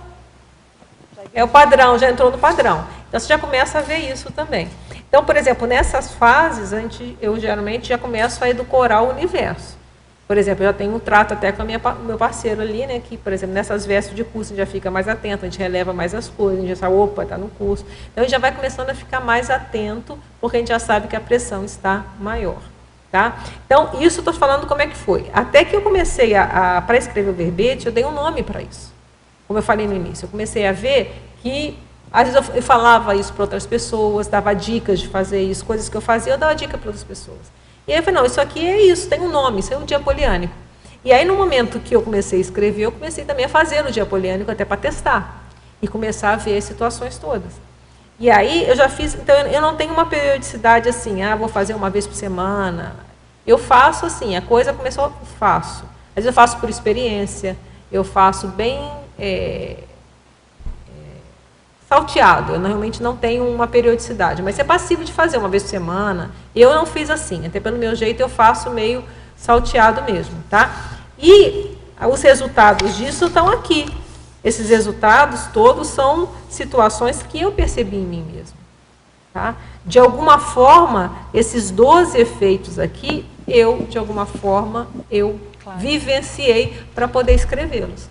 é o padrão, já entrou no padrão. Então, você já começa a ver isso também. Então, por exemplo, nessas fases, eu geralmente já começo a edulcorar o universo. Por exemplo, eu já tenho um trato até com o meu parceiro ali, né, que, por exemplo, nessas vésperas de curso, a gente já fica mais atento, a gente releva mais as coisas, a gente já sabe, opa, está no curso. Então, a gente já vai começando a ficar mais atento, porque a gente já sabe que a pressão está maior. Tá? Então, isso eu estou falando como é que foi. Até que eu comecei para escrever o verbete, eu dei um nome para isso. Como eu falei no início, eu comecei a ver que, às vezes, eu falava isso para outras pessoas, dava dicas de fazer isso, coisas que eu fazia, eu dava dica para outras pessoas. E aí eu falei, não, isso aqui é isso, tem um nome, isso é um dia poliânico. E aí, no momento que eu comecei a escrever, eu comecei também a fazer o dia poliânico, até para testar. E começar a ver as situações todas. E aí, eu já fiz, então, eu não tenho uma periodicidade assim, vou fazer uma vez por semana. Eu faço assim, a coisa começou, eu faço. Às vezes eu faço por experiência, eu faço bem salteado, eu realmente não tenho uma periodicidade, mas é passível de fazer uma vez por semana. Eu não fiz assim, até pelo meu jeito eu faço meio salteado mesmo, tá? E os resultados disso estão aqui. Esses resultados todos são situações que eu percebi em mim mesmo, tá? De alguma forma, esses 12 efeitos aqui, de alguma forma, vivenciei para poder escrevê-los,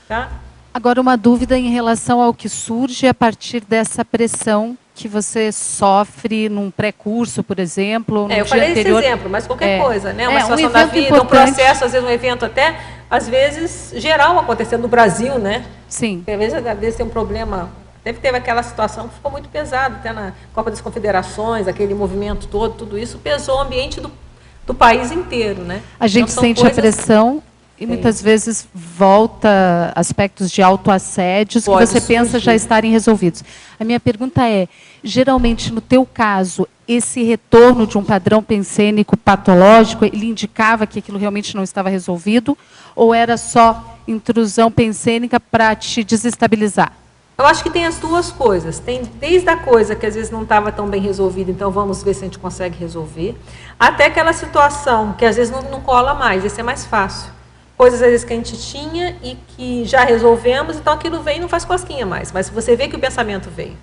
tá? Agora, uma dúvida em relação ao que surge a partir dessa pressão que você sofre num pré-curso, por exemplo, no eu dia anterior. Esse exemplo, mas qualquer coisa, né? Uma situação um da vida, importante. Um processo, às vezes um evento até, às vezes, geral acontecendo no Brasil, né? Sim. Porque, às vezes tem um problema, teve aquela situação que ficou muito pesada, até na Copa das Confederações, aquele movimento todo, tudo isso pesou o ambiente do país inteiro, né? A gente então, sente a pressão e muitas vezes volta aspectos de autoassédios que você pensa já estarem resolvidos. A minha pergunta é, geralmente no teu caso, esse retorno de um padrão pensênico patológico, ele indicava que aquilo realmente não estava resolvido ou era só intrusão pensênica para te desestabilizar? Eu acho que tem as duas coisas. Tem desde a coisa que às vezes não estava tão bem resolvida, então vamos ver se a gente consegue resolver, até aquela situação que às vezes não cola mais, esse é mais fácil. Coisas, às vezes, que a gente tinha e que já resolvemos, então aquilo vem e não faz cosquinha mais. Mas você vê que o pensamento veio.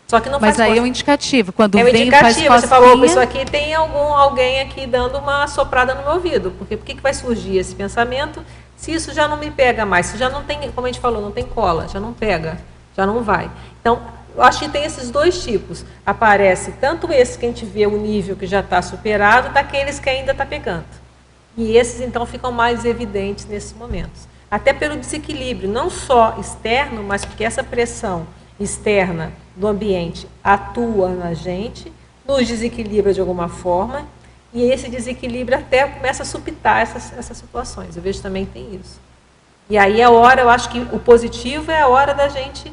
Só que não Mas faz aí força. é um indicativo. Quando É um vem indicativo. faz Você falou, cosquinha... isso aqui tem alguém aqui dando uma soprada no meu ouvido. Porque por que vai surgir esse pensamento se isso já não me pega mais? Se já não tem, como a gente falou, não tem cola, já não pega, já não vai. Então, eu acho que tem esses dois tipos. Aparece tanto esse que a gente vê o nível que já está superado, daqueles que ainda está pegando. E esses, então, ficam mais evidentes nesses momentos. Até pelo desequilíbrio, não só externo, mas porque essa pressão externa do ambiente atua na gente, nos desequilibra de alguma forma, e esse desequilíbrio até começa a supitar essas situações. Eu vejo também que tem isso. E aí a hora, eu acho que o positivo é a hora da gente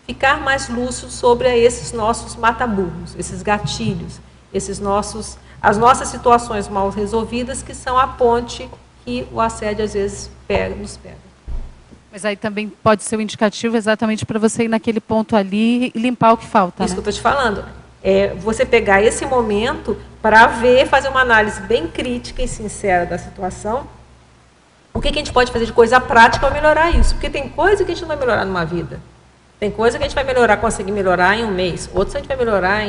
ficar mais lúcido sobre esses nossos mataburros, esses gatilhos, as nossas situações mal resolvidas, que são a ponte que o assédio às vezes nos pega. Mas aí também pode ser um indicativo exatamente para você ir naquele ponto ali e limpar o que falta. Isso né? que eu estou te falando. É você pegar esse momento para fazer uma análise bem crítica e sincera da situação. O que a gente pode fazer de coisa prática para melhorar isso? Porque tem coisa que a gente não vai melhorar numa vida. Tem coisa que a gente vai melhorar, conseguir melhorar em um mês. Outros a gente vai melhorar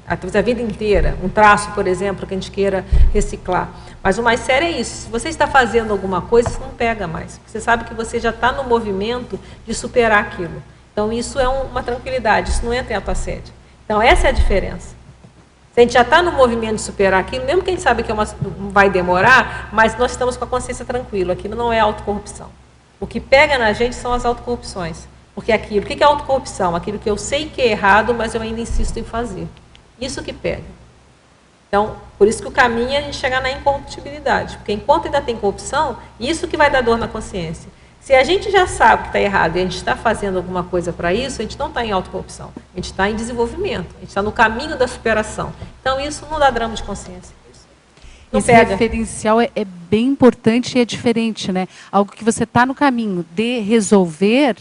talvez a vida inteira. Um traço, por exemplo, que a gente queira reciclar. Mas o mais sério é isso. Se você está fazendo alguma coisa, isso não pega mais. Você sabe que você já está no movimento de superar aquilo. Então, isso é uma tranquilidade. Isso não entra em autoassédio. Então, essa é a diferença. Se a gente já está no movimento de superar aquilo, mesmo que a gente sabe que vai demorar, mas nós estamos com a consciência tranquila. Aquilo não é autocorrupção. O que pega na gente são as autocorrupções. Porque aquilo, o que é autocorrupção? Aquilo que eu sei que é errado, mas eu ainda insisto em fazer. Isso que pega. Então, por isso que o caminho é a gente chegar na incorruptibilidade. Porque enquanto ainda tem corrupção, isso que vai dar dor na consciência. Se a gente já sabe que está errado e a gente está fazendo alguma coisa para isso, a gente não está em autocorrupção. A gente está em desenvolvimento. A gente está no caminho da superação. Então, isso não dá drama de consciência. Esse referencial é bem importante e é diferente, né? Algo que você está no caminho de resolver...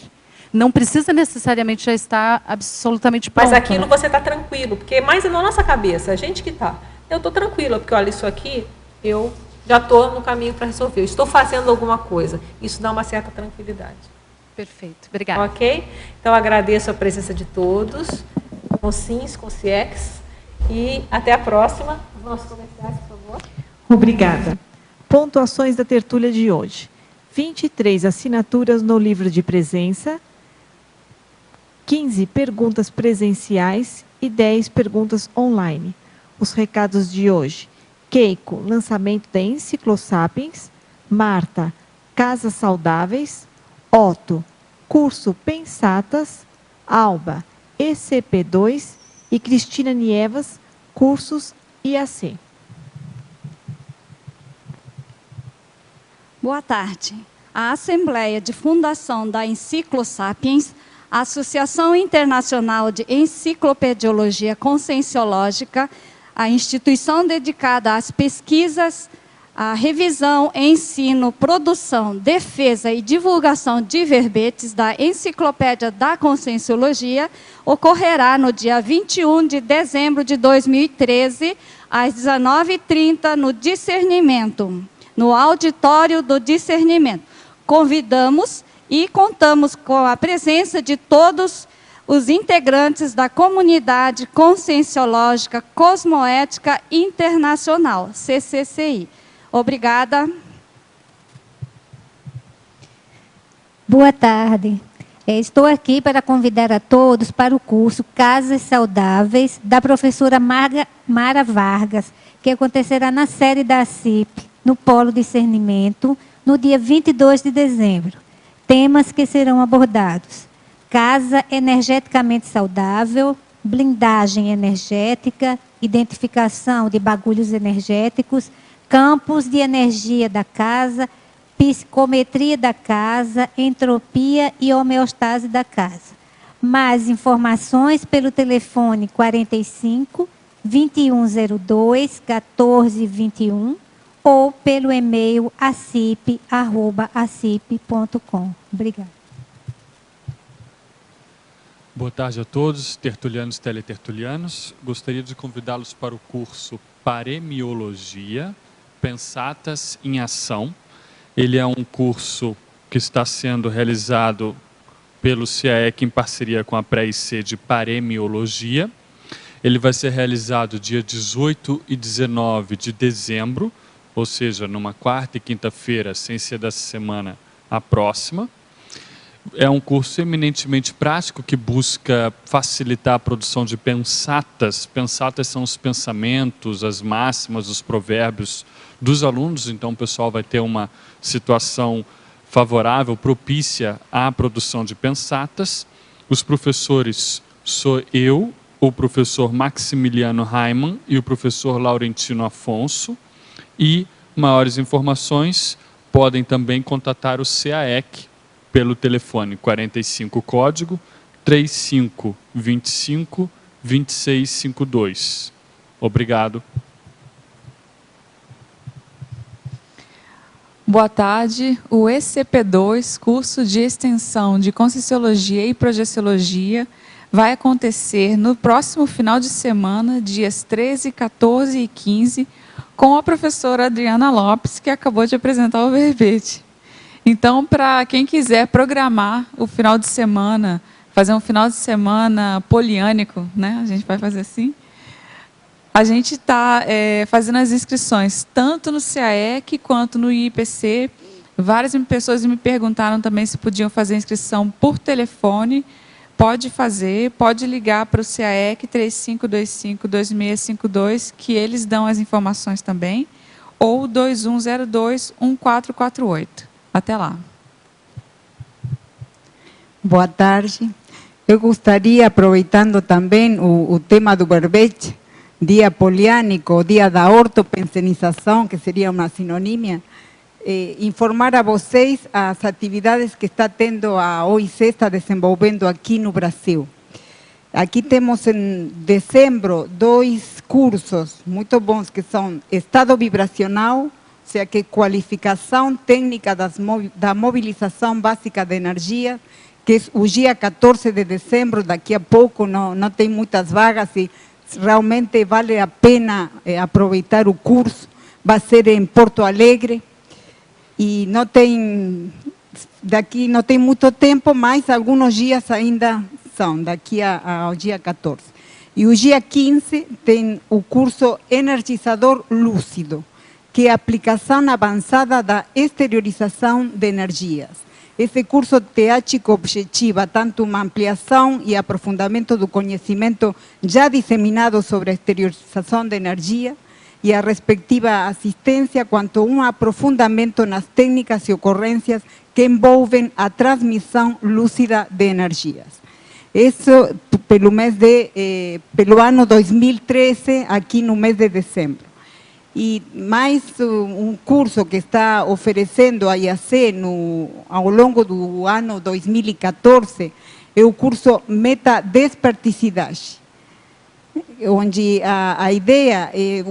Não precisa necessariamente já estar absolutamente pronto. Mas aquilo né? você está tranquilo, porque mais é na nossa cabeça, a gente que está. Eu estou tranquila, porque olha, isso aqui, eu já estou no caminho para resolver. Eu estou fazendo alguma coisa. Isso dá uma certa tranquilidade. Perfeito, obrigada. Ok? Então, agradeço a presença de todos, com SINS, com CIEX, e até a próxima. Nossos comerciais, por favor. Obrigada. Pontuações da tertúlia de hoje. 23 assinaturas no livro de presença, 15 perguntas presenciais e 10 perguntas online. Os recados de hoje. Keiko, lançamento da Enciclosapiens. Marta, Casas Saudáveis. Otto, curso Pensatas. Alba, ECP2. E Cristina Nievas, cursos IAC. Boa tarde. A Assembleia de Fundação da Enciclosapiens, a Associação Internacional de Enciclopediologia Conscienciológica, a instituição dedicada às pesquisas, a revisão, ensino, produção, defesa e divulgação de verbetes da Enciclopédia da Conscienciologia, ocorrerá no dia 21 de dezembro de 2013, às 19h30, no Discernimento, no Auditório do Discernimento. Convidamos e contamos com a presença de todos os integrantes da Comunidade Conscienciológica Cosmoética Internacional, CCCI. Obrigada. Boa tarde. Estou aqui para convidar a todos para o curso Casas Saudáveis, da professora Mara Vargas, que acontecerá na sede da ACIP, no Polo Discernimento, no dia 22 de dezembro. Temas que serão abordados: casa energeticamente saudável, blindagem energética, identificação de bagulhos energéticos, campos de energia da casa, psicometria da casa, entropia e homeostase da casa. Mais informações pelo telefone 45 2102 1421 ou pelo e-mail acip@acip.com. Obrigada. Boa tarde a todos, tertulianos e teletertulianos. Gostaria de convidá-los para o curso Paremiologia, Pensatas em Ação. Ele é um curso que está sendo realizado pelo CAEC em parceria com a Pré-IC de Paremiologia. Ele vai ser realizado dia 18 e 19 de dezembro, ou seja, numa quarta e quinta-feira, sem ser dessa semana, a próxima. É um curso eminentemente prático que busca facilitar a produção de pensatas. Pensatas são os pensamentos, as máximas, os provérbios dos alunos. Então o pessoal vai ter uma situação favorável, propícia à produção de pensatas. Os professores sou eu, o professor Maximiliano Raimann e o professor Laurentino Afonso. E maiores informações podem também contatar o CAEC pelo telefone 45 código 3525 2652. Obrigado. Boa tarde. O ECP2, curso de extensão de Conscienciologia e Projeciologia, vai acontecer no próximo final de semana, dias 13, 14 e 15, com a professora Adriana Lopes, que acabou de apresentar o verbete. Então, para quem quiser programar o final de semana, fazer um final de semana poliânico, né? A gente vai fazer assim. A gente está fazendo as inscrições tanto no CAEC quanto no IPC. Várias pessoas me perguntaram também se podiam fazer inscrição por telefone. Pode fazer, pode ligar para o CAEC 3525-2652, que eles dão as informações também, ou 2102-1448. Até lá. Boa tarde. Eu gostaria, aproveitando também o tema do verbete, dia poliânico, dia da ortopensenização, que seria uma sinonímia, informar a vocês as atividades que está tendo a OIC, está desenvolvendo aqui no Brasil. Aqui temos em dezembro 2 cursos muito bons, que são estado vibracional, ou seja, que qualificação técnica da mobilização básica de energia, que é o dia 14 de dezembro, daqui a pouco, não tem muitas vagas e realmente vale a pena aproveitar o curso. Vai ser em Porto Alegre. E não tem muito tempo, mas alguns dias ainda são, daqui ao dia 14. E o dia 15 tem o curso Energizador Lúcido, que é a aplicação avançada da exteriorização de energias. Esse curso teático objetiva tanto uma ampliação e aprofundamento do conhecimento já disseminado sobre a exteriorização de energia, e a respectiva assistência, quanto um aprofundamento nas técnicas e ocorrências que envolvem a transmissão lúcida de energias. Isso pelo ano 2013, aqui no mês de dezembro. E mais um curso que está oferecendo a IAC ao longo do ano 2014, é o curso Meta-Desperticidade, onde a ideia é,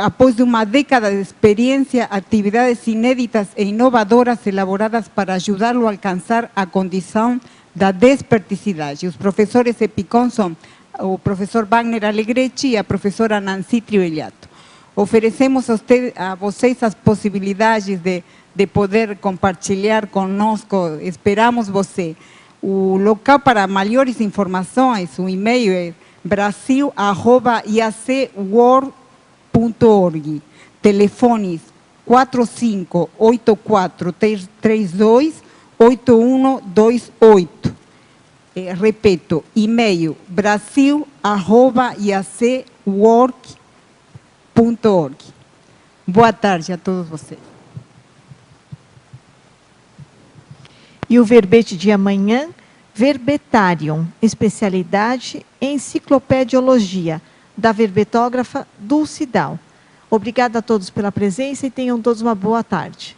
após uma década de experiência, atividades inéditas e inovadoras elaboradas para ajudá-lo a alcançar a condição da desperticidade. Os professores EPICOM são o professor Wagner Alegretti e a professora Nancy Triollato. Oferecemos a vocês as possibilidades de poder compartilhar conosco, esperamos você. O local para maiores informações, o e-mail é brasil@iacworld.org. Telefones 4584328128. Repito, e-mail brasil@iacworld.org. Boa tarde a todos vocês. E o verbete de amanhã, Verbetarium, especialidade enciclopediologia, da verbetógrafa Dulce Dal. Obrigada a todos pela presença e tenham todos uma boa tarde.